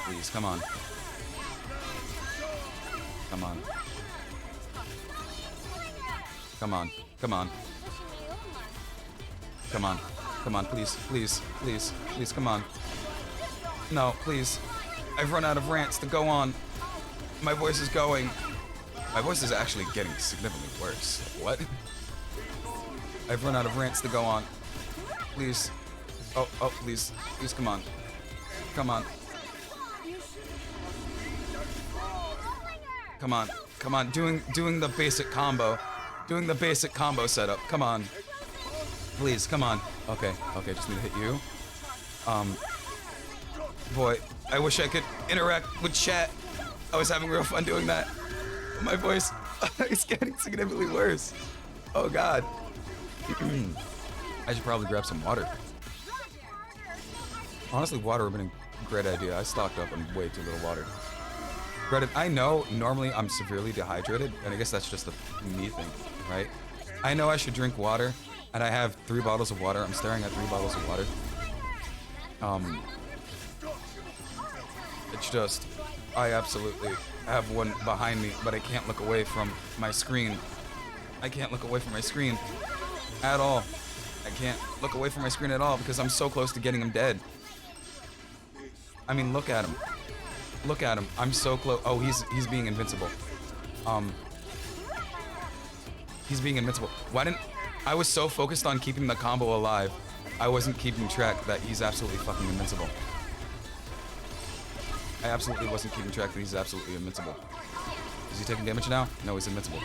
Please, come on. Come on. Come on. Come on. Come on. Come on, please, please, please, please, come on. No, please. I've run out of rants to go on. My voice is going. My voice is actually getting significantly worse. What? I've run out of rants to go on. Please. Oh, please. Please, come on. Come on. Come on. Come on. Doing the basic combo. Doing the basic combo setup. Come on. Please, come on. Okay, just need to hit you. Boy, I wish I could interact with chat. I was having real fun doing that. My voice is getting significantly worse. Oh god. I should probably grab some water. Honestly, water would have been a great idea. I stocked up on way too little water. Granted, I know normally I'm severely dehydrated, and I guess that's just a me thing, right? I know I should drink water, and I have 3 bottles of water. I'm staring at 3 bottles of water. It's just, I absolutely have one behind me, but I can't look away from my screen. I can't look away from my screen at all. I can't look away from my screen at all because I'm so close to getting him dead. I mean, look at him. Look at him. I'm so close. Oh, he's being invincible. He's being invincible. Why didn't... I was so focused on keeping the combo alive, I wasn't keeping track that he's absolutely fucking invincible. I absolutely wasn't keeping track that he's absolutely invincible. Is he taking damage now? No, he's invincible.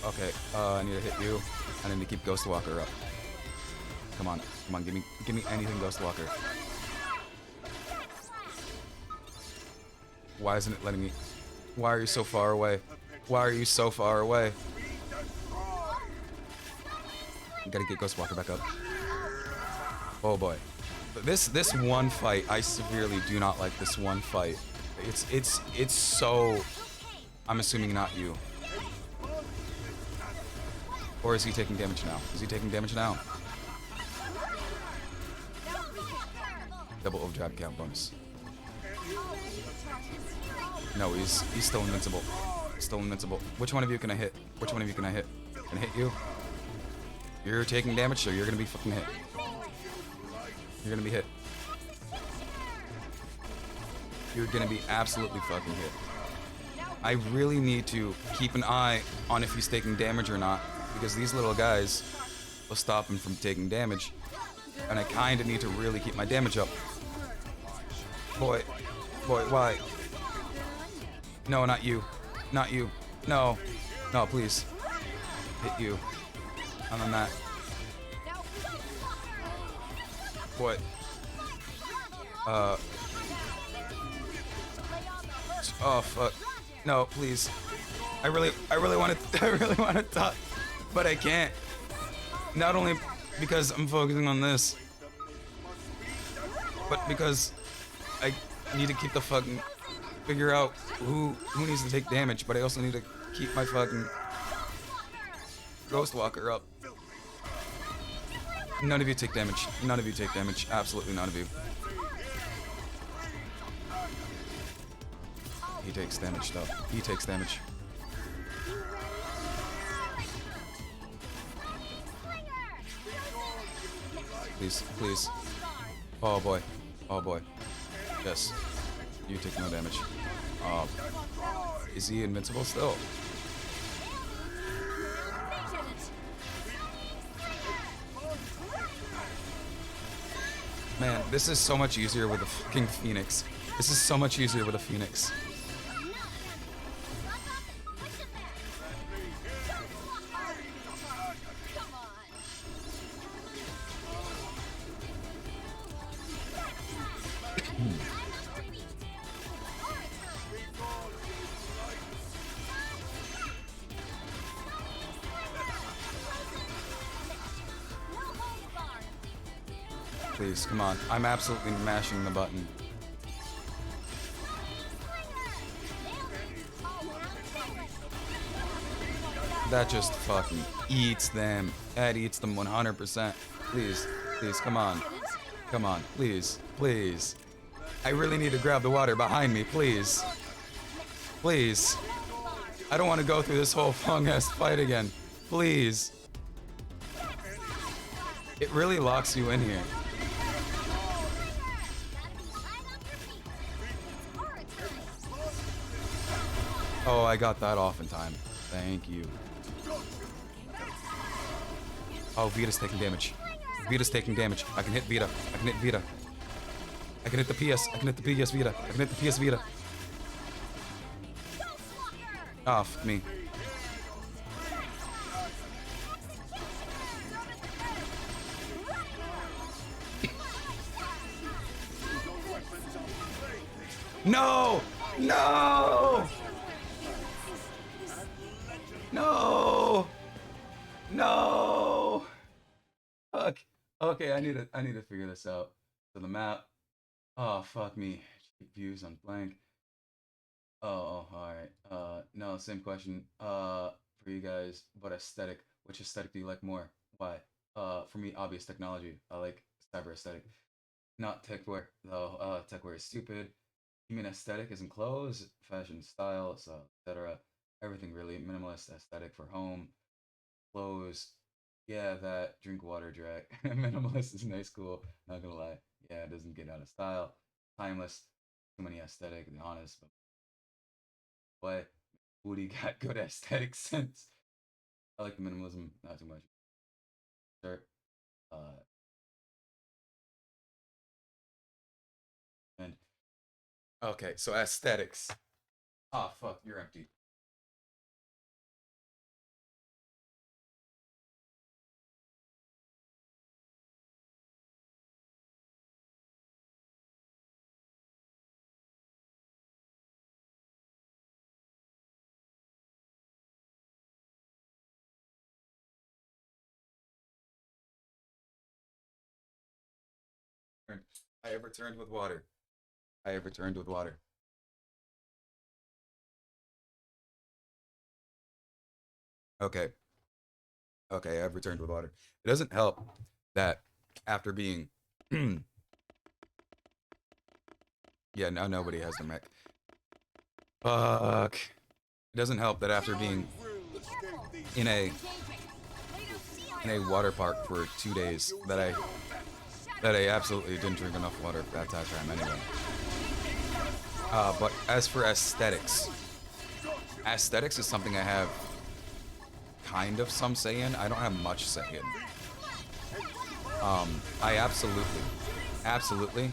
Okay, I need to hit you. I need to keep Ghostwalker up. Come on, give me anything, Ghostwalker. Why isn't it letting me? Why are you so far away? Why are you so far away? I gotta get Ghostwalker back up. Oh boy. This one fight, I severely do not like this one fight. It's so... I'm assuming not you. Or is he taking damage now? Is he taking damage now? Double overdrive count bonus. No, he's still invincible. Still invincible. Which one of you can I hit? Which one of you can I hit? Can I hit you? You're taking damage, so you're gonna be fucking hit. You're gonna be hit. You're gonna be absolutely fucking hit. I really need to keep an eye on if he's taking damage or not, because these little guys will stop him from taking damage. And I kinda need to really keep my damage up. Boy, why? No, not you. Not you. No. No, please. Hit you. And then that. Boy. Oh fuck. No, please. I really want to talk, but I can't. Not only because I'm focusing on this, but because I need to keep the fucking figure out who needs to take damage, but I also need to keep my fucking Ghostwalker up. None of you take damage. None of you take damage. Absolutely none of you. He takes damage though. He takes damage. Please, please. Oh boy. Oh boy. Yes. You take no damage. Is he invincible still? Man, this is so much easier with a fucking Phoenix. This is so much easier with a Phoenix. Please, come on. I'm absolutely mashing the button. That just fucking eats them. That eats them 100%. Please, please, come on. Come on, please, please. I really need to grab the water behind me, please. Please. I don't want to go through this whole long-ass fight again. Please. It really locks you in here. Oh, I got that off in time. Thank you. Oh, Vita's taking damage. Vita's taking damage. I can hit Vita. I can hit Vita. I can hit the PS. I can hit the PS Vita. I can hit the PS Vita. Ah, fuck me. No! No! No! No! Fuck. Okay, I need to figure this out. So the map. Oh, fuck me. Views on blank. Oh, alright. No, same question. For you guys, but aesthetic. Which aesthetic do you like more? Why? For me, obvious technology. I like cyber aesthetic. Not techwear, though. Techwear is stupid. You mean aesthetic isn't clothes, fashion, style, so etc. Everything really minimalist aesthetic for home, clothes. Yeah, that drink water, Drac. Minimalist is nice, cool. Not gonna lie. Yeah, it doesn't get out of style. Timeless. Too many aesthetic, to be honest. But Woody got good aesthetic sense. I like the minimalism, not too much. Sure. And okay, so aesthetics. Ah, fuck, you're empty. I have returned with water. I have returned with water. Okay. Okay, I've returned with water. It doesn't help that after being... yeah, now nobody has the mech. Fuck. It doesn't help that after being in a water park for 2 days that I absolutely didn't drink enough water for that time anyway. But as for aesthetics is something I have kind of some say in. I don't have much say in. I absolutely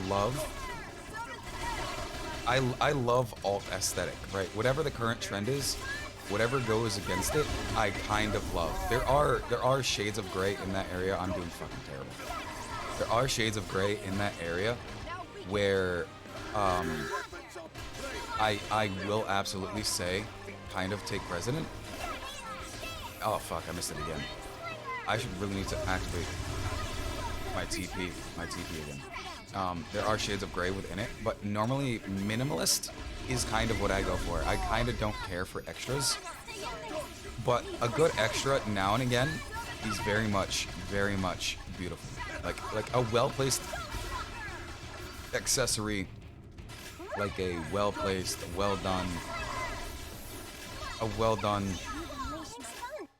love. I love alt aesthetic, right? Whatever the current trend is, whatever goes against it, I kind of love. There are shades of gray in that area. I'm doing fucking terrible. There are shades of gray in that area where I will absolutely say kind of take precedent. Oh fuck, I missed it again. I should really need to activate my TP again. There are shades of gray within it, but normally minimalist is kind of what I go for. I kind of don't care for extras, but a good extra now and again is very much beautiful. Like a well-placed accessory, like a well-placed, well done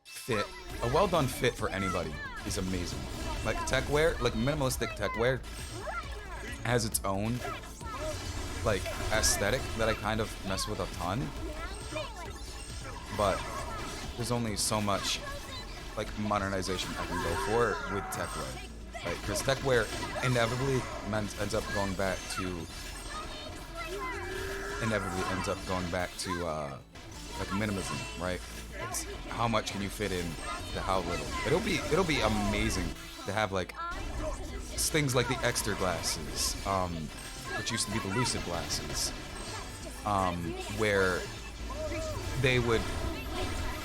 fit. A well-done fit for anybody is amazing. Like techwear, like minimalistic techwear has its own like aesthetic that I kind of mess with a ton, but there's only so much like modernization I can go for with techwear, right? Because techwear inevitably ends up going back to like minimalism, right? It's how much can you fit in to how little. It'll be amazing to have like things like the extra glasses, which used to be the lucid glasses, where they would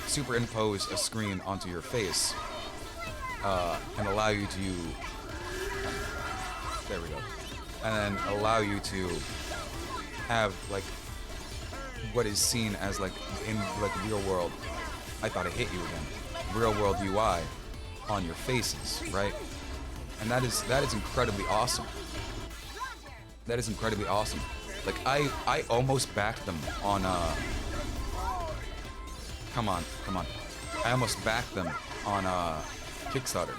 superimpose a screen onto your face and allow you to, there we go, and then allow you to have like what is seen as like in like real world, I thought I hit you again, real world UI on your faces, right? And that is incredibly awesome. That is incredibly awesome. Like I almost backed them on come on. I almost backed them on Kickstarter,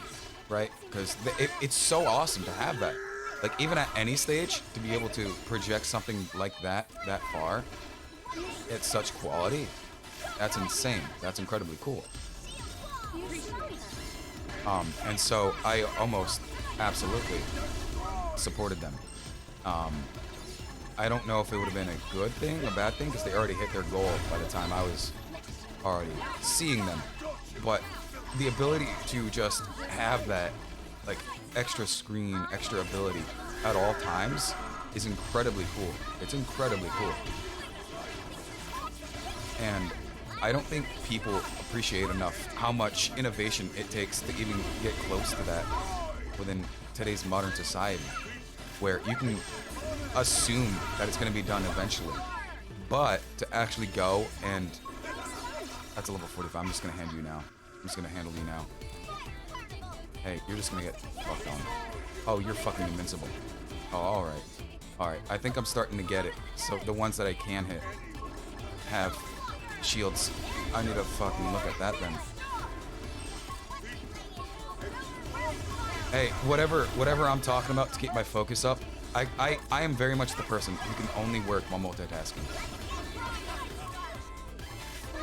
right? Because it's so awesome to have that. Like even at any stage, to be able to project something like that far at such quality, that's insane. That's incredibly cool. And so I almost absolutely supported them. I don't know if it would have been a good thing, a bad thing, because they already hit their goal by the time I was already seeing them. But the ability to just have that like extra screen, extra ability at all times is incredibly cool. It's incredibly cool. And I don't think people appreciate enough how much innovation it takes to even get close to that within today's modern society, where you can assume that it's going to be done eventually, but to actually go and that's a level 45. I'm just going to hand you now. I'm just going to handle you now. Hey, you're just going to get fucked on. Oh, you're fucking invincible. Oh, alright. Alright, I think I'm starting to get it. So the ones that I can hit have shields. I need to fucking look at that then. Hey, whatever I'm talking about to keep my focus up, I am very much the person who can only work while multitasking.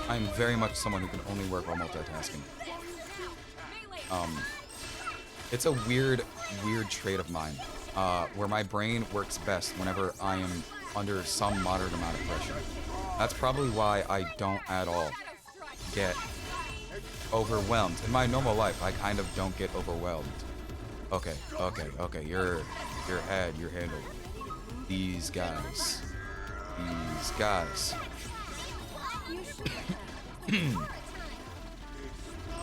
I'm very much someone who can only work while multitasking. It's a weird trait of mine, where my brain works best whenever I am under some moderate amount of pressure. That's probably why I don't at all get overwhelmed. In my normal life, I kind of don't get overwhelmed. Okay, you're handled. These guys.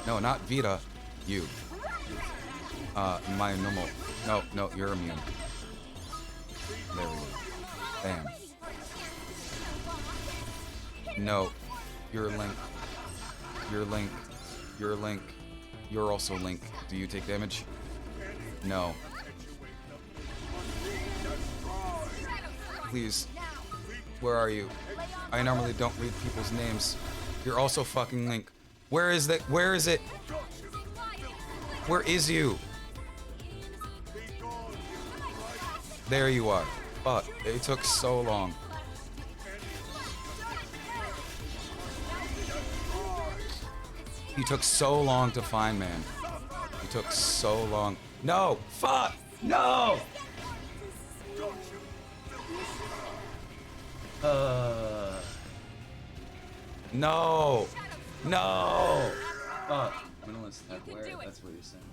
No, not Vita. You. My normal. No, you're immune. There we go. Bam. No. You're Link. You're also Link. Do you take damage? No. Please. Where are you? I normally don't read people's names. You're also fucking Link. Where is that? Where is it? Where is you? There you are. Fuck. It took so long. You took so long to find, man. You took so long. No! Fuck! No! No! No! Fuck. Minimalist techwear? That's what you're saying.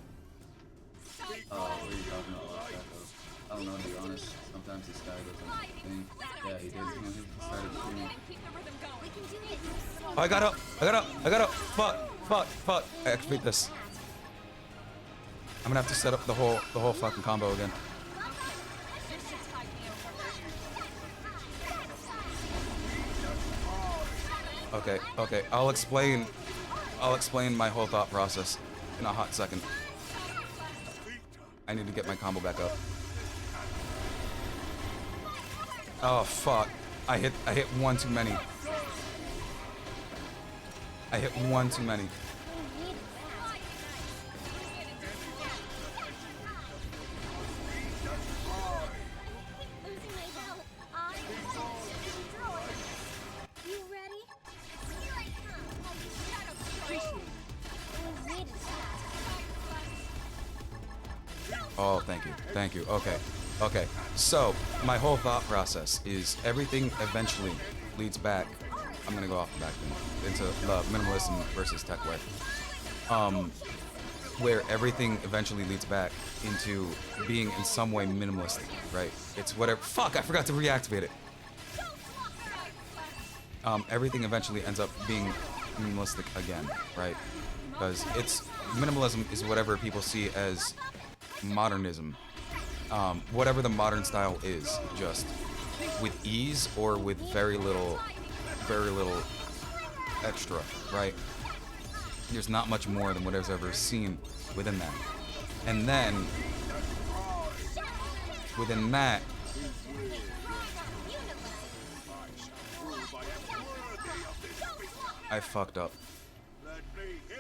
What are you talking about? I don't know, to be honest. Sometimes this guy doesn't think. Yeah, he did. He started shooting. Oh, I got up! Fuck! Activate this. I'm gonna have to set up the whole fucking combo again. Okay. I'll explain my whole thought process in a hot second. I need to get my combo back up. Oh fuck. I hit one too many. I hit one too many. Oh, thank you. Thank you. Okay. Okay. So, my whole thought process is everything eventually leads back. I'm gonna go off the back then into the minimalism versus techwear. Where everything eventually leads back into being in some way minimalistic, right? It's whatever. Fuck! I forgot to reactivate it. Everything eventually ends up being minimalistic again, right? Because minimalism is whatever people see as modernism. Whatever the modern style is, just with ease or with very little extra, right? There's not much more than whatever's ever seen within that. And then, within that, I fucked up.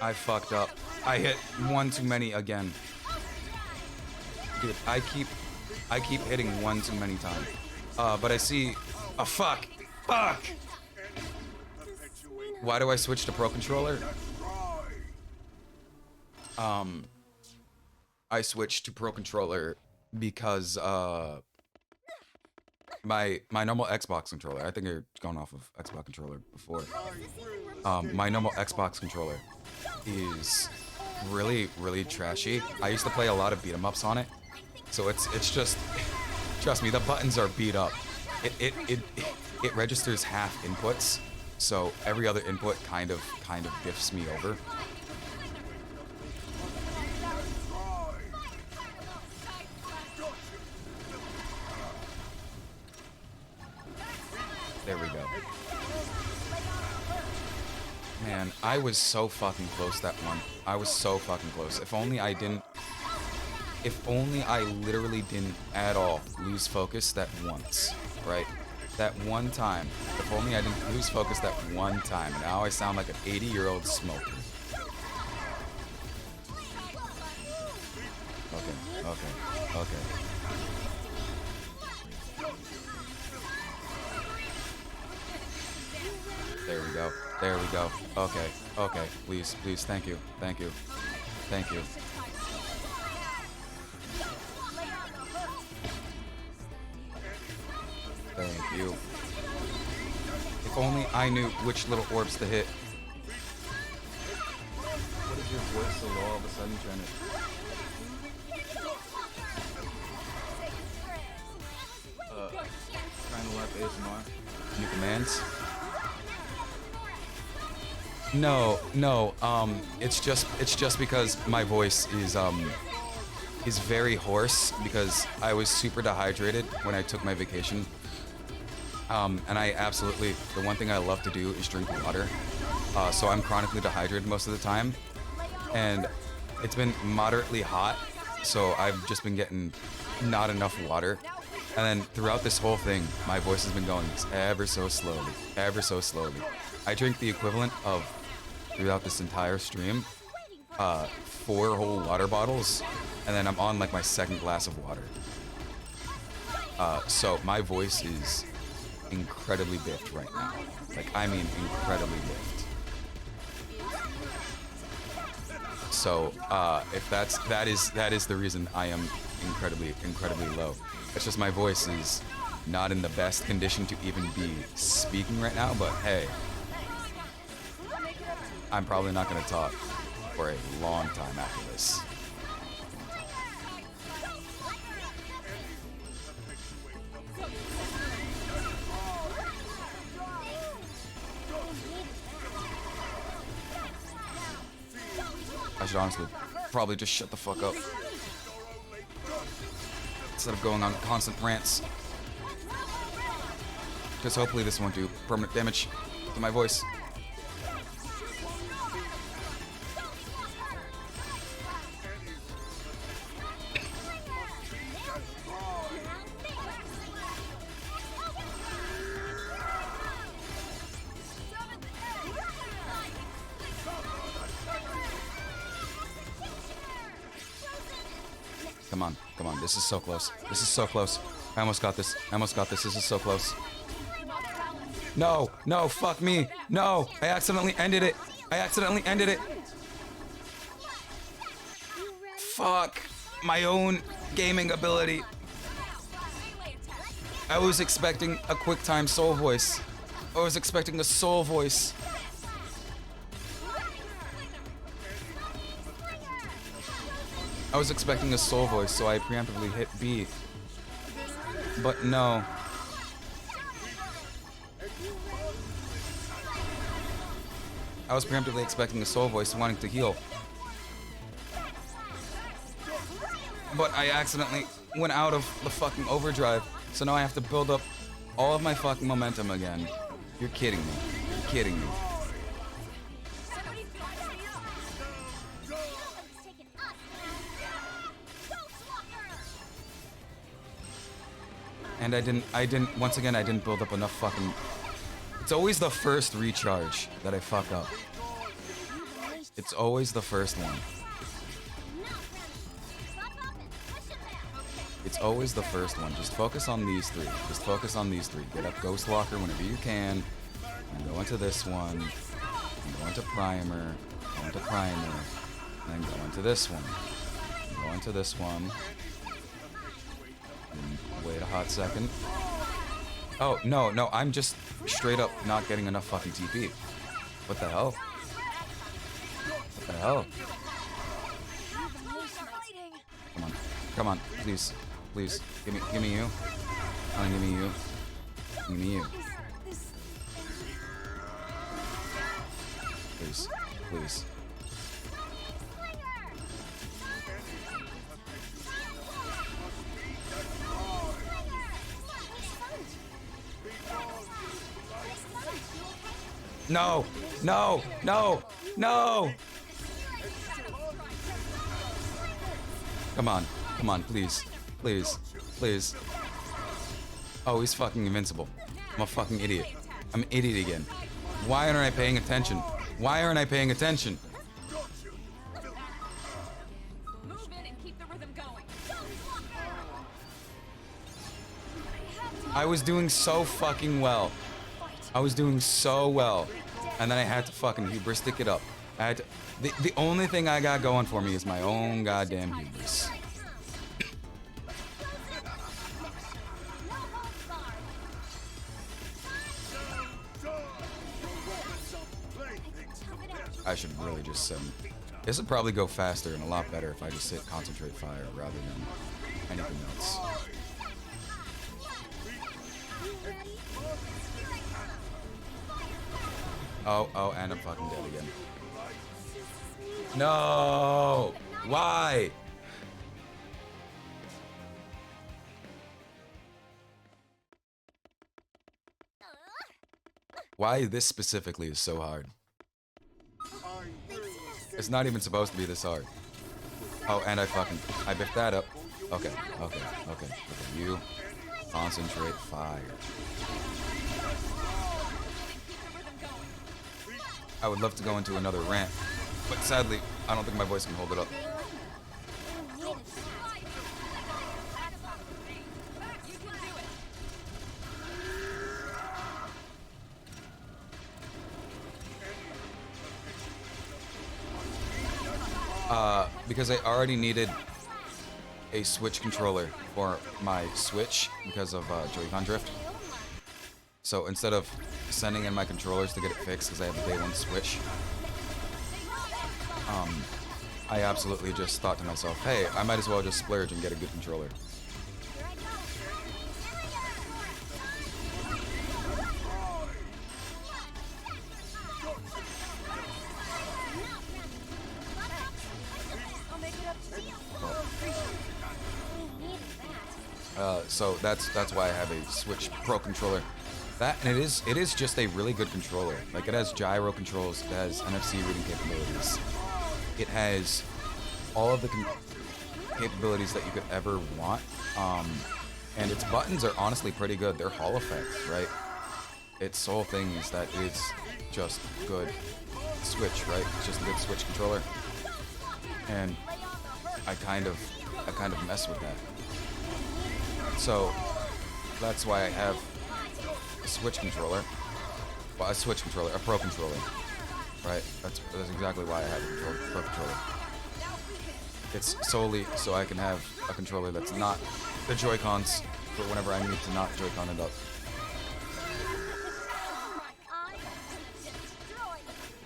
I fucked up. I hit one too many again. Dude, I keep hitting one too many times. But I see... Oh, fuck! Fuck! Why do I switch to Pro Controller? I switched to Pro Controller because, my normal Xbox controller, I think you're going off of Xbox controller before. My normal Xbox controller is really, really trashy. I used to play a lot of beat 'em ups on it. So it's just, trust me, the buttons are beat up. It registers half inputs, so every other input kind of diffs me over. There we go. Man, I was so fucking close that one. I was so fucking close. If only I literally didn't at all lose focus that once, right? That one time. If only I didn't lose focus that one time. And now I sound like an 80-year-old smoker. Okay. There we go. Okay. Please. Thank you. Thank you. If only I knew which little orbs to hit. What is your voice so low all of a sudden, Janet? Trying to learn ASMR. New commands? No. It's just because my voice is very hoarse because I was super dehydrated when I took my vacation. And I absolutely, the one thing I love to do is drink water. So I'm chronically dehydrated most of the time. And it's been moderately hot, so I've just been getting not enough water. And then throughout this whole thing, my voice has been going ever so slowly. I drink the equivalent of, throughout this entire stream, 4 whole water bottles, and then I'm on like my second glass of water. So my voice is incredibly biffed right now. Like, I mean incredibly biffed. So, if that is the reason I am incredibly low. It's just my voice is not in the best condition to even be speaking right now, but hey, I'm probably not gonna talk for a long time after this. I should honestly probably just shut the fuck up instead of going on constant rants. Because hopefully this won't do permanent damage to my voice. Come on, this is so close. I almost got this, this is so close. No, fuck me, no, I accidentally ended it. Fuck. my own gaming ability. I was expecting a quick time soul voice. I was expecting a soul voice. I was expecting a soul voice, so I preemptively hit B. But no. I was preemptively expecting a soul voice wanting to heal. But I accidentally went out of the fucking overdrive, so now I have to build up all of my fucking momentum again. You're kidding me. You're kidding me. And once again, I didn't build up enough fucking... It's always the first recharge that I fuck up. It's always the first one. It's always the first one. Just focus on these three. Just focus on these three. Get up Ghost Walker whenever you can. And go into this one. And go into Primer. Go into Primer. And then go into this one. And go into this one. And wait a hot second. Oh, no, I'm just straight up not getting enough fucking TP. What the hell? What the hell? Come on, please, give me you. Oh, give me you. Give me you. Please. No! Come on, please. Oh, he's fucking invincible. I'm a fucking idiot. I'm an idiot again. Why aren't I paying attention? I was doing so fucking well. And then I had to fucking hubristic it up. The only thing I got going for me is my own goddamn hubris. I should really just send... This would probably go faster and a lot better if I just hit Concentrate Fire rather than anything else. Oh, and I'm fucking dead again. No! Why? Why this specifically is so hard? It's not even supposed to be this hard. Oh, and I biffed that up. Okay. You Concentrate Fire. I would love to go into another rant, but sadly, I don't think my voice can hold it up. Because I already needed a Switch controller for my Switch because of Joy-Con drift. So instead of sending in my controllers to get it fixed because I have a day one Switch, I absolutely just thought to myself, hey, I might as well just splurge and get a good controller. So that's why I have a Switch Pro controller. That, and it is just a really good controller. Like, it has gyro controls, it has NFC reading capabilities. It has all of the capabilities that you could ever want. And its buttons are honestly pretty good. They're Hall effects, right? Its whole thing is that it's just good Switch, right? It's just a good Switch controller. And I kind of mess with that. So that's why I have a Switch controller. Well, a Pro controller. Right? That's exactly why I have a Pro controller. It's solely so I can have a controller that's not the Joy-Cons for whenever I need to not Joy-Con it up.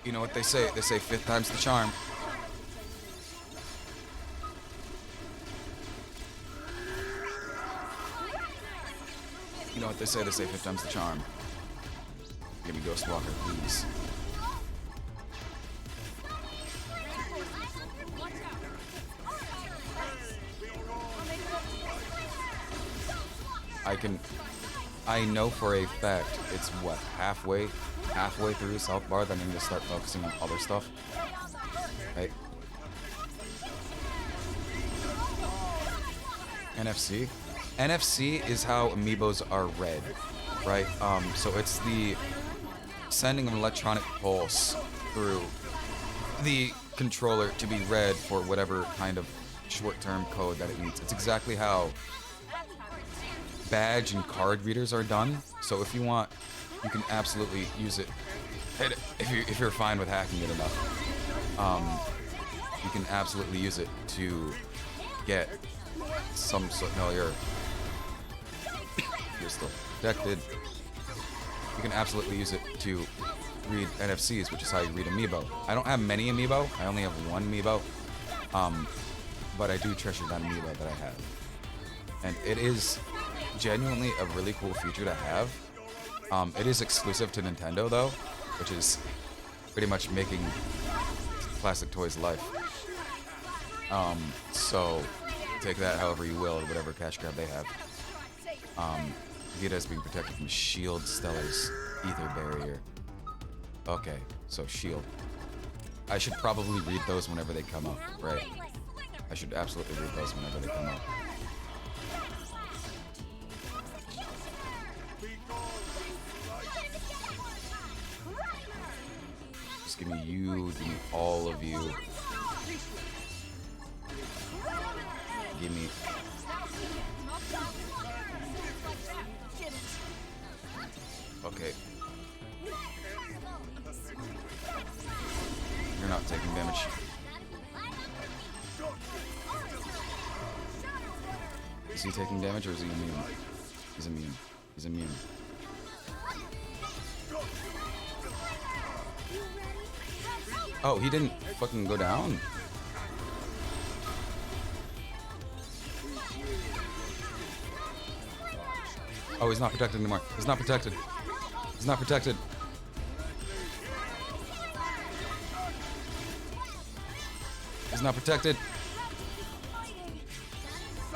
You know what they say? They say fifth time's the charm. You know what they say? They say fifth time's the charm. Give me Ghostwalker, please. I know for a fact it's what, halfway through South Bar that I need to start focusing on other stuff. Right? NFC? NFC is how amiibos are read, right? So it's the sending of an electronic pulse through the controller to be read for whatever kind of short-term code that it needs. It's exactly how badge and card readers are done. So if you want, you can absolutely use it. If you're fine with hacking it enough, you can absolutely use it to get some sort. No, you're still protected. You can absolutely use it to read NFCs, which is how you read amiibo. I don't have many amiibo. I only have one amiibo. But I do treasure that amiibo that I have. And it is genuinely a really cool feature to have. It is exclusive to Nintendo though, which is pretty much making Classic Toys life. So take that however you will, whatever cash grab they have. Vita is being protected from Shield Stellar's Ether Barrier. Okay, so Shield. I should probably read those whenever they come up, right? I should absolutely read those whenever they come up. Just give me you, give me all of you. Give me... Okay. You're not taking damage. Is he taking damage or is he immune? He's immune. He's immune. Oh, he didn't fucking go down? Oh, he's not protected anymore. He's not protected. He's not protected. He's not protected.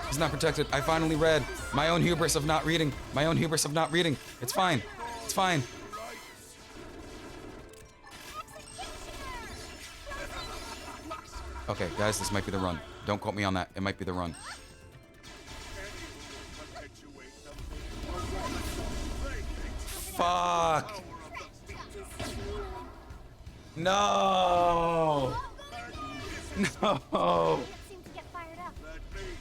He's not protected. I finally read. My own hubris of not reading. My own hubris of not reading. It's fine. It's fine. Okay, guys, this might be the run. Don't quote me on that. It might be the run. Fuck. No. No.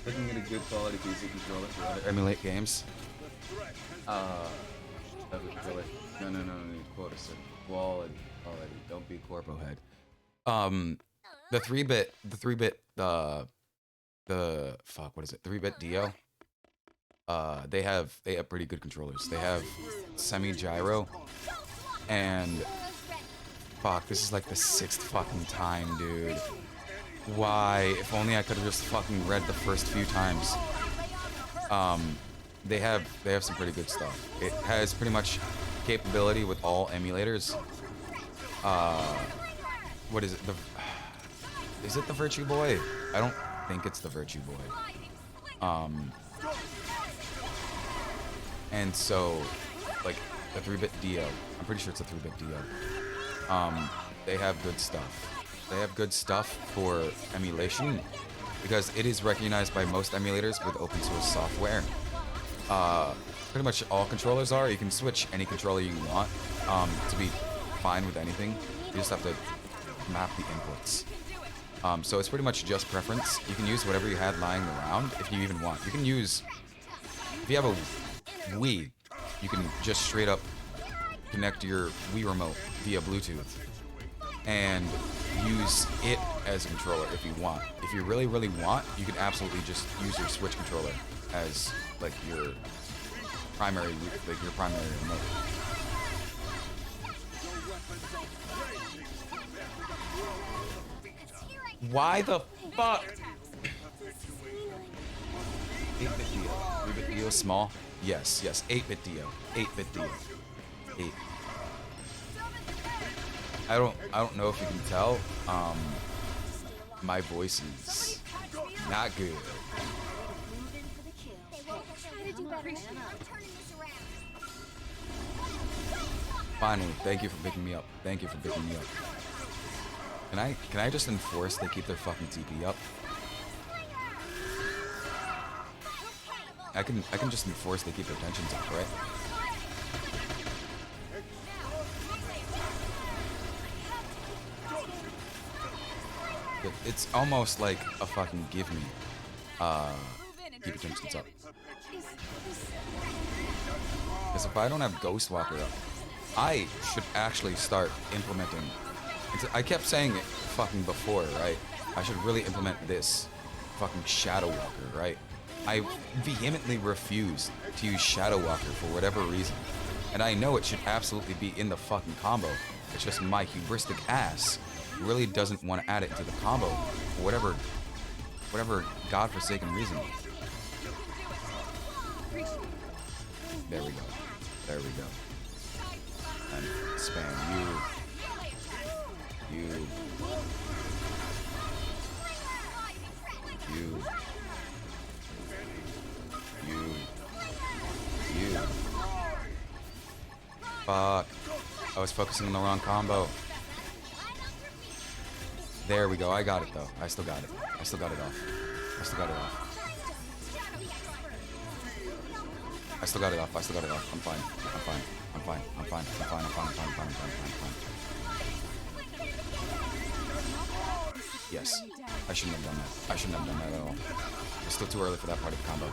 Looking at a good quality PC controller for other emulate games. No, quota set. Quality. Don't be corpo head. The 3-bit, the fuck, what is it? 3-bit Dio. They have pretty good controllers. They have semi-gyro, and fuck, this is like the 6th fucking time, dude. Why? If only I could have just fucking read the first few times. They have some pretty good stuff. It has pretty much capability with all emulators. What is it? Is it the Virtue Boy? I don't think it's the Virtue Boy. And so, like, the 3-bit Dio. I'm pretty sure it's a 3-bit Dio. They have good stuff. They have good stuff for emulation because it is recognized by most emulators with open source software. Pretty much all controllers are. You can switch any controller you want to be fine with anything. You just have to map the inputs. So it's pretty much just preference. You can use whatever you had lying around if you even want. You can use, if you have a Wii, you can just straight up connect your Wii remote via Bluetooth and use it as a controller if you want. If you really, really want, you can absolutely just use your Switch controller as like your primary remote. Why the fuck? 8-bit Dio. 3-bit Dio is small? Yes, yes. 8-bit Dio. 8-bit Dio. 8. I don't know if you can tell. My voice is not good. Finally, thank you for picking me up. Thank you for picking me up. Can I just enforce they keep their fucking TP up? I can just enforce they keep their tensions up, right? It's almost like a fucking give me. Keep your tensions up. Because if I don't have Ghostwalker up, I should actually start implementing. I kept saying it fucking before, right? I should really implement this fucking Shadow Walker, right? I vehemently refuse to use Shadow Walker for whatever reason. And I know it should absolutely be in the fucking combo. It's just my hubristic ass really doesn't want to add it into the combo for whatever godforsaken reason. There we go. There we go. And spam you. You. Fuck. I was focusing on the wrong combo. There we go. I got it though. I still got it. I still got it off. I still got it off. I still got it off. I still got it off. I'm fine. I'm fine. I'm fine. I'm fine. I'm fine. I'm fine. I'm fine. I'm fine. I'm fine. I'm fine. Yes. I shouldn't have done that. I shouldn't have done that at all. It's still too early for that part of the combo.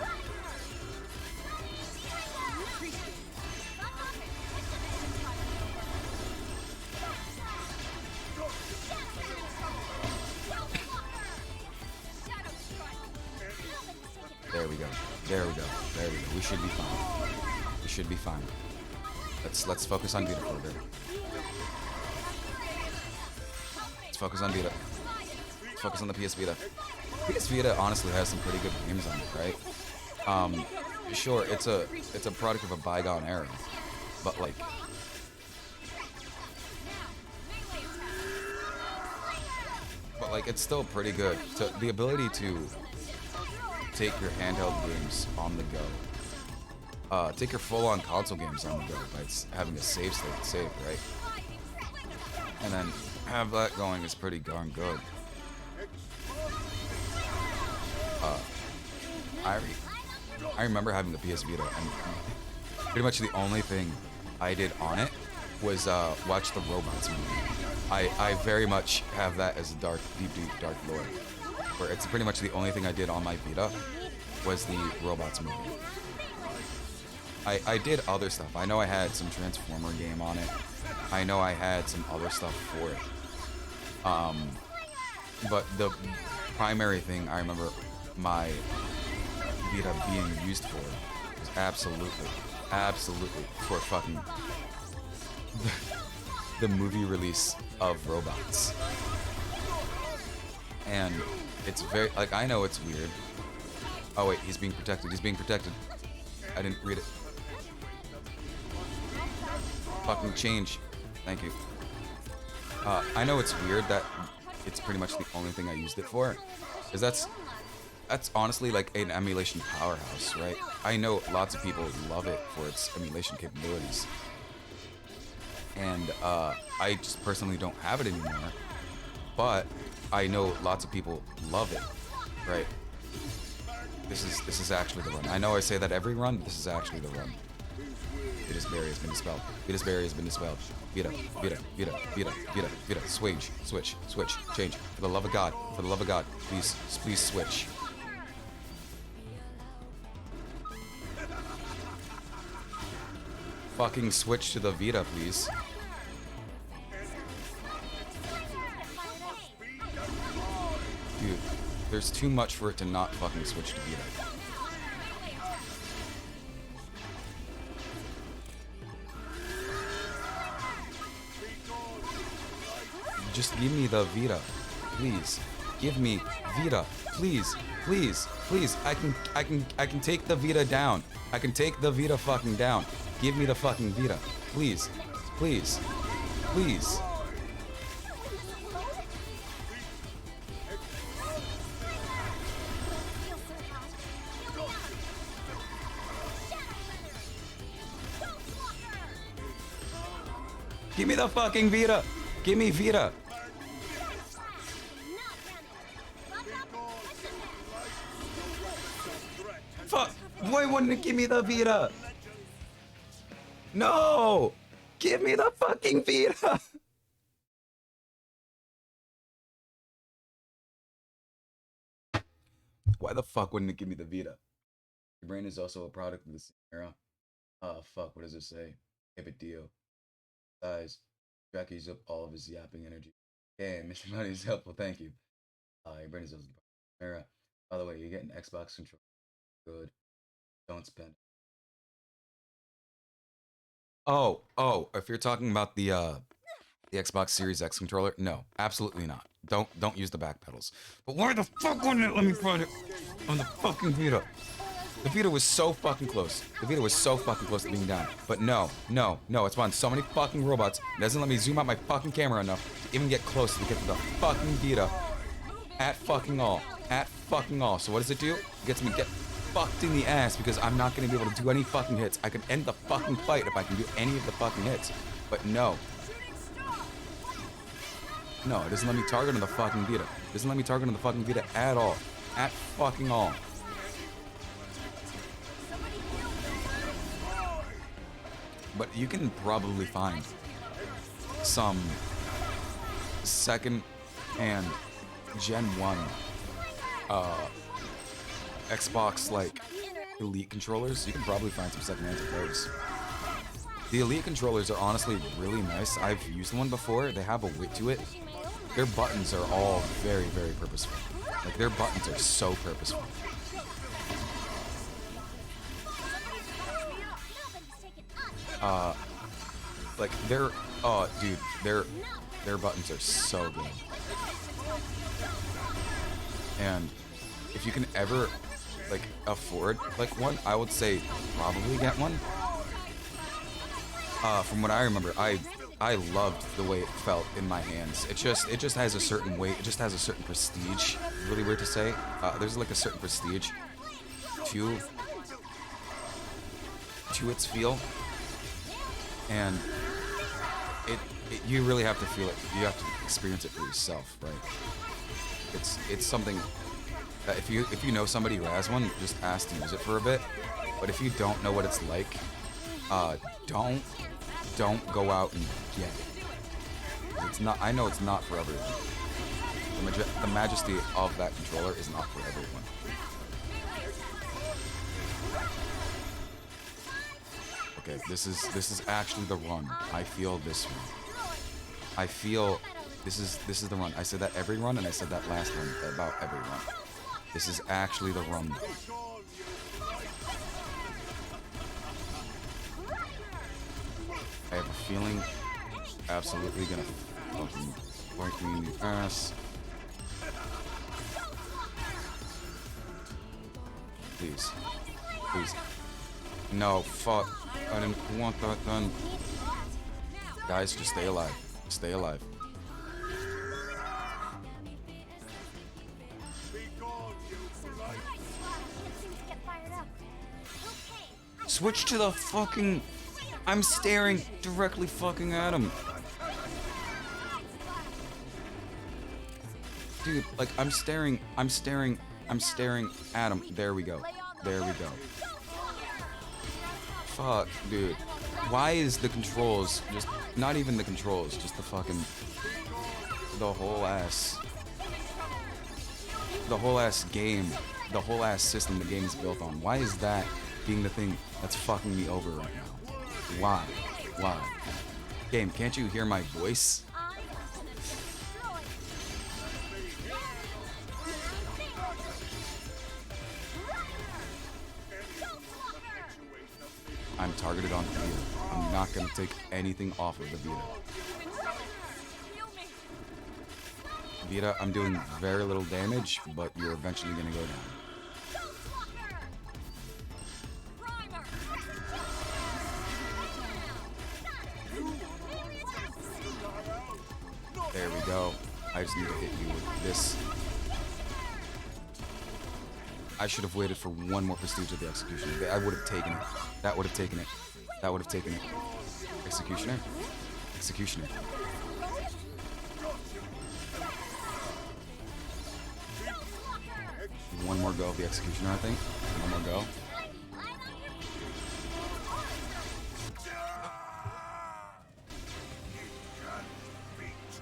There we go. There we go. There we go. We should be fine. We should be fine. Let's focus on Vita for a bit. Let's focus on Vita. Let's focus on the PS Vita. PS Vita honestly has some pretty good games on it, right? Sure, it's a product of a bygone era, but like, it's still pretty good. So the ability to take your handheld games on the go, take your full-on console games on the go by having a save state to save, right? And then have that going is pretty darn good. I remember having the PS Vita, and pretty much the only thing I did on it was watch the Robots movie. I very much have that as a deep dark lore, where it's pretty much the only thing I did on my Vita was the Robots movie. I did other stuff. I know I had some Transformer game on it. I know I had some other stuff for it. But the primary thing I remember my Vita being used for was absolutely for fucking the movie release of Robots. And it's very, like, I know it's weird. Oh wait, he's being protected. He's being protected. I didn't read it. Fucking change. Thank you. I know it's weird that it's pretty much the only thing I used it for. Because that's honestly like an emulation powerhouse, right? I know lots of people love it for its emulation capabilities. And I just personally don't have it anymore. But I know lots of people love it, right? This is actually the run. I know I say that every run, this is actually the run. Vita's barrier has been dispelled. Vita's barrier has been dispelled. Vita, switch, change. For the love of God, please switch. Fucking switch to the Vita, please. There's too much for it to not fucking switch to Vita. Just give me the Vita, please. Give me Vita, please, please, please. I can take the Vita down. I can take the Vita fucking down. Give me the fucking Vita, please, please, please. Give me the fucking Vita. Give me Vita. Fuck! Why wouldn't it give me the Vita? No! Give me the fucking Vita! Why the fuck wouldn't it give me the Vita? Your brain is also a product of this era. Fuck, what does it say? A big deal. Size. Jack used up all of his yapping energy. Damn, Mr. Money is helpful, thank you. Your brain is also the era. By the way, you get an Xbox controller. Good. Don't spend. Oh, if you're talking about the Xbox Series X controller, no, absolutely not. Don't use the back pedals. But why the fuck wouldn't it let me find it on the fucking Vita? The Vita was so fucking close. The Vita was so fucking close to being down. But no, it's on so many fucking robots. It doesn't let me zoom out my fucking camera enough to even get close to get to the fucking Vita at fucking all. At fucking all. So what does it do? It gets me get fucked in the ass because I'm not gonna be able to do any fucking hits. I can end the fucking fight if I can do any of the fucking hits. But no. No, it doesn't let me target on the fucking Vita. It doesn't let me target on the fucking Vita at all. At fucking all. But you can probably find some second and Gen 1 Xbox like Elite controllers. You can probably find some second hands of those. The Elite controllers are honestly really nice. I've used one before. They have a wit to it. Their buttons are all very, very purposeful. Like their buttons are so purposeful. Like their dude, their buttons are so good. And if you can ever like afford like one, I would say probably get one. From what I remember, I loved the way it felt in my hands. It just has a certain weight. It just has a certain prestige. Really weird to say. There's like a certain prestige to its feel, and you really have to feel it. You have to experience it for yourself, right? It's something that if you know somebody who has one, just ask to use it for a bit. But if you don't know what it's like, don't go out and get it. It's not. I know it's not for everyone. The majesty of that controller is not for everyone. Okay, this is actually the run. I feel this one. I feel this is the run. I said that every run, and I said that last run about every run. This is actually the run. I have a feeling absolutely gonna fucking point me in the ass. Please. Please. No, fuck. I didn't want that done. Guys, just stay alive. Stay alive. Switch to the fucking... I'm staring directly fucking at him. Dude, like, I'm staring at him. There we go. There we go. Fuck, dude. Why is the controls just... Not even the controls, just the fucking... The whole ass game. The whole ass system the game is built on. Why is that being the thing that's fucking me over right now? Why? Why? Game, can't you hear my voice? I'm targeted on the Vita. I'm not gonna take anything off of the Vita. Vita, I'm doing very little damage, but you're eventually gonna go down. There we go. I just need to hit you with this. I should have waited for one more Prestige of the Executioner. I would have taken it. That would have taken it. That would have taken it. Executioner? Executioner. One more go of the Executioner, I think. One more go.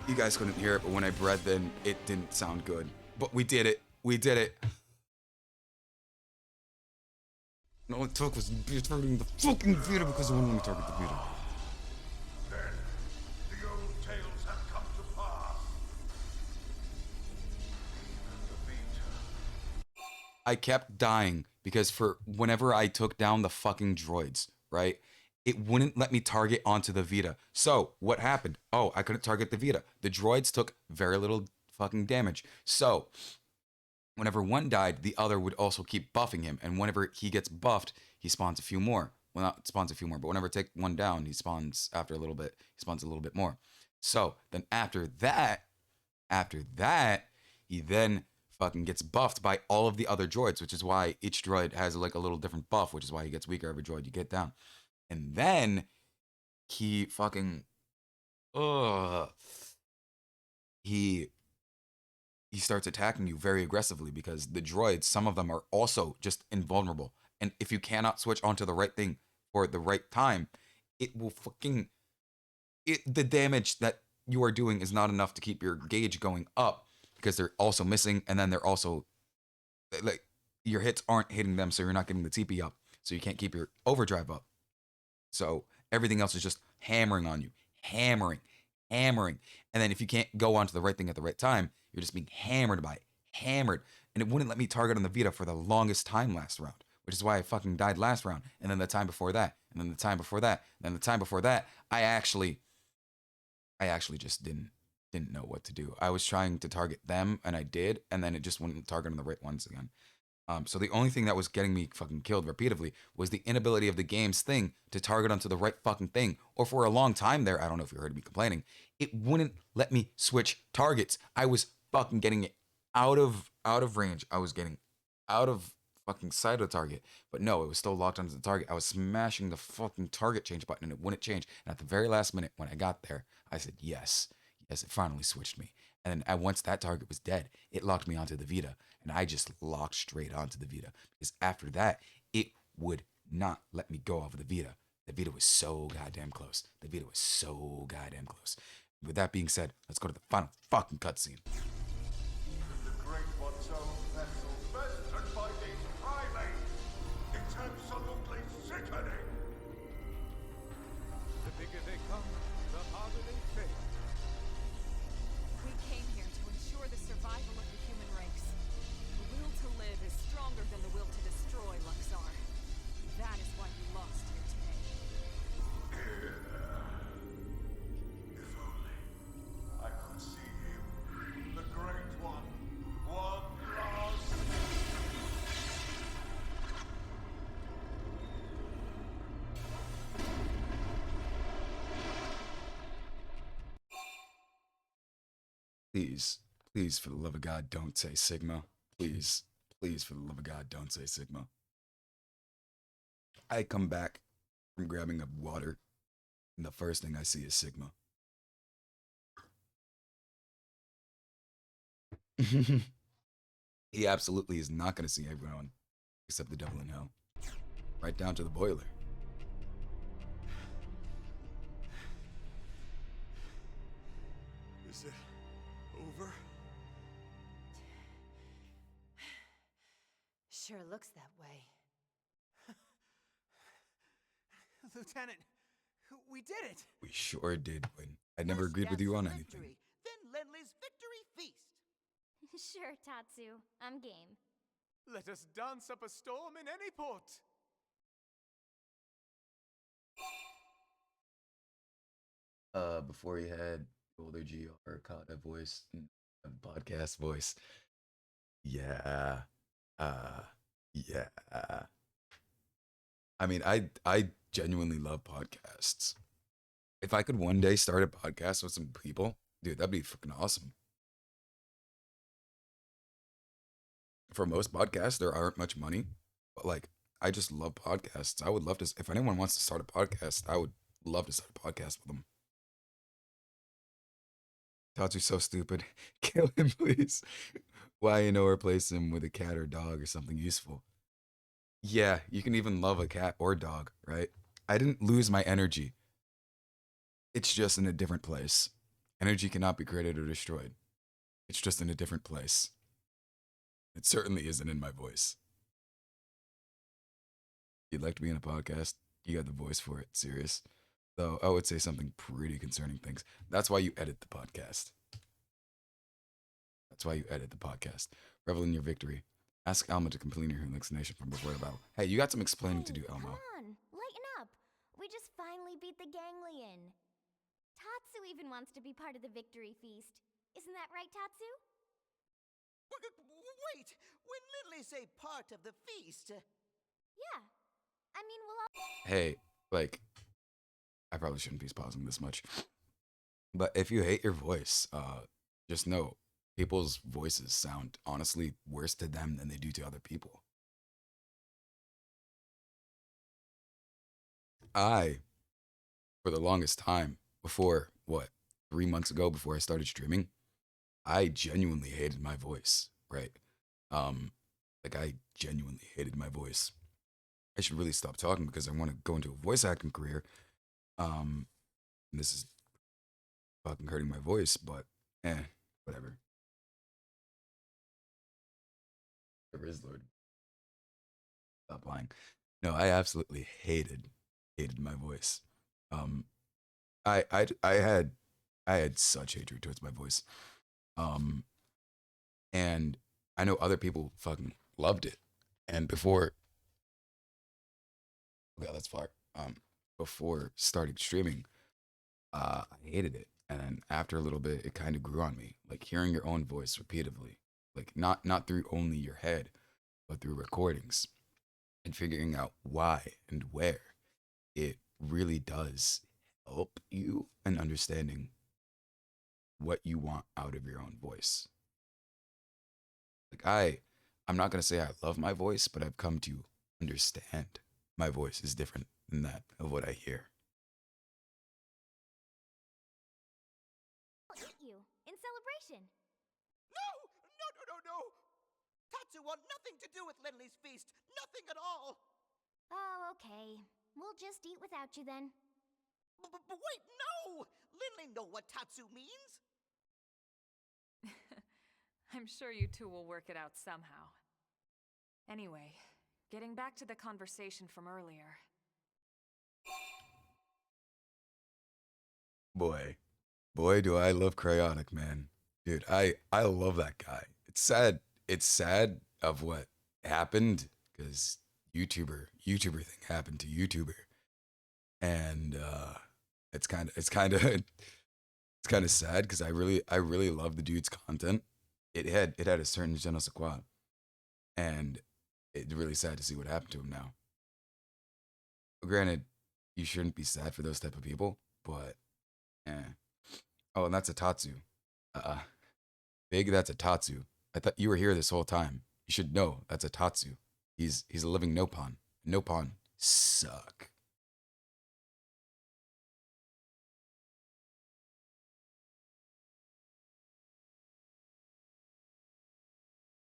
You guys couldn't hear it, but when I breathed in, it didn't sound good. But we did it. We did it. And all it took was targeting the fucking Vita because I wouldn't let me target the Vita. Then, the old tales have come to pass. The Vita. I kept dying because for whenever I took down the fucking droids, right? It wouldn't let me target onto the Vita. So what happened? Oh, I couldn't target the Vita. The droids took very little fucking damage. So whenever one died, the other would also keep buffing him. And whenever he gets buffed, he spawns a few more. Well, not spawns a few more, but whenever I take one down, he spawns after a little bit. He spawns a little bit more. So then after that, he then fucking gets buffed by all of the other droids, which is why each droid has like a little different buff, which is why he gets weaker every droid you get down. And then he fucking he starts attacking you very aggressively because the droids, some of them are also just invulnerable. And if you cannot switch onto the right thing for the right time, it will fucking the damage that you are doing is not enough to keep your gauge going up because they're also missing, and then they're also like your hits aren't hitting them, so you're not getting the TP up, so you can't keep your overdrive up. So everything else is just hammering on you, hammering. And then if you can't go onto the right thing at the right time, you're just being hammered by it, hammered. And it wouldn't let me target on the Vita for the longest time last round, which is why I fucking died last round. And then the time before that, and then the time before that, and then the time before that, I actually just didn't know what to do. I was trying to target them, and I did, and then it just wouldn't target on the right ones again. So the only thing that was getting me fucking killed repeatedly was the inability of the game's thing to target onto the right fucking thing. Or for a long time there, I don't know if you heard me complaining, it wouldn't let me switch targets. I was fucking getting it out of range. I was getting out of fucking sight of the target. But no, it was still locked onto the target. I was smashing the fucking target change button and it wouldn't change. And at the very last minute when I got there, I said, yes, it finally switched me. And then once that target was dead, it locked me onto the Vita. And I just locked straight onto the Vita. Because after that, it would not let me go off of the Vita. The Vita was so goddamn close. The Vita was so goddamn close. With that being said, let's go to the final fucking cutscene. The Great One's own vessel bested by these primates. It's absolutely sickening. The bigger they come, the harder they fail. We came here to ensure the survival of the human race. The will to live is stronger than the will to destroy, Luxar. That is why we lost here today. If only I could see him, the Great One last. Please, for the love of God, don't say Sigma. Please, for the love of God, don't say Sigma. I come back from grabbing up water, and the first thing I see is Sigma. He absolutely is not going to see everyone except the devil in hell. Right down to the boiler. Is it over? Sure looks that way. Lieutenant, we did it! We sure did win. I never agreed with you on anything. Victory, then Lenly's victory feast. Sure, Tatsu. I'm game. Let us dance up a storm in any port. before he had older GR caught a voice, a podcast voice. Yeah. Uh, yeah. I mean, I genuinely love podcasts. If I could one day start a podcast with some people, dude, that'd be freaking awesome. For most podcasts, there aren't much money, but like, I just love podcasts. I would love to, if anyone wants to start a podcast, I would love to start a podcast with them. Tatsu's so stupid. Kill him, please. Why, replace him with a cat or dog or something useful. Yeah, you can even love a cat or dog, right? I didn't lose my energy. It's just in a different place. Energy cannot be created or destroyed. It's just in a different place. It certainly isn't in my voice. You'd like to be in a podcast? You got the voice for it, serious. Though I would say something pretty concerning things. That's why you edit the podcast. That's why you edit the podcast. Revel in your victory. Ask Alma to complete her hallucination from before the battle. Hey, you got some explaining to do, Alma. Come on, lighten up. We just finally beat the ganglion. Tatsu even wants to be part of the victory feast. Isn't that right, Tatsu? Wait! When Lindley say part of the feast... Yeah. I mean, we'll all... Hey, like, I probably shouldn't be pausing this much. But if you hate your voice, just know people's voices sound honestly worse to them than they do to other people. I, for the longest time, before, 3 months ago, before I started streaming, I genuinely hated my voice, right? Like, I genuinely hated my voice. I should really stop talking because I want to go into a voice acting career. And this is fucking hurting my voice, but whatever. The Rizzlord. Stop lying. No, I absolutely hated my voice. I had such hatred towards my voice. And I know other people fucking loved it. And before, okay, that's far. Before starting streaming, I hated it. And then after a little bit, it kind of grew on me. Like hearing your own voice repeatedly, like not through only your head, but through recordings, and figuring out why and where, it really does help you in understanding what you want out of your own voice. Like I'm not gonna say I love my voice, but I've come to understand my voice is different than that of what I hear. I'll eat you in celebration. No! No, no, no, no! Tatsu want nothing to do with Lindley's feast. Nothing at all. Oh, okay. We'll just eat without you then. But wait, no! Lindley know what Tatsu means. I'm sure you two will work it out somehow. Anyway, getting back to the conversation from earlier. Boy, do I love Cryotic, man. Dude, I love that guy. It's sad of what happened, because YouTuber thing happened to YouTuber. And it's kind of it's kind of sad because I really love the dude's content. It had a certain je ne sais quoi, and it's really sad to see what happened to him now. Granted, you shouldn't be sad for those type of people, but oh, and that's a Tatsu. Big, that's a Tatsu. I thought you were here this whole time. You should know that's a Tatsu. He's a living Nopon. Nopon suck.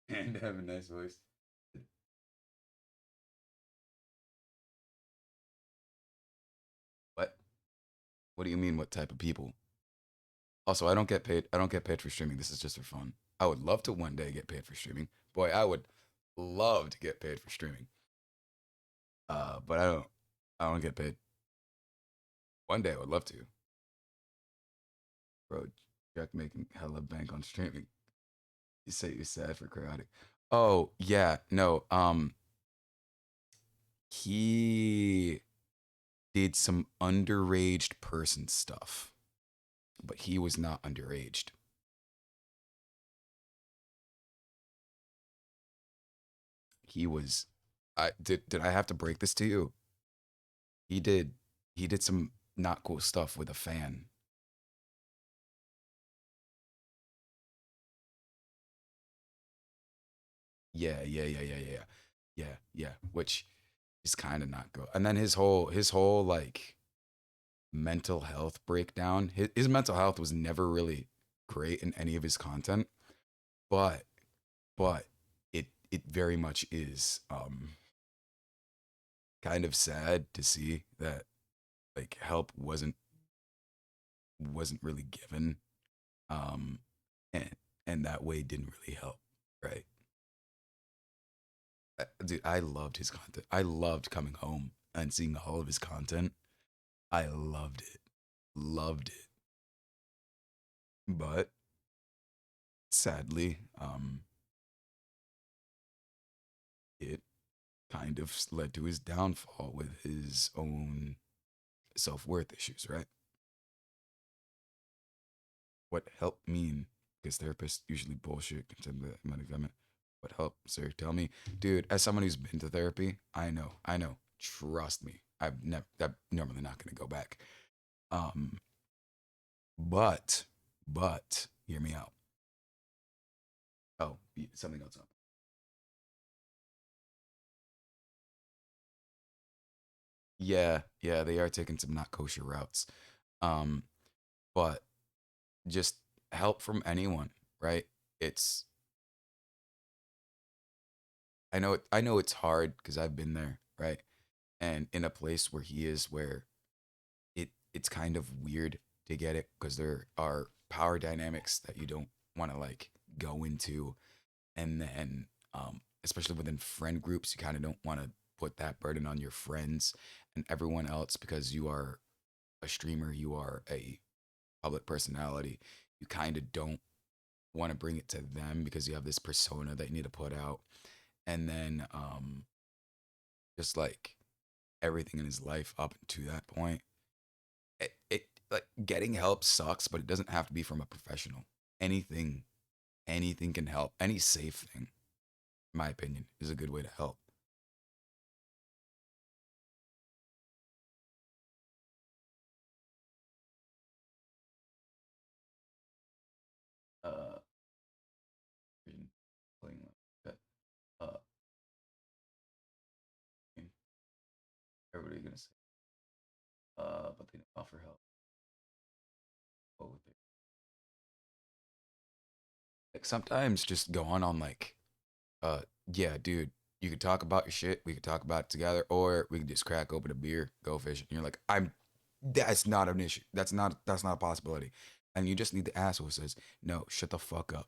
And have a nice voice. What? What do you mean? What type of people? Also, I don't get paid. I don't get paid for streaming. This is just for fun. I would love to one day get paid for streaming. Boy, I would love to get paid for streaming. But I don't. I don't get paid. One day I would love to. Bro, Jack making hella bank on streaming. You say you're sad for Chaotic. Oh yeah, no. He did some underaged person stuff. but he was not underaged. He was. I did. I have to break this to you? He did. He did some not cool stuff with a fan. Yeah. Which is kind of not good. And then his whole like mental health breakdown. His mental health was never really great in any of his content, but but it very much is kind of sad to see that like help wasn't really given, um and that way didn't really help, right? Dude, I loved his content. I loved coming home and seeing all of his content. I loved it, but sadly, it kind of led to his downfall with his own self-worth issues, right? What help mean? Because therapists usually bullshit, contempt the money government. What help, sir? Tell me, dude. As someone who's been to therapy, I know. Trust me, I'm normally not going to go back. Um, but, hear me out. Oh, something else up. Yeah, they are taking some not kosher routes. Um, but just help from anyone, right? It's I know it's hard because I've been there, right? And in a place where he is, where it's kind of weird to get it because there are power dynamics that you don't want to like go into, and then especially within friend groups, you kind of don't want to put that burden on your friends and everyone else because you are a streamer, you are a public personality. You kind of don't want to bring it to them because you have this persona that you need to put out, and then just like everything in his life up to that point, it like getting help sucks, but it doesn't have to be from a professional. Anything, anything can help. Any safe thing, in my opinion, is a good way to help. Uh, playing like that. Uh, everybody gonna say, but they don't offer help. Oh, like sometimes just going on like, uh, yeah, dude, you could talk about your shit. We could talk about it together, or we could just crack open a beer, go fishing. And you're like, that's not an issue. That's not a possibility. And you just need the asshole who says, no, shut the fuck up.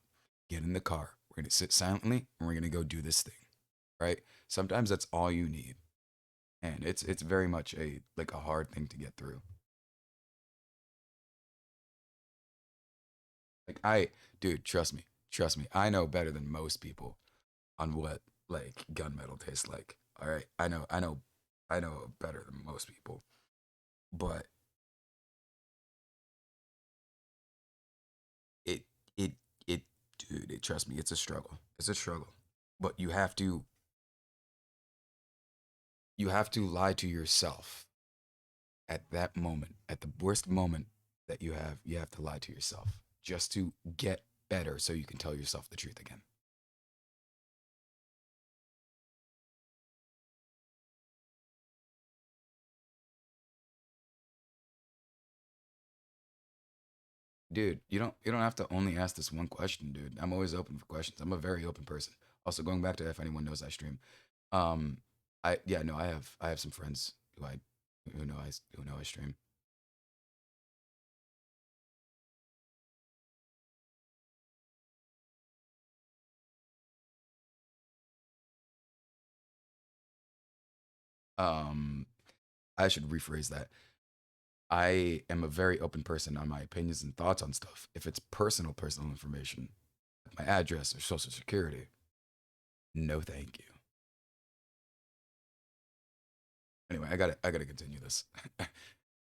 Get in the car. We're gonna sit silently and we're gonna go do this thing. Right? Sometimes that's all you need. And it's very much a like a hard thing to get through. Like dude, trust me, I know better than most people on what like gunmetal tastes like. All right, I know better than most people. But it, it, it, dude, trust me, it's a struggle. It's a struggle. But you have to lie to yourself at that moment, at the worst moment that you have to lie to yourself just to get better so you can tell yourself the truth again. Dude, you don't have to only ask this one question, dude. I'm always open for questions. I'm a very open person. Also, going back to if anyone knows I stream, um, yeah, no, I have some friends who know I stream. Um, I should rephrase that. I am a very open person on my opinions and thoughts on stuff. If it's personal information, like my address or social security, no, thank you. Anyway, I gotta continue this.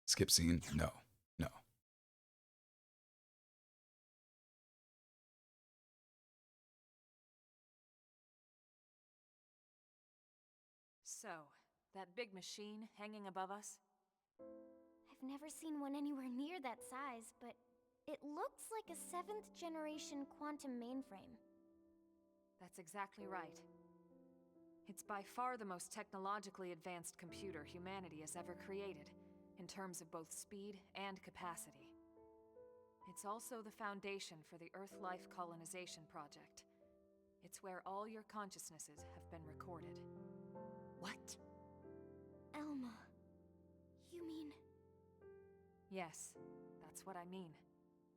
Skip scene, no, no. So, that big machine hanging above us? I've never seen one anywhere near that size, but it looks like a 7th generation quantum mainframe. That's exactly right. It's by far the most technologically advanced computer humanity has ever created, in terms of both speed and capacity. It's also the foundation for the Earth Life Colonization Project. It's where all your consciousnesses have been recorded. What? Elma, you mean... Yes, that's what I mean.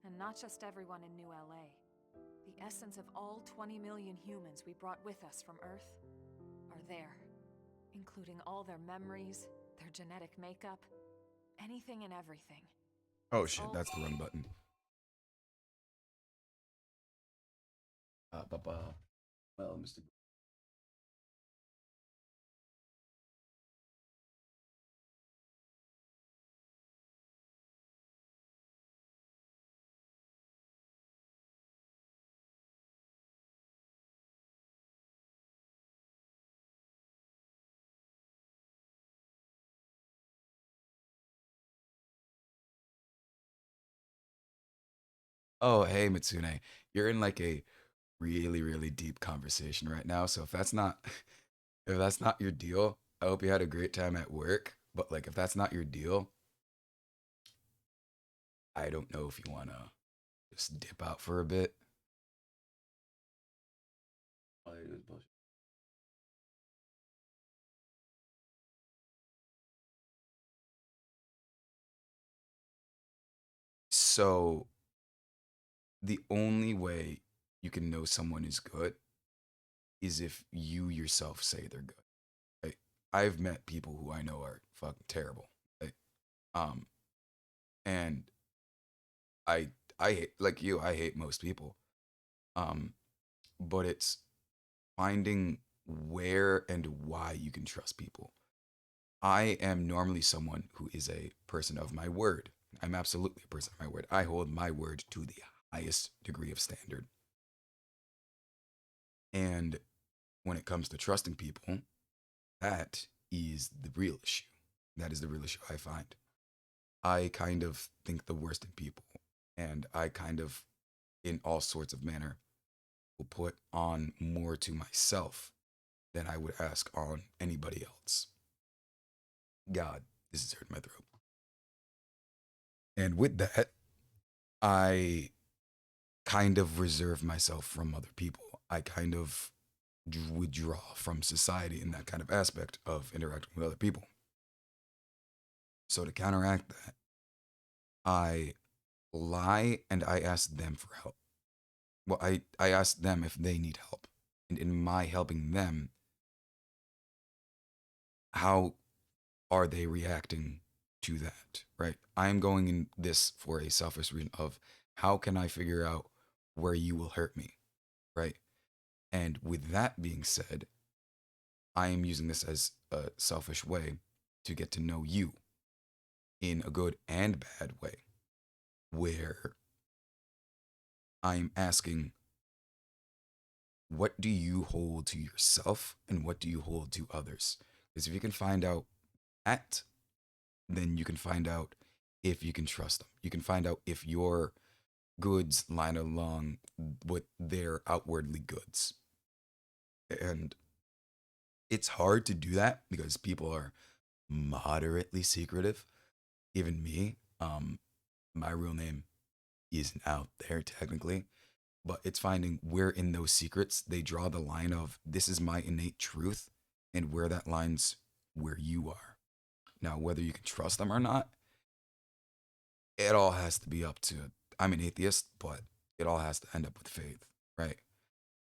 And not just everyone in New LA. The essence of all 20 million humans we brought with us from Earth are there. Including all their memories, their genetic makeup, anything and everything. Oh shit, that's the wrong button. Well, Mr. Oh, hey, Mitsune. You're in like a really, really deep conversation right now. So if that's not if that's not your deal, I hope you had a great time at work. But like if that's not your deal, I don't know if you wanna just dip out for a bit. All I do is bullshit. So the only way you can know someone is good is if you yourself say they're good. Right? I've met people who I know are fucking terrible. Right? Um, and I I hate like you, I hate most people. Um, but it's finding where and why you can trust people. I am normally someone who is a person of my word. I'm absolutely a person of my word. I hold my word to the highest degree of standard. And when it comes to trusting people, that is the real issue. That is the real issue I find. I kind of think the worst in people. And I kind of, in all sorts of manner, will put on more to myself than I would ask on anybody else. God, this is hurting my throat. And with that, I kind of reserve myself from other people. I kind of withdraw from society in that kind of aspect of interacting with other people. So to counteract that, I lie and I ask them for help. Well, I ask them if they need help. And in my helping them, how are they reacting to that, right? I'm going in this for a selfish reason of how can I figure out where you will hurt me, right? And with that being said, I am using this as a selfish way to get to know you in a good and bad way, where I'm asking, what do you hold to yourself and what do you hold to others? Because if you can find out that, then you can find out if you can trust them. You can find out if your goods line along with their outwardly goods. And it's hard to do that because people are moderately secretive. Even me, my real name isn't out there technically, but it's finding where in those secrets they draw the line of this is my innate truth and where that line's where you are. Now, whether you can trust them or not, it all has to be up to, I'm an atheist, but it all has to end up with faith, right?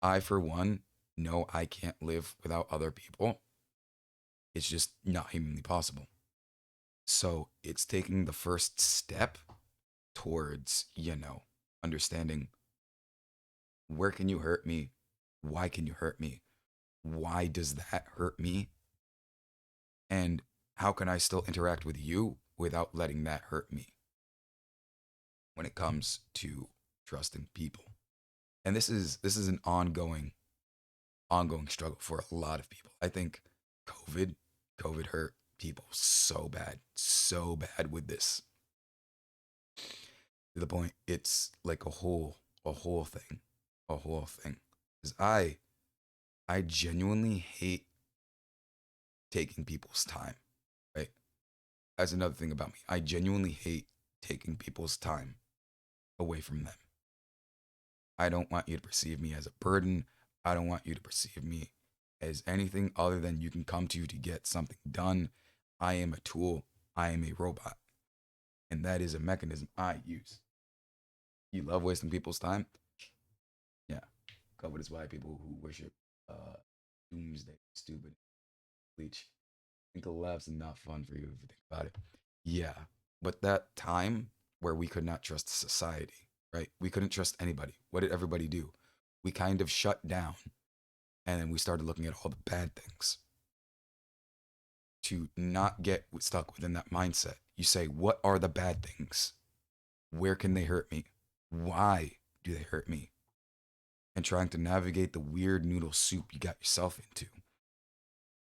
I, for one, know I can't live without other people. It's just not humanly possible. So it's taking the first step towards, understanding where can you hurt me? Why can you hurt me? Why does that hurt me? And how can I still interact with you without letting that hurt me when it comes to trusting people? And this is an ongoing struggle for a lot of people. I think COVID hurt people so bad with this, to the point it's like a whole thing, a whole thing. Because I genuinely hate taking people's time, right? That's another thing about me. I genuinely hate taking people's time away from them. I don't want you to perceive me as a burden. I don't want you to perceive me as anything other than you can come to get something done. I am a tool. I am a robot. And that is a mechanism I use. You love wasting people's time? Yeah. COVID is why people who worship doomsday, stupid, bleach. Think a laugh's not fun for you if you think about it. Yeah. But that time where we could not trust society, right? We couldn't trust anybody. What did everybody do? We kind of shut down, and then we started looking at all the bad things. To not get stuck within that mindset, you say, what are the bad things? Where can they hurt me? Why do they hurt me? And trying to navigate the weird noodle soup you got yourself into,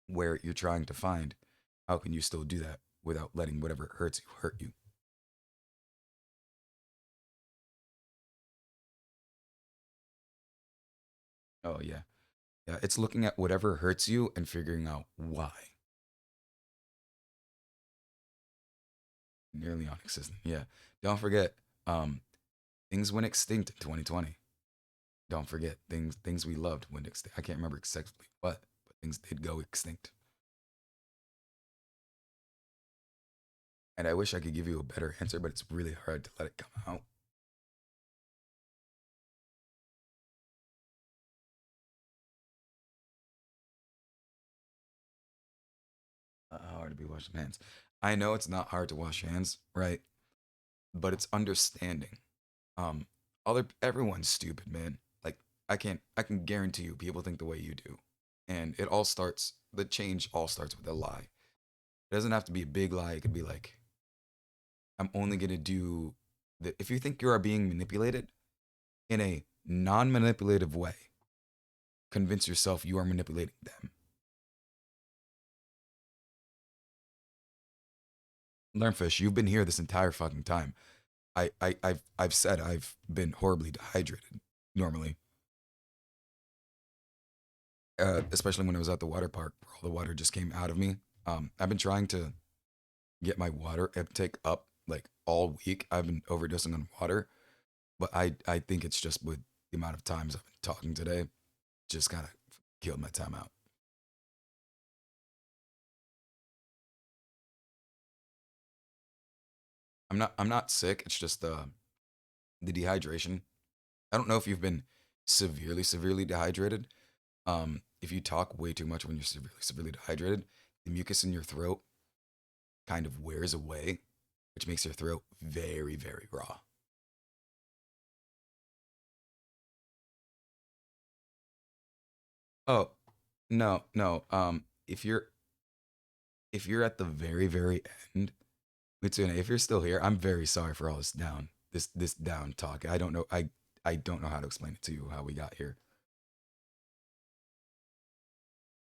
where you're trying to find how can you still do that without letting whatever hurts you hurt you. Oh yeah. Yeah, it's looking at whatever hurts you and figuring out why. Nearly non-existent. Yeah. Don't forget, things went extinct in 2020. Don't forget, things we loved went extinct. I can't remember exactly what, but things did go extinct. And I wish I could give you a better answer, but it's really hard to let it come out. Hard to be washing hands. I know it's not hard to wash hands, right? But it's understanding. Um, everyone's stupid, man. Like I can guarantee you, people think the way you do, and the change all starts with a lie. It doesn't have to be a big lie. It could be like, I'm only gonna do the. If you think you are being manipulated in a non-manipulative way, convince yourself you are manipulating them. Learnfish, you've been here this entire fucking time. I've said I've been horribly dehydrated normally. Especially when I was at the water park where all the water just came out of me. I've been trying to get my water intake up like all week. I've been overdosing on water, but I think it's just with the amount of times I've been talking today, just kind of killed my time out. I'm not sick. It's just the dehydration. I don't know if you've been severely dehydrated. If you talk way too much when you're severely dehydrated, the mucus in your throat kind of wears away, which makes your throat very raw. Oh, no, no. If you're at the very end, Mitsune, if you're still here, I'm very sorry for all this down talk. I don't know how to explain it to you how we got here.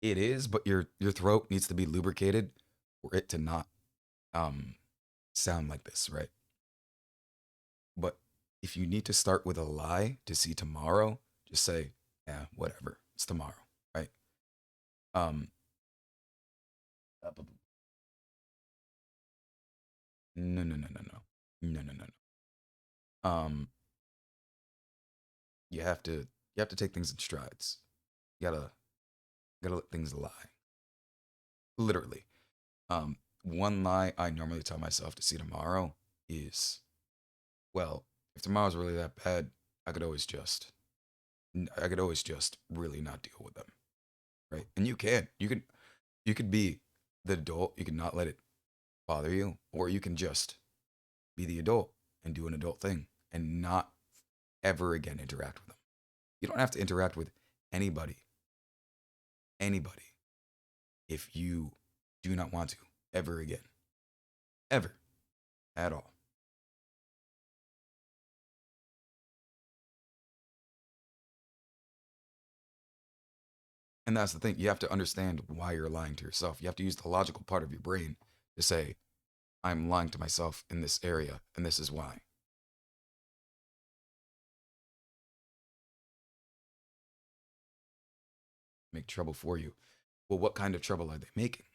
It is, but your throat needs to be lubricated for it to not um sound like this, right? But if you need to start with a lie to see tomorrow, just say, yeah, whatever. It's tomorrow, right? Um no. No, no, no, no. You have to take things in strides. You gotta let things lie. Literally. One lie I normally tell myself to see tomorrow is, well, if tomorrow's really that bad, I could always just really not deal with them, right? And you could be the adult, you can not let it bother you, or you can just be the adult and do an adult thing and not ever again interact with them. You don't have to interact with anybody, anybody, if you do not want to ever again, ever, at all. And that's the thing. You have to understand why you're lying to yourself. You have to use the logical part of your brain to say, I'm lying to myself in this area, and this is why. Make trouble for you. Well, what kind of trouble are they making?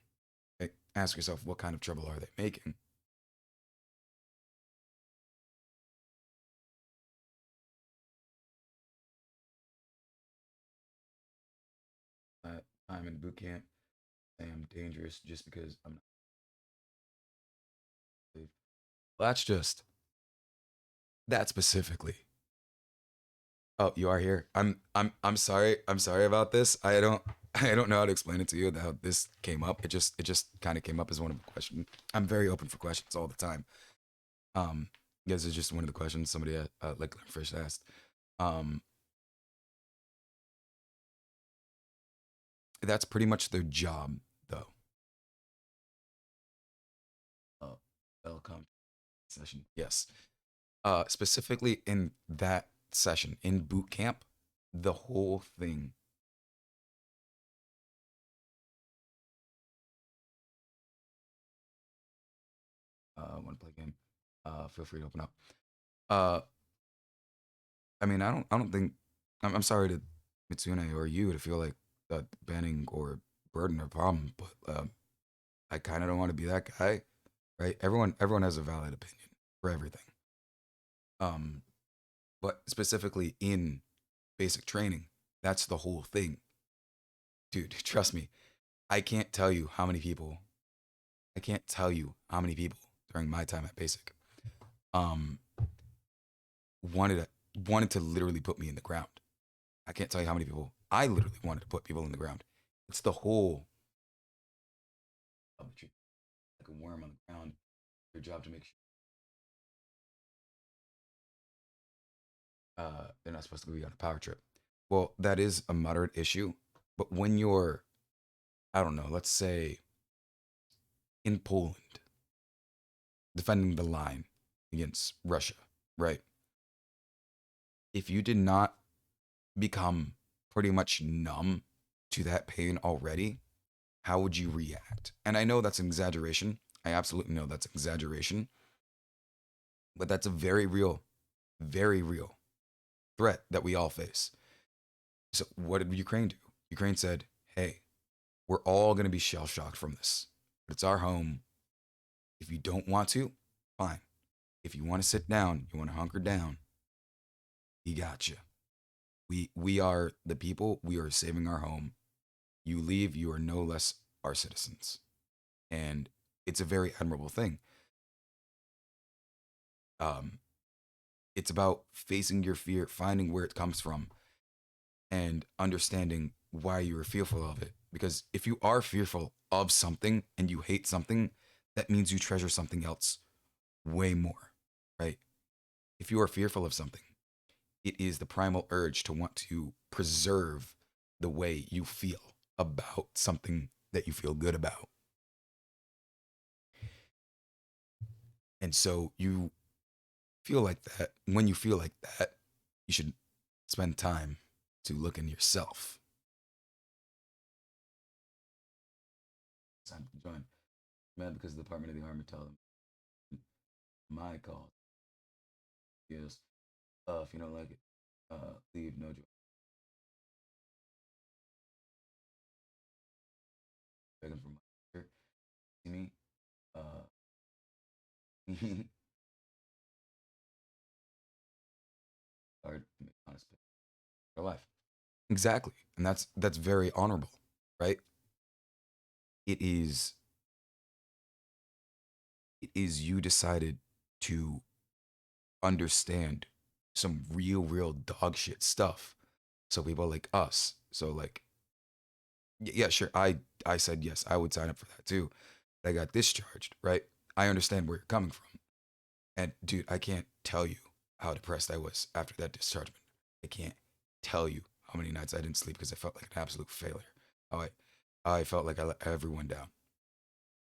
Okay? Ask yourself, what kind of trouble are they making? I'm in boot camp. I am dangerous just because I'm not. Well, that specifically. Oh, you are here. I'm sorry. I'm sorry about this. I don't know how to explain it to you how this came up. It just kind of came up as one of the questions. I'm very open for questions all the time. This is just one of the questions somebody like Fish asked. That's pretty much their job, though. Welcome session. Yes. Specifically in that session in boot camp, the whole thing. Want to play a game? Feel free to open up. I mean, I don't think. I'm sorry to Mitsune or you to feel like banning or burden or problem, but I kind of don't want to be that guy, right? Everyone has a valid opinion for everything. But specifically in basic training, that's the whole thing, dude. Trust me, I can't tell you how many people. I can't tell you how many people during my time at basic, wanted to literally put me in the ground. I can't tell you how many people I literally wanted to put people in the ground. It's the whole like a worm on the ground. Your job to make sure they're not supposed to be on a power trip. Well, that is a moderate issue, but when you're, I don't know, let's say in Poland, defending the line against Russia, right? If you did not become pretty much numb to that pain already, how would you react? And I know that's an exaggeration. I absolutely know that's an exaggeration. But that's a very real threat that we all face. So what did Ukraine do? Ukraine said, hey, we're all going to be shell shocked from this. But it's our home. If you don't want to, fine. If you want to sit down, you want to hunker down, we got you. We are the people. We are saving our home. You leave, you are no less our citizens. And it's a very admirable thing. It's about facing your fear, finding where it comes from, and understanding why you are fearful of it. Because if you are fearful of something and you hate something, that means you treasure something else way more, right? If you are fearful of something, it is the primal urge to want to preserve the way you feel about something that you feel good about. And so you feel like that. When you feel like that, you should spend time to look in yourself. It's time to join. Mad because the Department of the Army tell them my call. Yes. If you don't like it, leave no joy. Begging for my shirt. See me? Hard, honest, your life. Exactly. And that's very honorable, right? It is you decided to understand some real dog shit stuff. So people like us. So like yeah, sure. I said yes, I would sign up for that too. I got discharged, right? I understand where you're coming from. And dude, I can't tell you how depressed I was after that dischargement. I can't tell you how many nights I didn't sleep because I felt like an absolute failure. How I felt like I let everyone down.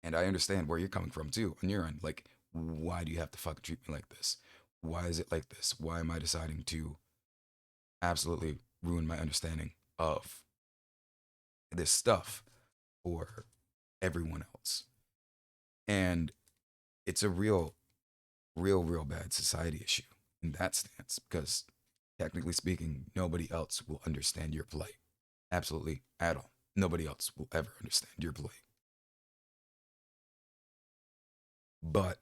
And I understand where you're coming from too on your end. Like, why do you have to fucking treat me like this? Why is it like this? Why am I deciding to absolutely ruin my understanding of this stuff for everyone else. And it's a real bad society issue in that stance because technically speaking, nobody else will understand your plight. Absolutely at all. Nobody else will ever understand your plight. But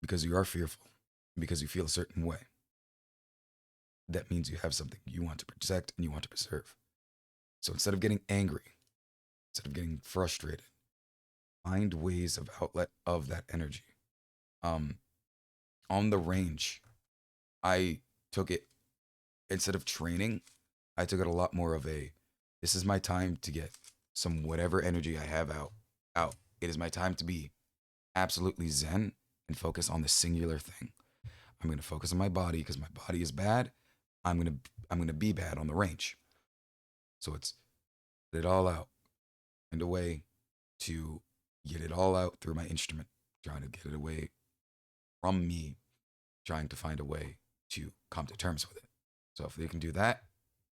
because you are fearful, because you feel a certain way, that means you have something you want to protect and you want to preserve. So instead of getting angry, instead of getting frustrated, find ways of outlet of that energy. On the range, I took it, instead of training, I took it a lot more of a, this is my time to get some whatever energy I have out. It is my time to be absolutely zen and focus on the singular thing. I'm going to focus on my body because my body is bad. I'm going to be bad on the range. So it's get it all out, and a way to get it all out through my instrument, trying to get it away from me, trying to find a way to come to terms with it. So if they can do that,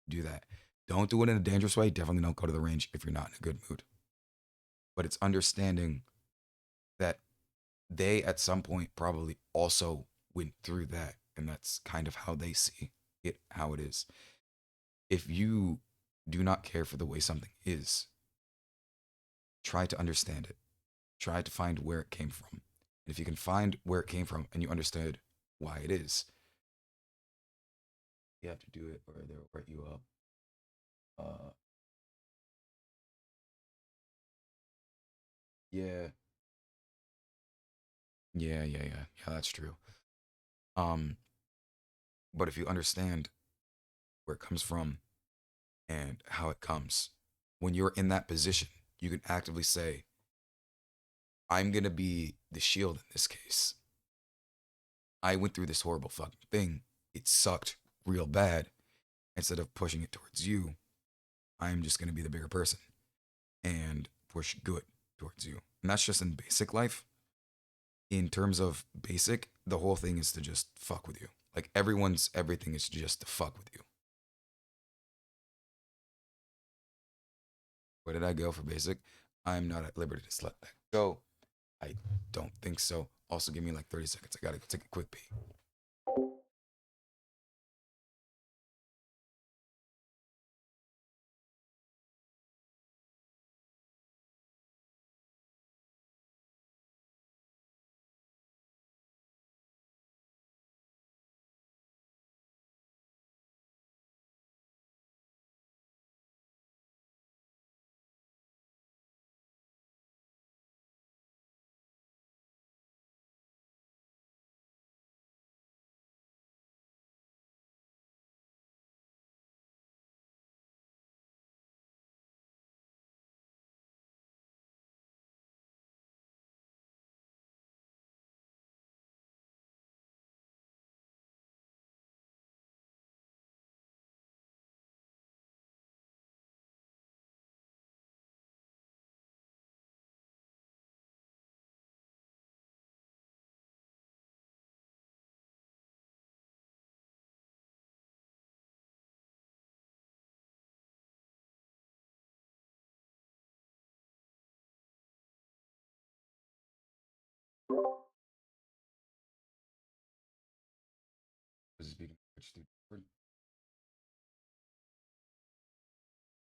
do that. Don't do it in a dangerous way. Definitely don't go to the range if you're not in a good mood. But it's understanding that they at some point probably also went through that, and that's kind of how they see it, how it is. If you do not care for the way something is, try to understand it. Try to find where it came from. And if you can find where it came from and you understood why it is, you have to do it or they'll write you up. Yeah. Yeah, that's true. But if you understand where it comes from and how it comes, when you're in that position, you can actively say, I'm going to be the shield in this case. I went through this horrible fucking thing. It sucked real bad. Instead of pushing it towards you, I'm just going to be the bigger person and push good towards you. And that's just in basic life. In terms of basic, the whole thing is to just fuck with you. Like everyone's everything is just to fuck with you. Where did I go for basic? I'm not at liberty to let that go. I don't think so. Also, give me like 30 seconds. I gotta take a quick pee.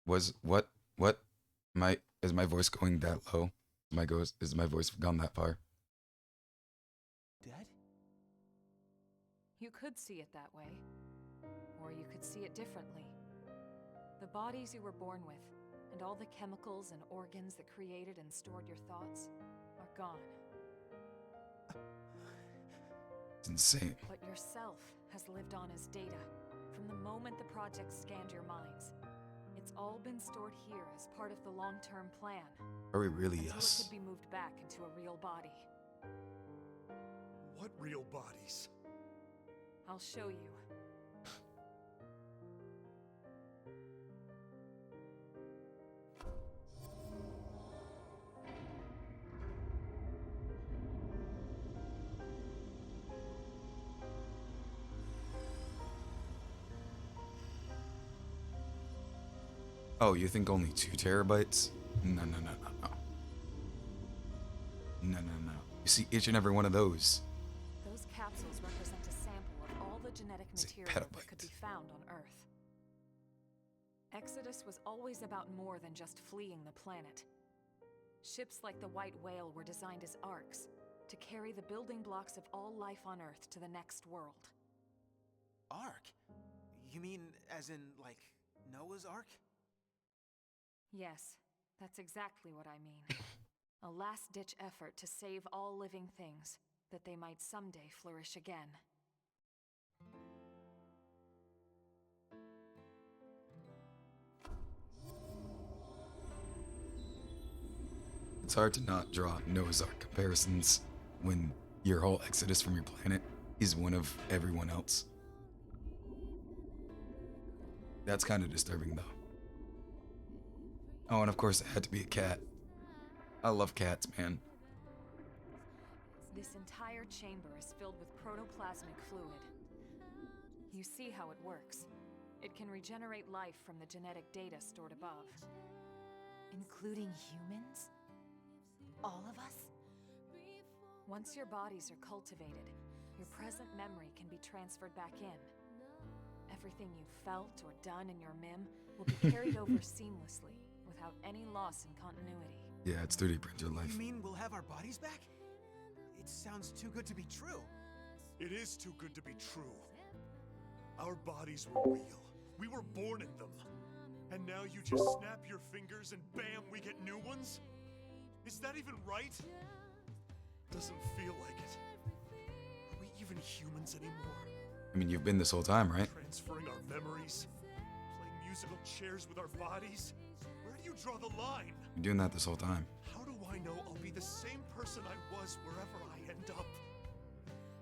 Was what my is my voice going that low? Is my voice gone that far? Dead? You could see it that way. Or you could see it differently. The bodies you were born with, and all the chemicals and organs that created and stored your thoughts, are gone. It's insane. But yourself has lived on as data, from the moment the project scanned your minds. It's all been stored here as part of the long-term plan. Are we really until us? It could be moved back into a real body. What real bodies? I'll show you. Oh, you think only 2 terabytes? No. No. You see each and every one of those. Those capsules represent a sample of all the genetic material that could be found on Earth. Exodus was always about more than just fleeing the planet. Ships like the White Whale were designed as arks, to carry the building blocks of all life on Earth to the next world. Ark? You mean as in, like, Noah's Ark? Yes, that's exactly what I mean. A last-ditch effort to save all living things, that they might someday flourish again. It's hard to not draw Noah's Ark comparisons when your whole exodus from your planet is one of everyone else. That's kind of disturbing, though. Oh, and of course it had to be a cat. I love cats, man. This entire chamber is filled with protoplasmic fluid. You see how it works. It can regenerate life from the genetic data stored above. Including humans? All of us? Once your bodies are cultivated, your present memory can be transferred back in. Everything you've felt or done in your MIM will be carried over seamlessly, without any loss in continuity. Yeah, it's 3D printer life. You mean we'll have our bodies back? It sounds too good to be true. It is too good to be true. Our bodies were real. We were born in them. And now you just snap your fingers and bam, we get new ones? Is that even right? Doesn't feel like it. Are we even humans anymore? I mean, you've been this whole time, right? Transferring our memories? Playing musical chairs with our bodies? Where do you draw the line? You're doing that this whole time. How do I know I'll be the same person I was wherever I end up?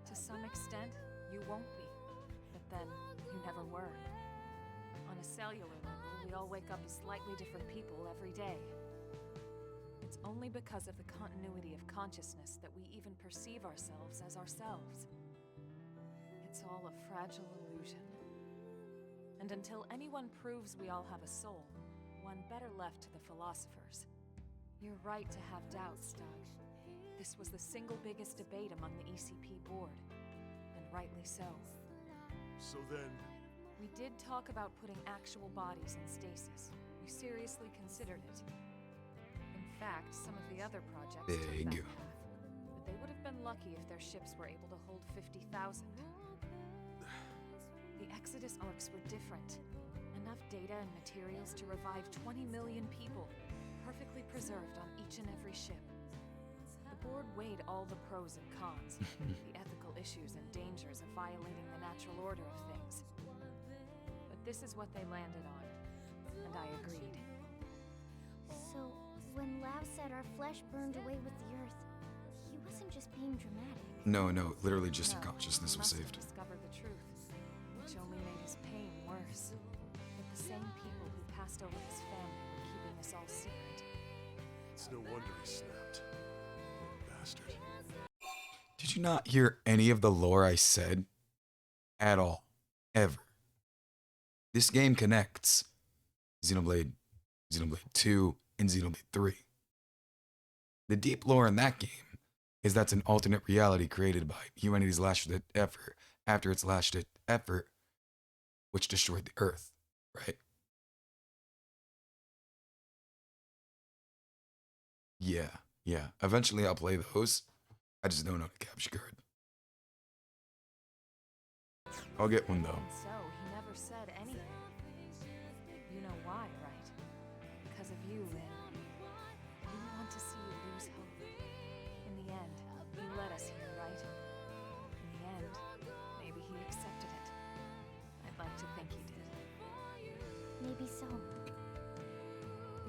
To some extent, you won't be. But then, you never were. On a cellular level, we all wake up as slightly different people every day. It's only because of the continuity of consciousness that we even perceive ourselves as ourselves. It's all a fragile illusion. And until anyone proves we all have a soul, one better left to the philosophers. You're right to have doubts, Doug. This was the single biggest debate among the ECP board, and rightly so. So then... We did talk about putting actual bodies in stasis. We seriously considered it. In fact, some of the other projects took that path, but they would have been lucky if their ships were able to hold 50,000. The Exodus arcs were different. Enough data and materials to revive 20 million people, perfectly preserved on each and every ship. The board weighed all the pros and cons, the ethical issues and dangers of violating the natural order of things. But this is what they landed on, and I agreed. So, when Lav said our flesh burned away with the earth, he wasn't just being dramatic. No, literally just your consciousness was saved. He discovered the truth, which only made his pain worse. But the same people who passed over his family were keeping this all secret. It's no wonder he snapped. Poor bastard. Did you not hear any of the lore I said? At all. Ever. This game connects Xenoblade, Xenoblade 2, and Xenoblade 3. The deep lore in that game is that's an alternate reality created by humanity's last-ditch effort after its last-ditch effort, which destroyed the Earth, right? Yeah. Eventually I'll play those. I just don't know the capture card. I'll get one though. And so, he never said anything. You know why, right? Because of you, Lynn. He didn't want to see you lose hope. In the end, he led us here, right? In the end, maybe he accepted it. I'd like to think he did. Maybe so.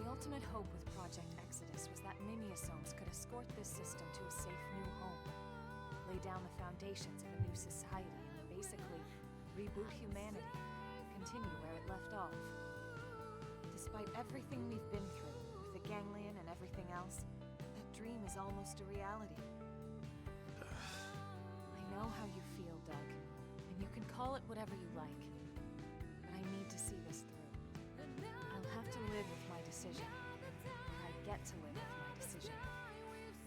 The ultimate hope with Project Exodus was that Mimiosomes could escort this system to a safe new home, lay down the foundations of a new society, and basically reboot humanity, continue where it left off. Despite everything we've been through, with the ganglion and everything else, that dream is almost a reality. I know how you feel, Doug, and you can call it whatever you like, but I need to see this through. I'll have to live decision. I get to live with my decision.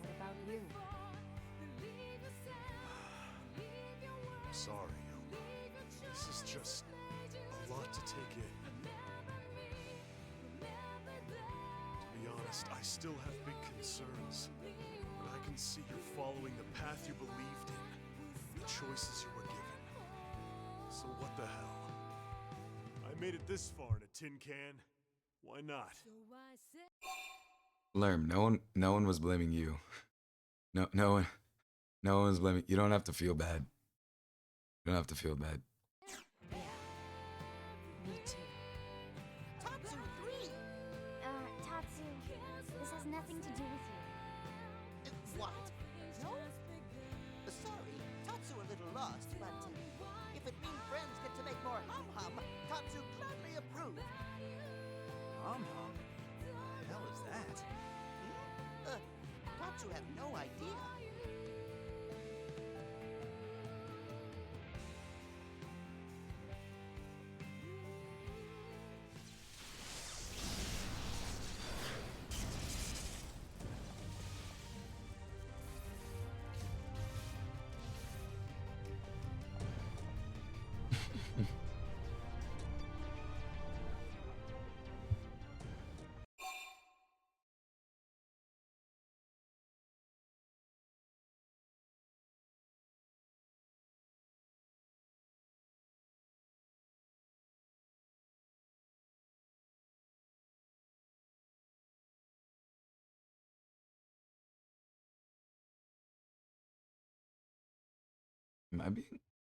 What about you? I'm sorry, Elma. This is just a lot to take in. To be honest, I still have big concerns. But I can see you're following the path you believed in, the choices you were given. So what the hell? I made it this far in a tin can. Why not? Lerm, no one was blaming you. No one was blaming. You don't have to feel bad. You don't have to feel bad. Me too. Tatsu 3! Tatsu, this has nothing to do with you. What? No? Sorry, Tatsu a little lost, but if it means friends get to make more hum-hum, Tatsu gladly approve. Hum-hum? What the hell is that? Tatsu have no idea.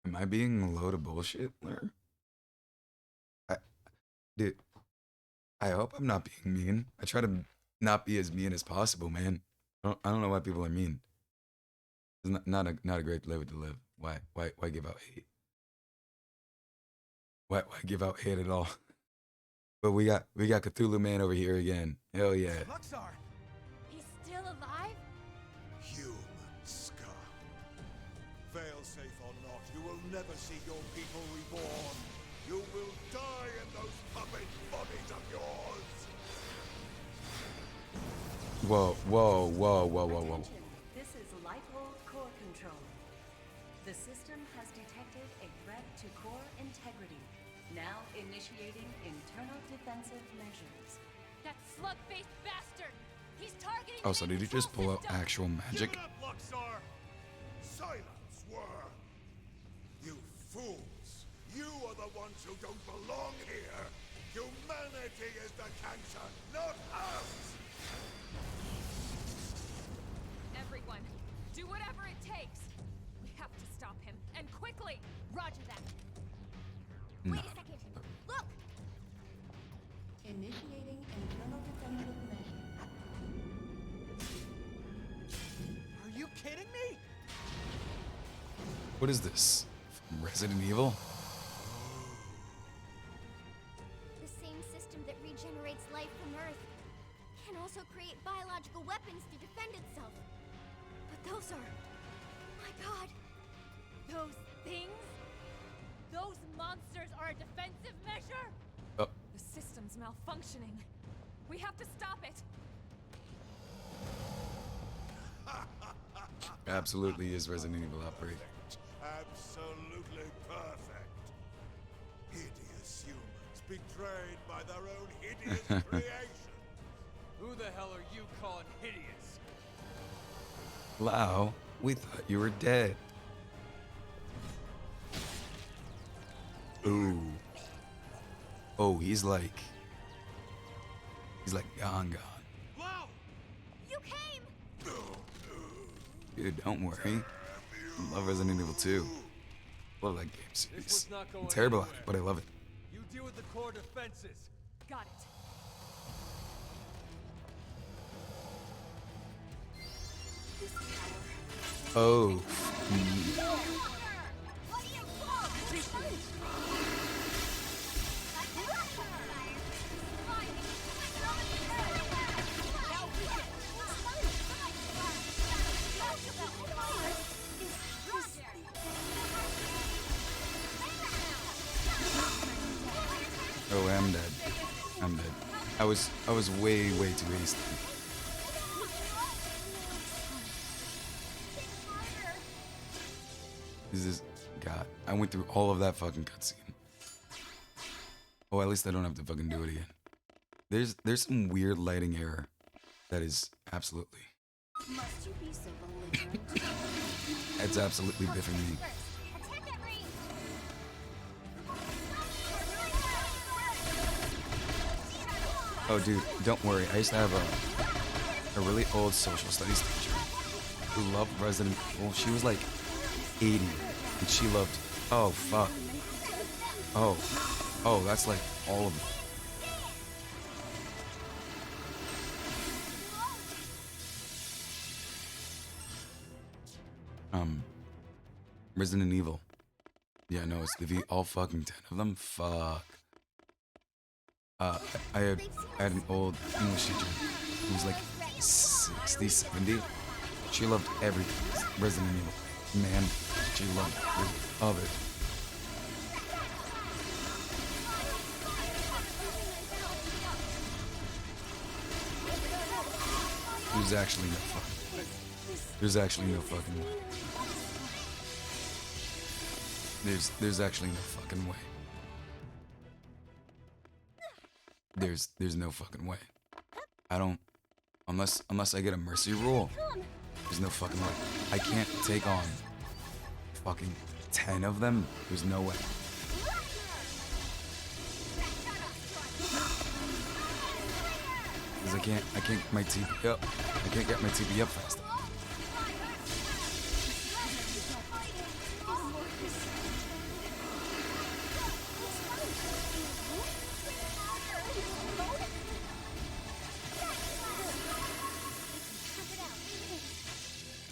Am I being a load of bullshit, Lerm? Dude, I hope I'm not being mean. I try to not be as mean as possible, man. I don't know why people are mean. It's not a great way to live. Why give out hate? Why give out hate at all? But we got Cthulhu Man over here again. Hell yeah. Luxar! He's still alive? Human scum. Failsafe or not, you will never see your people reborn. You will die in those puppet bodies of yours. Whoa. This is Lighthold Core Control. The system has detected a threat to core integrity. Now initiating internal defensive measures. That slug-faced bastard! He's targeting. Oh, so did he just pull out actual magic? Give it up, Luxar! Silence, worm! You fools! You are the ones who don't belong here! Humanity is the cancer, not us! Everyone, do whatever it takes. We have to stop him, and quickly. Roger that. No. Wait a second. Look! Initiating internal defensive measures. Are you kidding me? What is this? From Resident Evil? The same system that regenerates life from Earth can also create biological weapons to defend itself. But those are... My God! Those things? Those monsters are a defensive measure? Oh. The system's malfunctioning. We have to stop it. Absolutely is Resident Evil Outbreak. Absolutely perfect. Hideous humans betrayed by their own hideous creation. Who the hell are you calling hideous? Lau, we thought you were dead. Ooh. Oh, he's like gone. Wow! You came! Dude, don't worry. I love Resident Evil 2. Love that game series. This was not going I'm terrible at anywhere. it, but I love it. You deal with the core defenses. Got it. Oh. Oh, I'm dead. I'm dead. I was way too hasty. This is God. I went through all of that fucking cutscene. Oh, at least I don't have to fucking do it again. There's some weird lighting error that is absolutely. Must you be so belligerent? It's absolutely biffing me. Oh, dude, don't worry. I used to have a really old social studies teacher who loved Resident Evil. She was like 80, and she loved. Oh fuck. Oh, that's like all of them. Resident Evil. Yeah, no, it's all fucking 10 of them. Fuck. I had an old English teacher who was like 60, 70. She loved everything Resident Evil. Man, she loved every of it. There's actually no fucking way. There's actually no fucking way. There's actually no fucking way. There's no fucking way. I don't unless I get a mercy rule. There's no fucking way. I can't take on fucking 10 of them. There's no way. Cause I can't get my TP up. I can't get my TP up fast enough.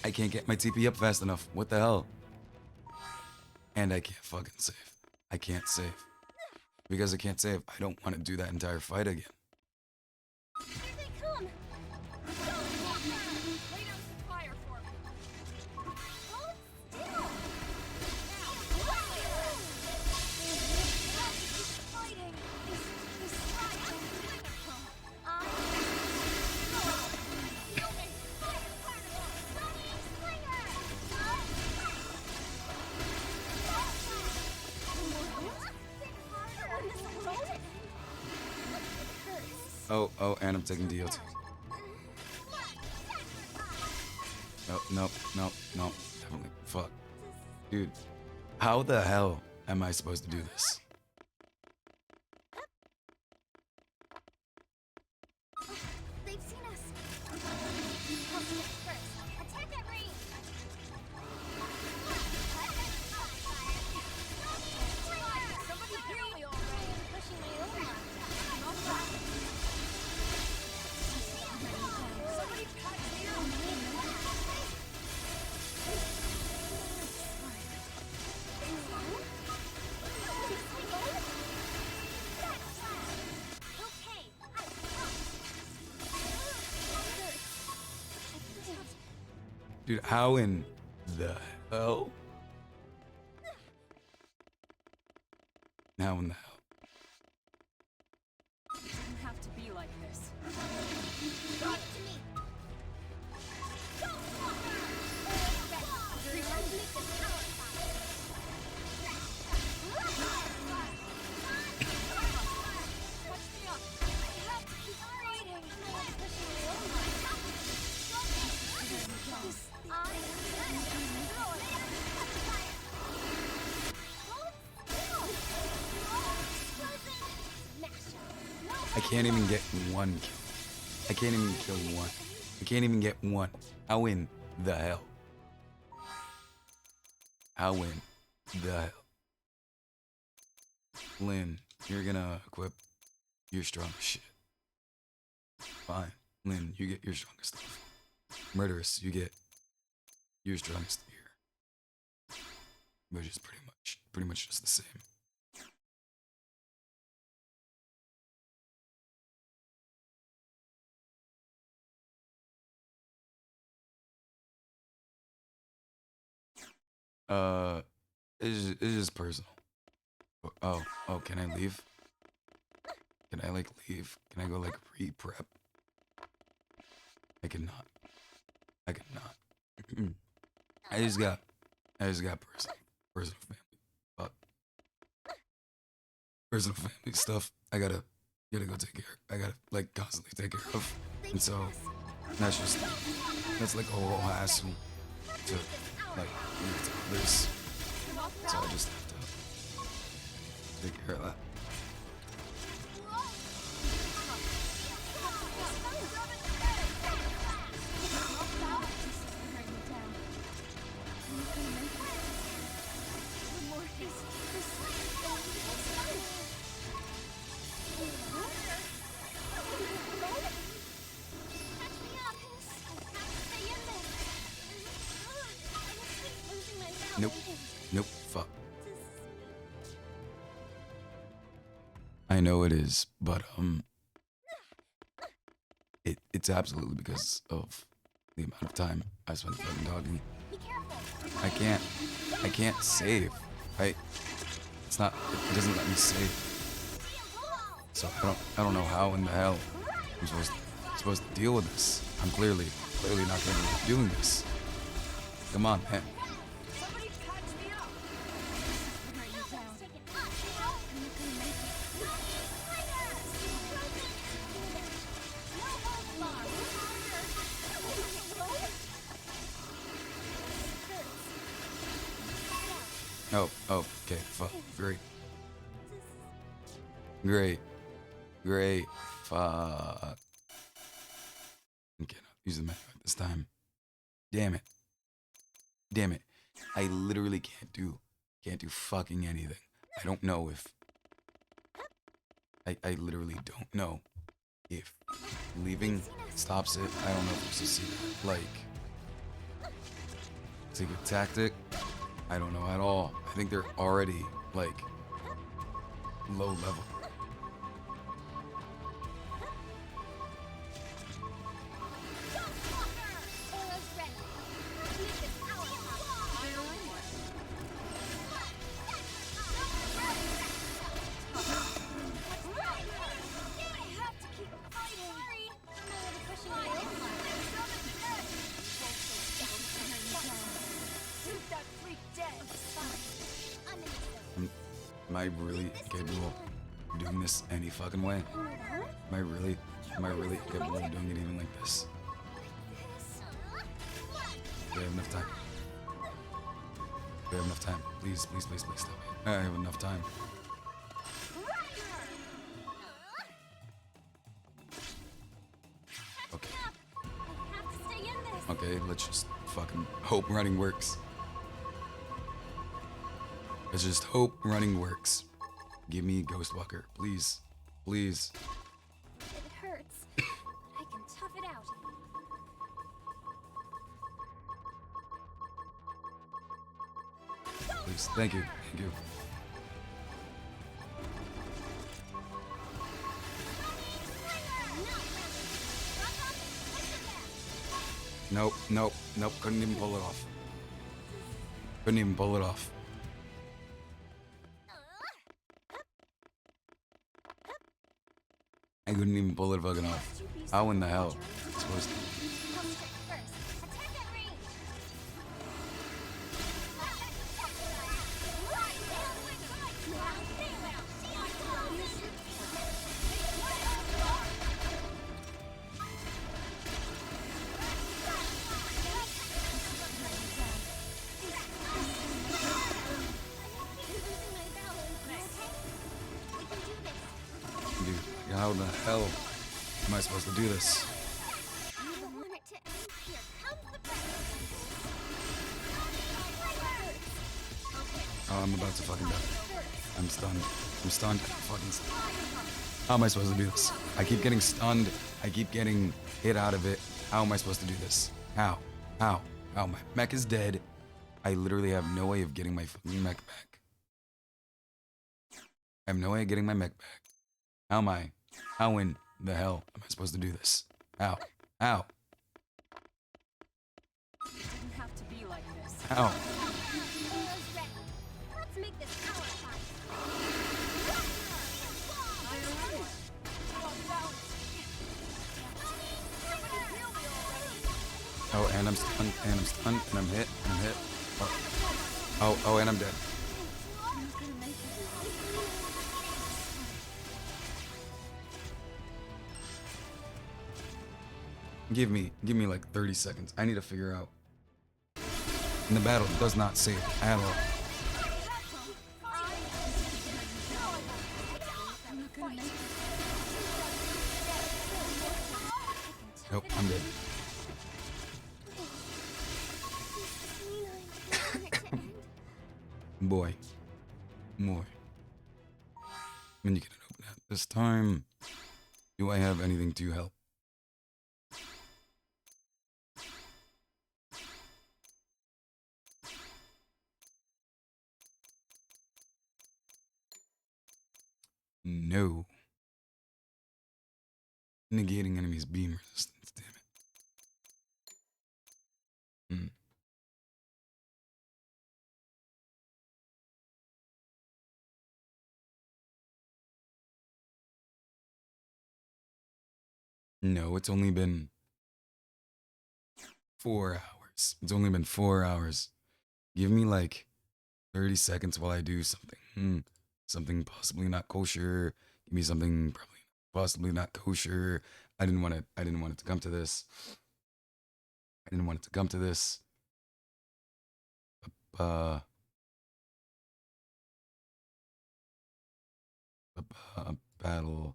I can't get my TP up fast enough. What the hell? And I can't fucking save. I can't save. Because I can't save, I don't want to do that entire fight again. Here they come! Lay down some fire for me. Hold still! Fighting is wonderful. Kill me! Fire carnival! Stunning slinger! Oh, and I'm taking DOT. No, definitely. Fuck. Dude, how the hell am I supposed to do this? They've seen us. I'll see it first. Attack at range. Somebody heal me already. Pushing my own luck. Somebody patch me Dude, how in the hell? Now in the hell? It didn't have to be like this. Got it to me. I can't even get one kill. I can't even kill one. I can't even get one. How in the hell? How in the hell? Lynn, you're gonna equip your strongest shit. Fine. Lynn, you get your strongest stuff. Murderous, you get your strongest gear. Which is pretty much just the same. It's just personal. Oh, can I leave? Can I like leave? Can I go like re-prep? I cannot. I cannot. I just got personal family. Fuck. Personal family stuff. I gotta go take care. I gotta like constantly take care of. And so that's like a whole hassle to like leave to others. So I just have to take care of that. Nope. Nope. Fuck. I know it is, but it's absolutely because of the amount of time I spent fucking dogging. I can't save. It's not. It doesn't let me save. So I don't know how in the hell I'm supposed to deal with this. I'm clearly not capable of doing this. Come on, man. Oh, okay, fuck, great, fuck. Okay, use the menu at this time. Damn it. I literally can't do fucking anything. I don't know if, I literally don't know if leaving stops it. I don't know if it's a secret, like, secret tactic. I don't know at all. I think they're already, like, low level. Am I really capable of doing this any fucking way? Am I really capable of doing it even like this? Do I have enough time? Do I have enough time? Please stop me. I have enough time. Okay, let's just fucking hope running works. Let's just hope running works. Give me Ghostwalker, please. Please. It hurts, but I can tough it out. Please, thank you. Nope, couldn't even pull it off. I couldn't even pull it fucking off. How in the hell am I supposed to? Dude, how the hell am I supposed to do this? Oh, I'm about to fucking die. I'm stunned. I'm fucking stunned. How am I supposed to do this? I keep getting stunned. I keep getting hit out of it. How am I supposed to do this? How? My mech is dead. I literally have no way of getting my fucking mech back. I have no way of getting my mech back. How in the hell am I supposed to do this? How? It didn't have to be like this. How? Let's make this our fight. Oh, and I'm stunned, and I'm stunned, and I'm hit, and I'm hit. Oh, and I'm dead. Give me like 30 seconds. I need to figure out. And the battle does not save at all. Nope, I'm dead. Boy. More. When you get it open at this time, do I have anything to help? No. Negating enemy's beam resistance, damn it. No, it's only been 4 hours. It's only been 4 hours. Give me like 30 seconds while I do something. Something possibly not kosher. Give me something probably possibly not kosher. I didn't want it to come to this. I didn't want it to come to this. Battle.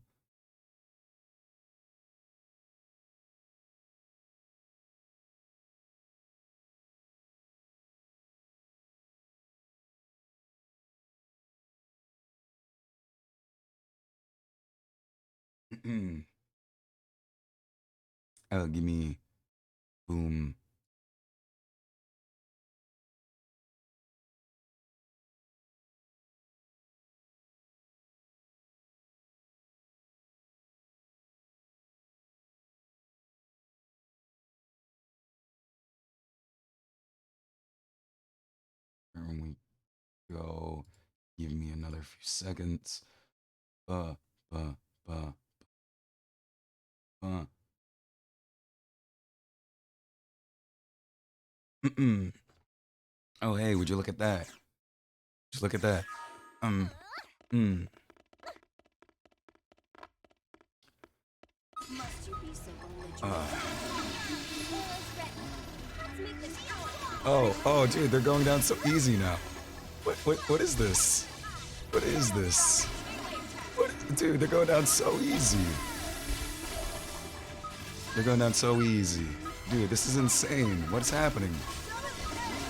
Give me boom. When we go, give me another few seconds. Uh. Oh, hey, would you look at that? Just look at that. Oh, dude, they're going down so easy now. What is this? What is this? Dude, they're going down so easy. They're going down so easy. Dude, this is insane. What's happening?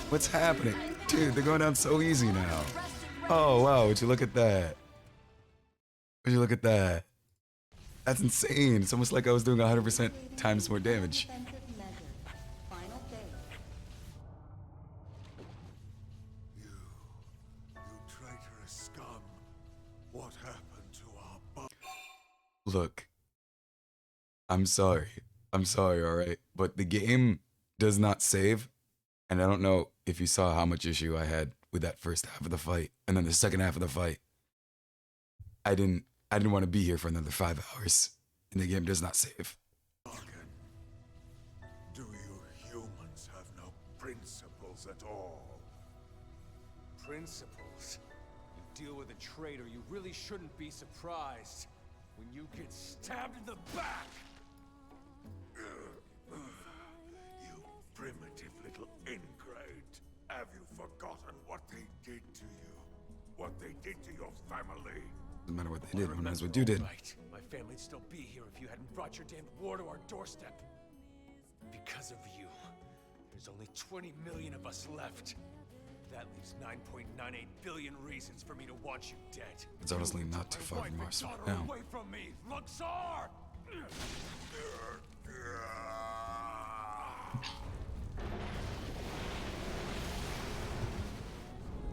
What's happening? Dude, they're going down so easy now. Oh, wow, would you look at that? Would you look at that? That's insane. It's almost like I was doing 100% times more damage. You traitorous scum. What happened to our Look, I'm sorry, alright? But the game does not save. And I don't know if you saw how much issue I had with that first half of the fight. And then the second half of the fight, I didn't want to be here for another 5 hours. And the game does not save. Do you humans have no principles at all? Principles? You deal with a traitor, you really shouldn't be surprised when you get stabbed in the back! You primitive little ingrate. Have you forgotten what they did to you? What they did to your family? Doesn't matter what they did, who knows what you did. Right. My family'd still be here if you hadn't brought your damn war to our doorstep. Because of you, there's only 20 million of us left. That leaves 9.98 billion reasons for me to want you dead. It's honestly not too far from Mars right now. Away from me, Luxor!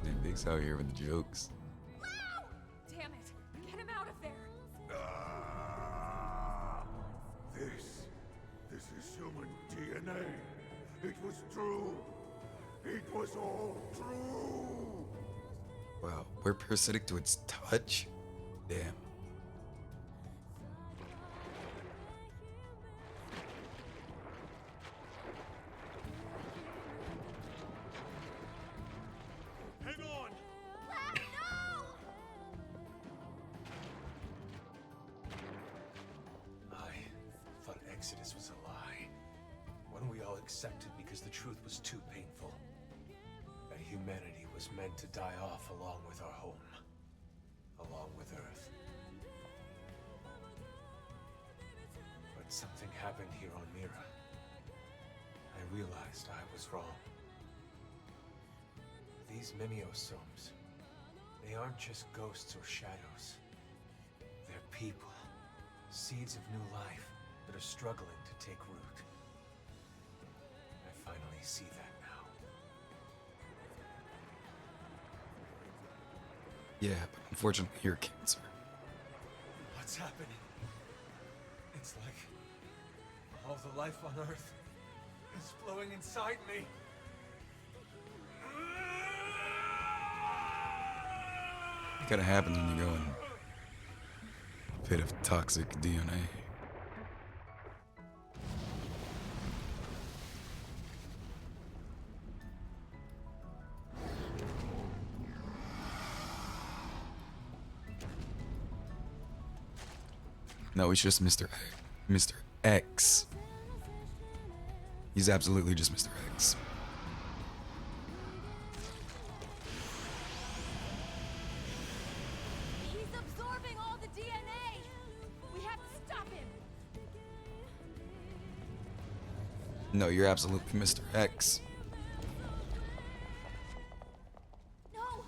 Damn, Big's out here with the jokes. Damn it! Get him out of there! This is human DNA. It was true. It was all true. Wow, we're parasitic to its touch? Damn. Exodus was a lie. One we all accepted because the truth was too painful. That humanity was meant to die off along with our home. Along with Earth. But something happened here on Mira. I realized I was wrong. These Mimiosomes, they aren't just ghosts or shadows. They're people. Seeds of new life that are struggling to take root. I finally see that now. Yeah, but unfortunately you're cancer. What's happening? It's like all the life on Earth is flowing inside me. It kinda happens when you go in a pit of toxic DNA. No, he's just Mr. X. He's absolutely just Mr. X. He's absorbing all the DNA! We have to stop him! No, you're absolutely Mr. X. No!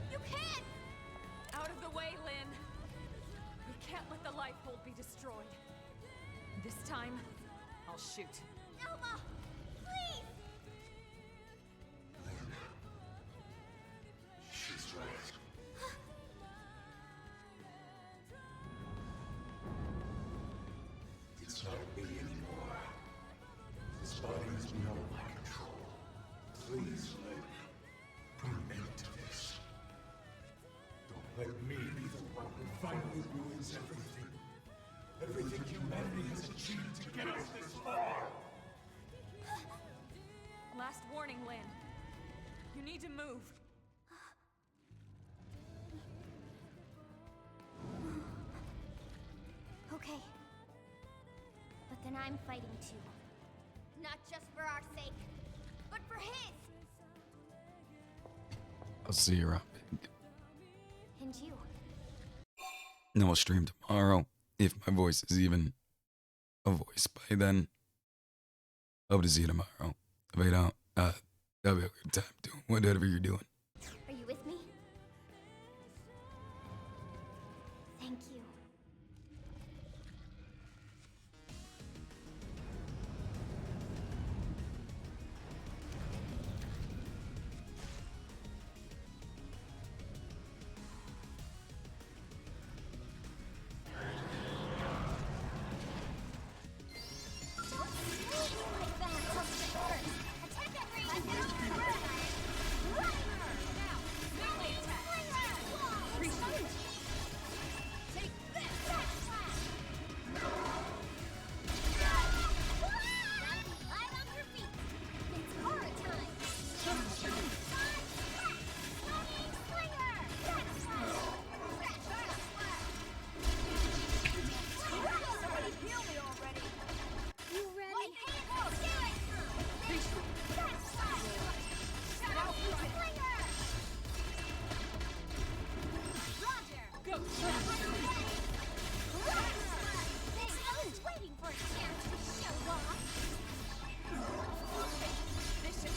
You can't! Out of the way, Lynn! We can't let the life hold be destroyed. This time, I'll shoot. Elma! Please! She's right. It's not me anymore. This body is beyond my control. Please, Lynn, put an end to this. Don't let me be the one who finally ruins everything. Everything humanity has achieved to get us this far. Last warning, Lynn. You need to move. Okay. But then I'm fighting too. Not just for our sake, but for his! I'll see you around. And you. No, I'll stream tomorrow. If my voice is even a voice by then. Hope to see you tomorrow. If I don't, that'll be a good time doing whatever you're doing. Are you with me? Thank you.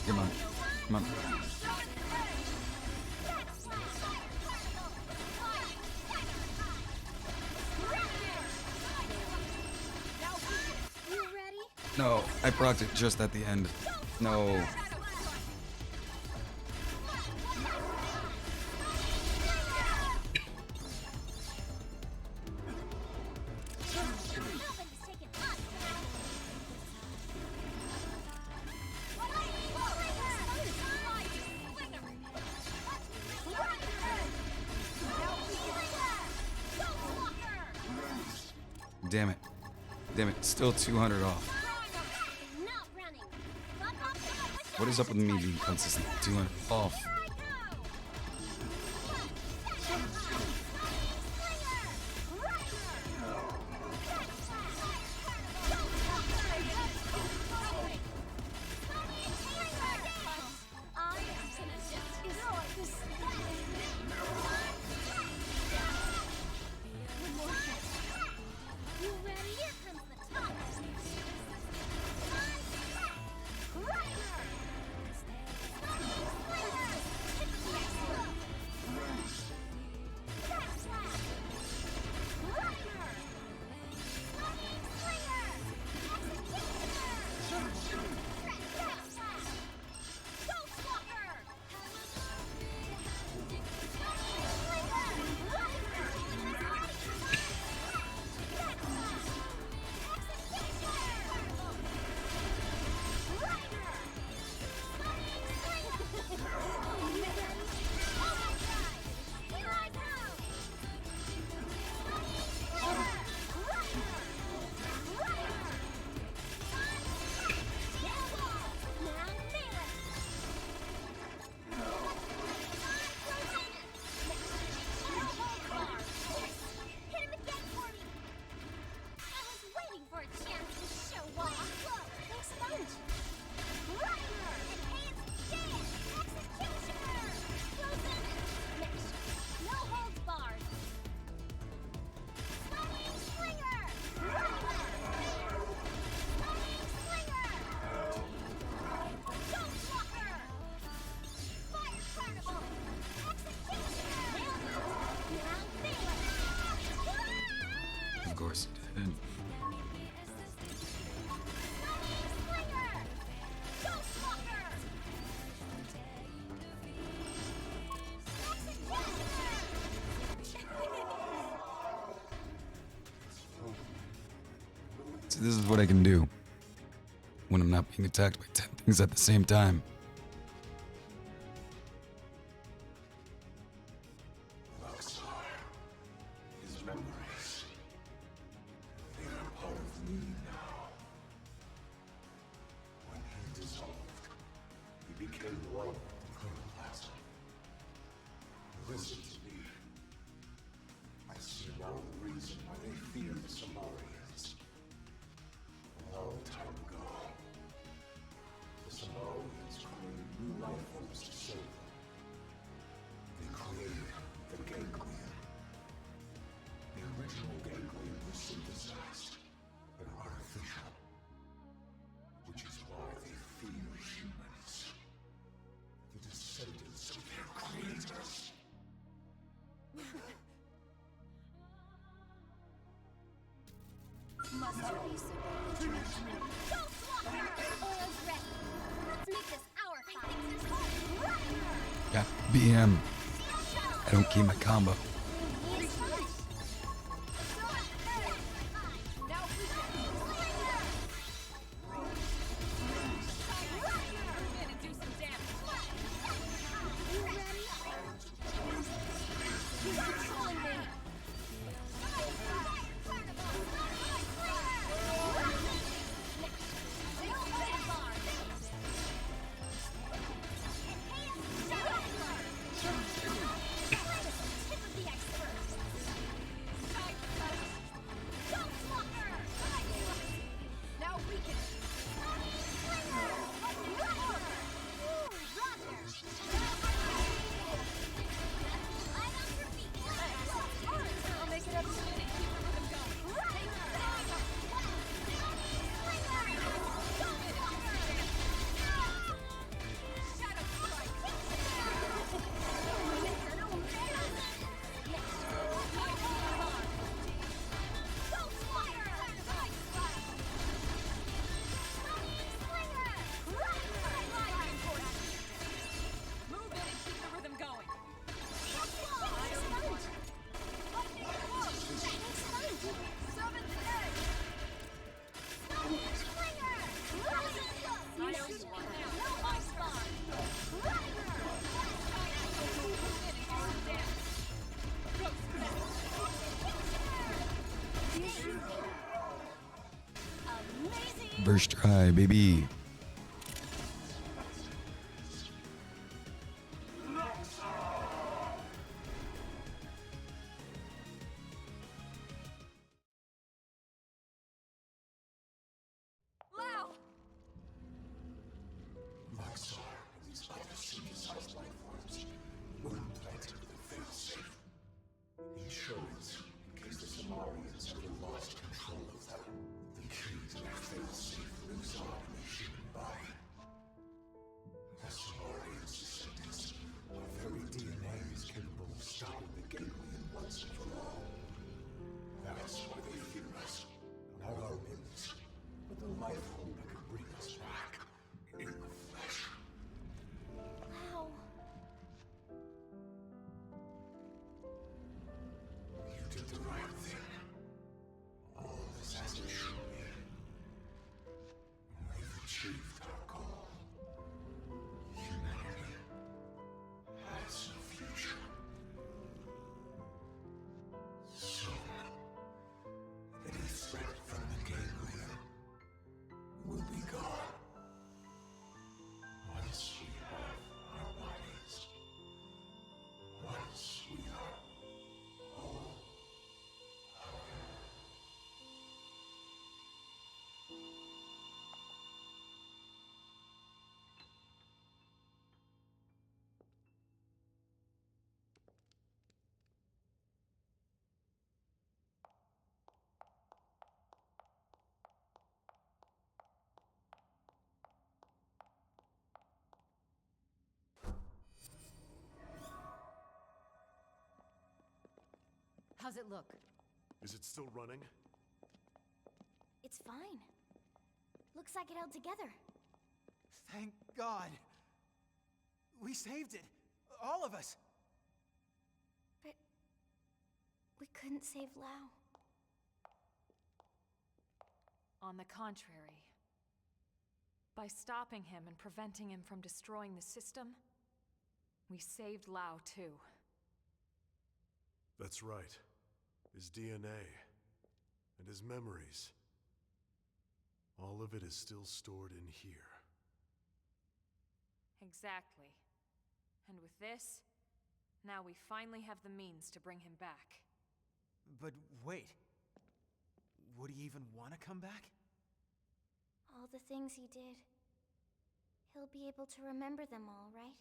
Come on. Come on. No, I procced it just at the end. No. Damn it. Damn it. Still 200 off. What is up with me being consistent? 200 off. course you did. So this is what I can do when I'm not being attacked by 10 things at the same time. His memories. They are part of me now. When he dissolved, he became one with the protoplasm. Listen to me. I see now the reason why they fear the Samarians. A long time ago, the Samarians created new life forms to serve them. They created the Ganglion. The original Ganglion was synthesized and artificial, which is why they fear humans. The descendants of their creators. Must you be so determined? Go, Swapper! Oil's ready. Let's make this our fight. Yeah, BM. I don't keep my combo. First try, baby. Luxor and these other synthesized life forms were implanted with a failsafe. Insurance, in case the Samarians ever lost control of them. The key to their failsafe lives on in the human body. The Samarians' descendants, our very DNA is capable of stopping the Ganglion once and for all. That's why they fear us. Not our limbs, but the life form that could bring us back in the flesh. Wow. You did the right thing. All this has to show me. We've achieved our goal. Humanity has a future. Soon, any threat from the Ganglion will be gone. Once we have our bodies. Once we are whole. How's it look? Is it still running? It's fine. Looks like it held together. Thank God. We saved it. All of us. But we couldn't save Lao. On the contrary. By stopping him and preventing him from destroying the system, we saved Lao too. That's right. His DNA and his memories. All of it is still stored in here. Exactly. And with this, now we finally have the means to bring him back. But wait. Would he even want to come back? All the things he did. He'll be able to remember them all, right?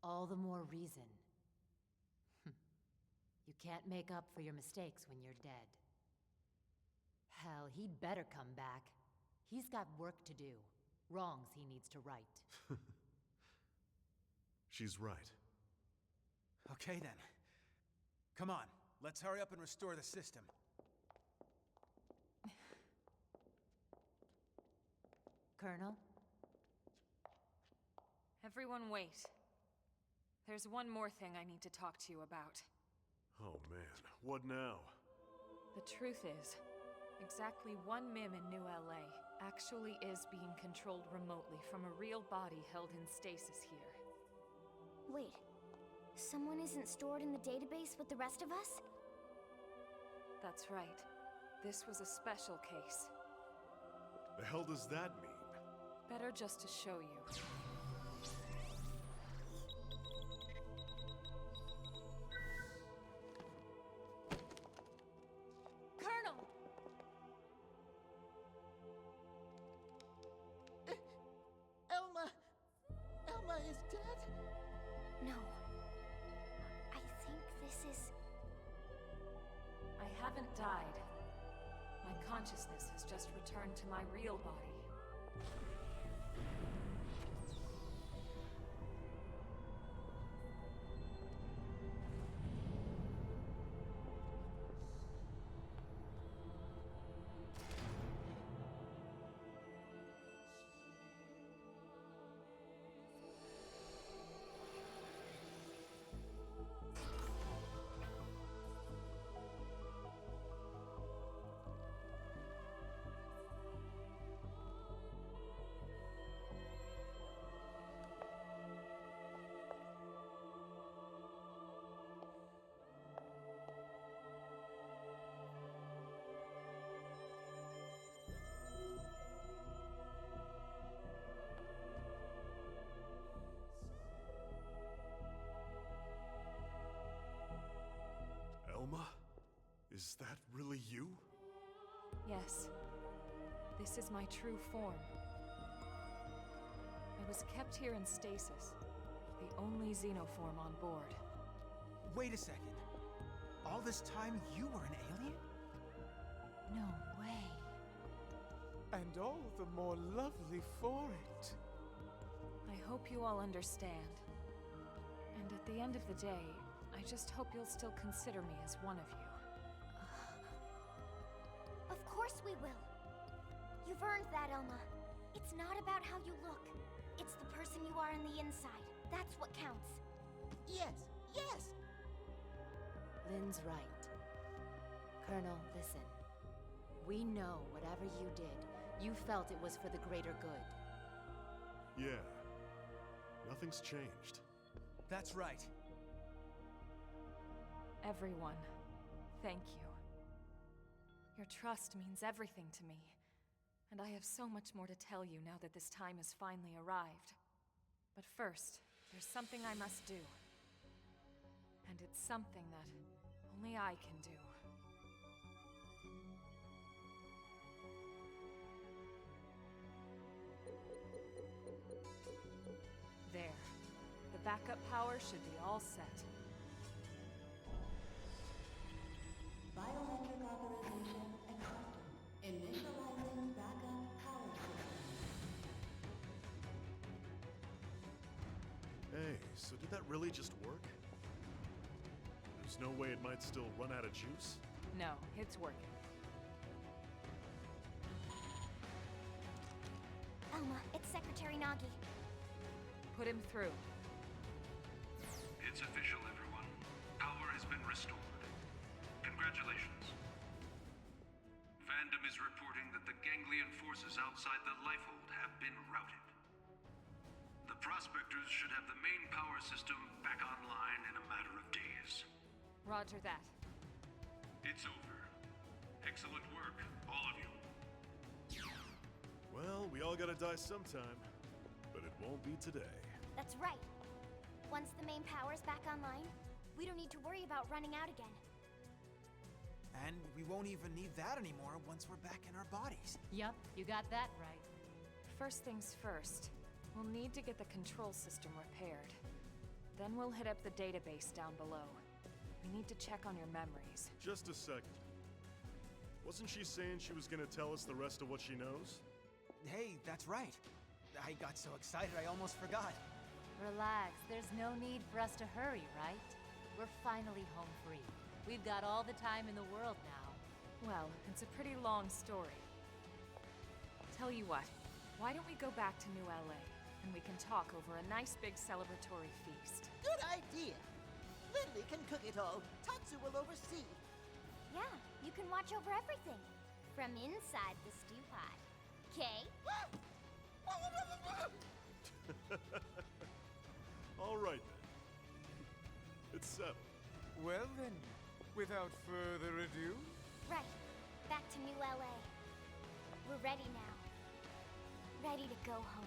All the more reason. You can't make up for your mistakes when you're dead. Hell, he'd better come back. He's got work to do. Wrongs he needs to right. She's right. Okay then. Come on, let's hurry up and restore the system. Colonel? Everyone wait. There's one more thing I need to talk to you about. Oh man, what now? The truth is, exactly one MIM in New LA actually is being controlled remotely from a real body held in stasis here. Wait, someone isn't stored in the database with the rest of us? That's right. This was a special case. The hell does that mean? Better just to show you. Colonel! Elma is dead? No. I think this is... I haven't died. My consciousness has just returned to my real body. Elma? Is that really you? Yes. This is my true form. I was kept here in stasis, the only xenoform on board. Wait a second. All this time you were an alien? No way. And all the more lovely for it. I hope you all understand. And at the end of the day, I just hope you'll still consider me as one of you. Of course we will. You've earned that, Elma. It's not about how you look. It's the person you are on the inside. That's what counts. Yes, yes! Lynn's right. Colonel, listen. We know whatever you did, you felt it was for the greater good. Yeah. Nothing's changed. That's right. Everyone, thank you. Your trust means everything to me, and I have so much more to tell you now that this time has finally arrived. But first, there's something I must do. And it's something that only I can do. There. The backup power should be all set. Biometric authorization accepted. Initializing backup power system. Hey, so did that really just work? There's no way it might still run out of juice? No, it's working. Elma, it's Secretary Nagi. Put him through. It's official, everyone. Power has been restored. Congratulations. Fandom is reporting that the ganglion forces outside the Lifehold have been routed. The Prospectors should have the main power system back online in a matter of days. Roger that. It's over. Excellent work, all of you. Well, we all gotta die sometime, but it won't be today. That's right. Once the main power's back online, we don't need to worry about running out again. And we won't even need that anymore once we're back in our bodies. Yup, you got that right. First things first, we'll need to get the control system repaired. Then we'll hit up the database down below. We need to check on your memories. Just a second. Wasn't she saying she was gonna tell us the rest of what she knows? Hey, that's right. I got so excited I almost forgot. Relax, there's no need for us to hurry, right? We're finally home free. We've got all the time in the world now. Well, it's a pretty long story. Tell you what, why don't we go back to New LA, and we can talk over a nice big celebratory feast. Good idea. Lily can cook it all. Tatsu will oversee. Yeah, you can watch over everything. From inside the stew pot. Okay? All right then. It's settled. Well then, without further ado... Right. Back to New LA. We're ready now. Ready to go home.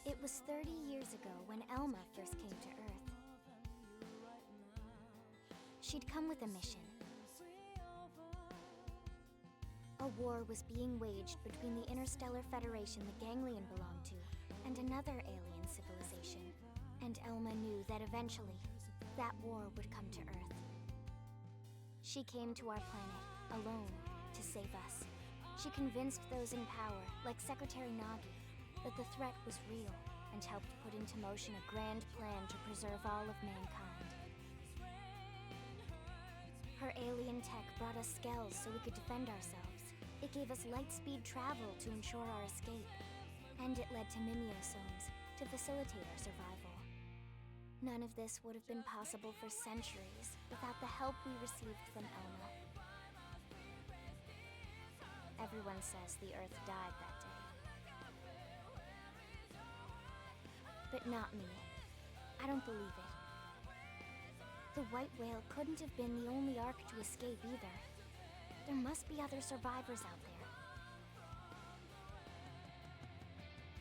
It was 30 years ago when Elma first came to Earth. She'd come with a mission. A war was being waged between the Interstellar Federation the Ganglion belonged to and another alien civilization. And Elma knew that eventually, that war would come to Earth. She came to our planet, alone, to save us. She convinced those in power, like Secretary Nagi, that the threat was real, and helped put into motion a grand plan to preserve all of mankind. Her alien tech brought us skells so we could defend ourselves. It gave us light-speed travel to ensure our escape. And it led to mimeosomes to facilitate our survival. None of this would have been possible for centuries without the help we received from Elma. Everyone says the Earth died that day. But not me. I don't believe it. The white whale couldn't have been the only Ark to escape either. There must be other survivors out there.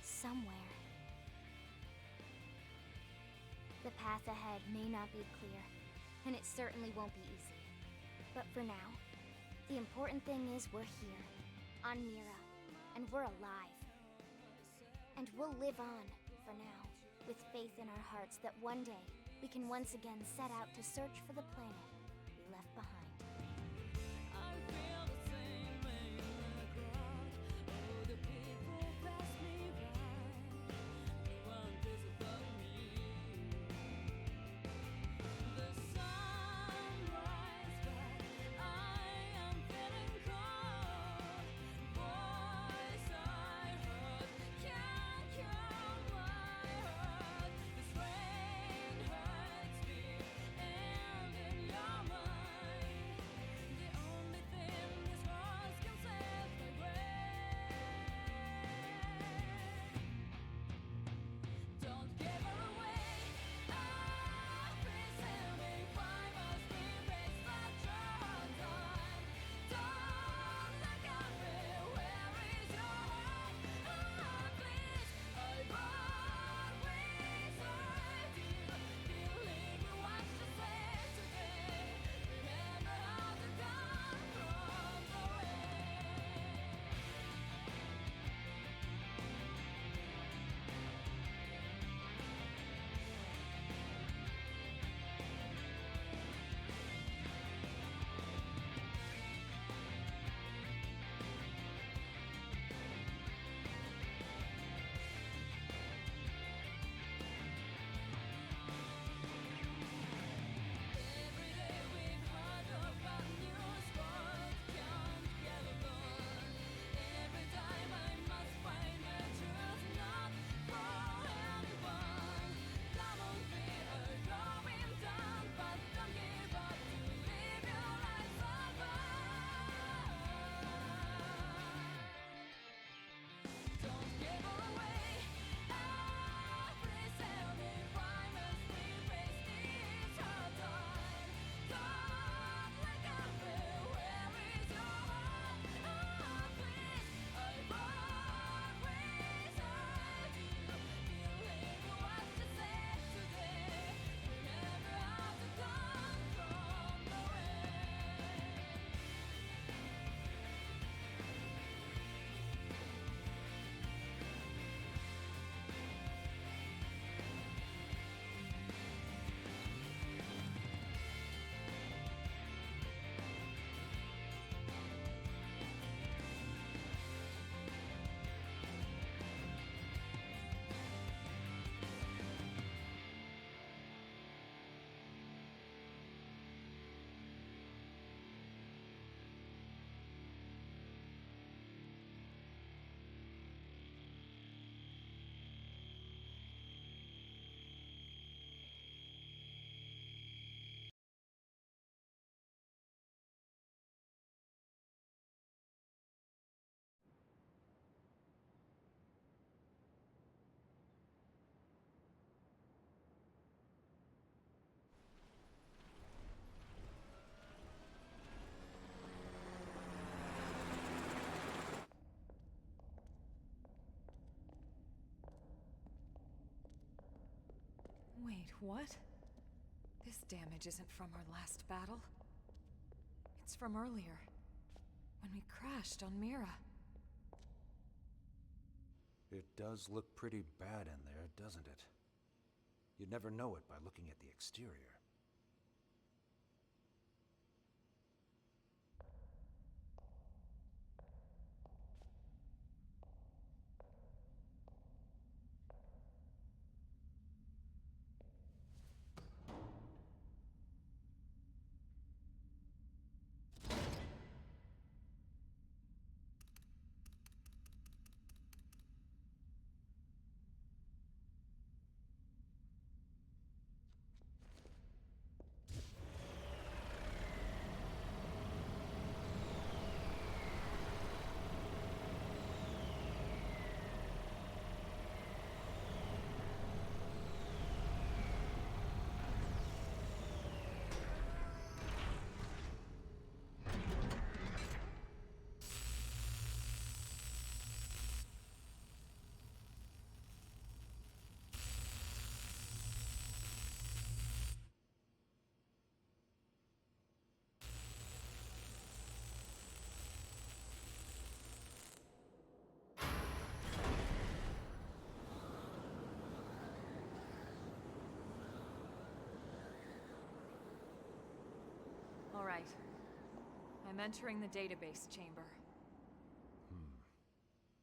Somewhere. The path ahead may not be clear, and it certainly won't be easy. But for now, the important thing is we're here, on Mira, and we're alive. And we'll live on, for now, with faith in our hearts that one day we can once again set out to search for the planet we left behind. Wait, what? This damage isn't from our last battle. It's from earlier, when we crashed on Mira. It does look pretty bad in there, doesn't it? You'd never know it by looking at the exterior. All right. I'm entering the database chamber.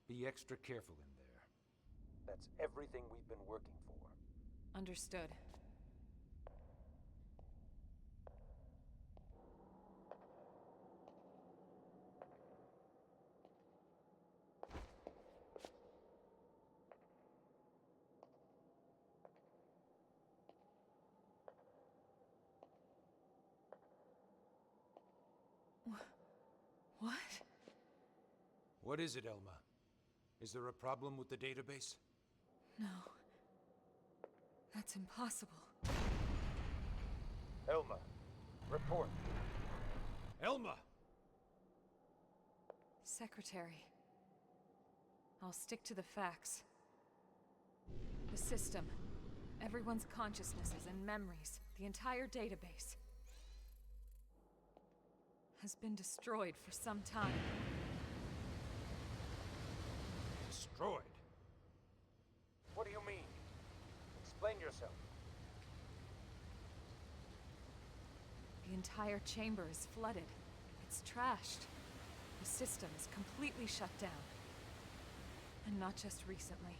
Be extra careful in there. That's everything we've been working for. Understood. What? What is it, Elma? Is there a problem with the database? No. That's impossible. Elma, report. Elma! Secretary. I'll stick to the facts. The system. Everyone's consciousnesses and memories. The entire database. Has been destroyed for some time. Destroyed? What do you mean? Explain yourself. The entire chamber is flooded. It's trashed. The system is completely shut down. And not just recently.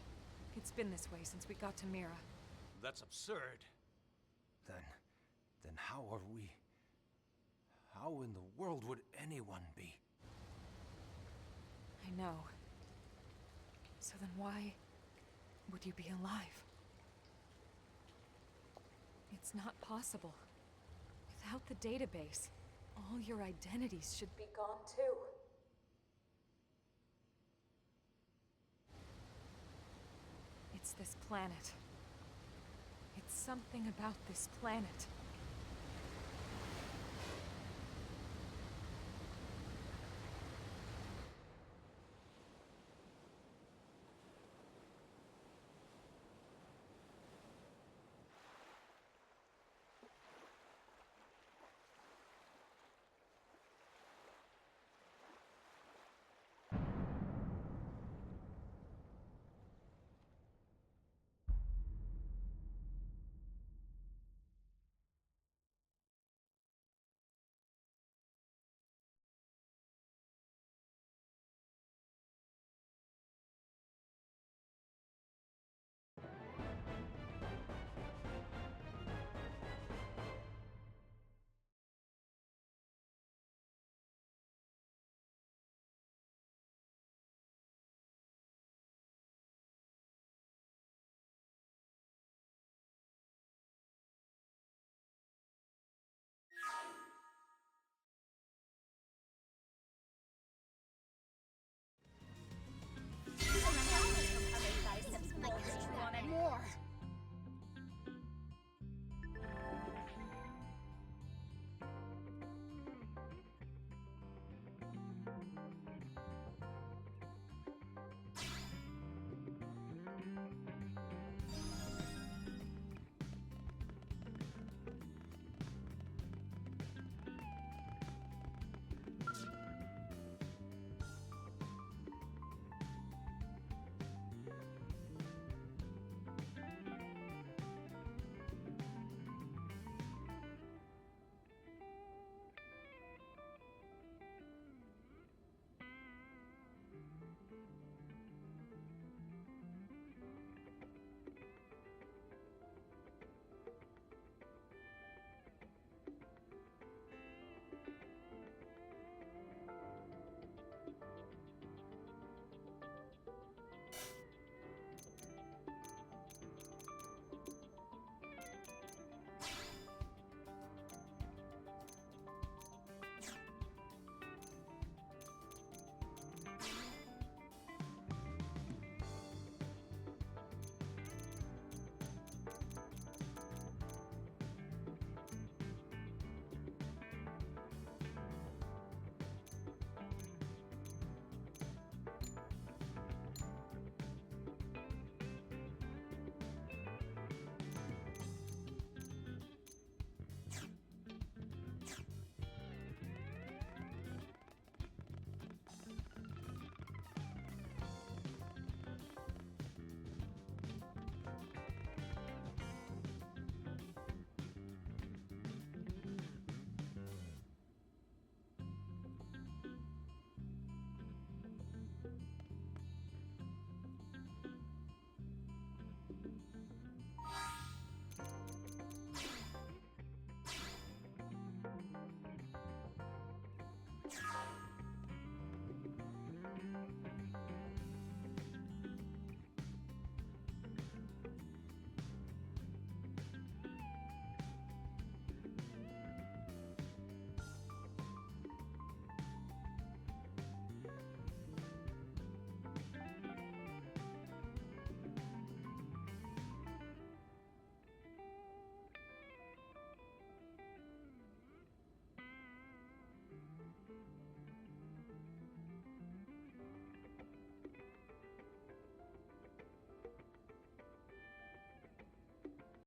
It's been this way since we got to Mira. That's absurd. Then how are we... How in the world would anyone be? I know. So then why would you be alive? It's not possible. Without the database, all your identities should be gone too. It's this planet. It's something about this planet.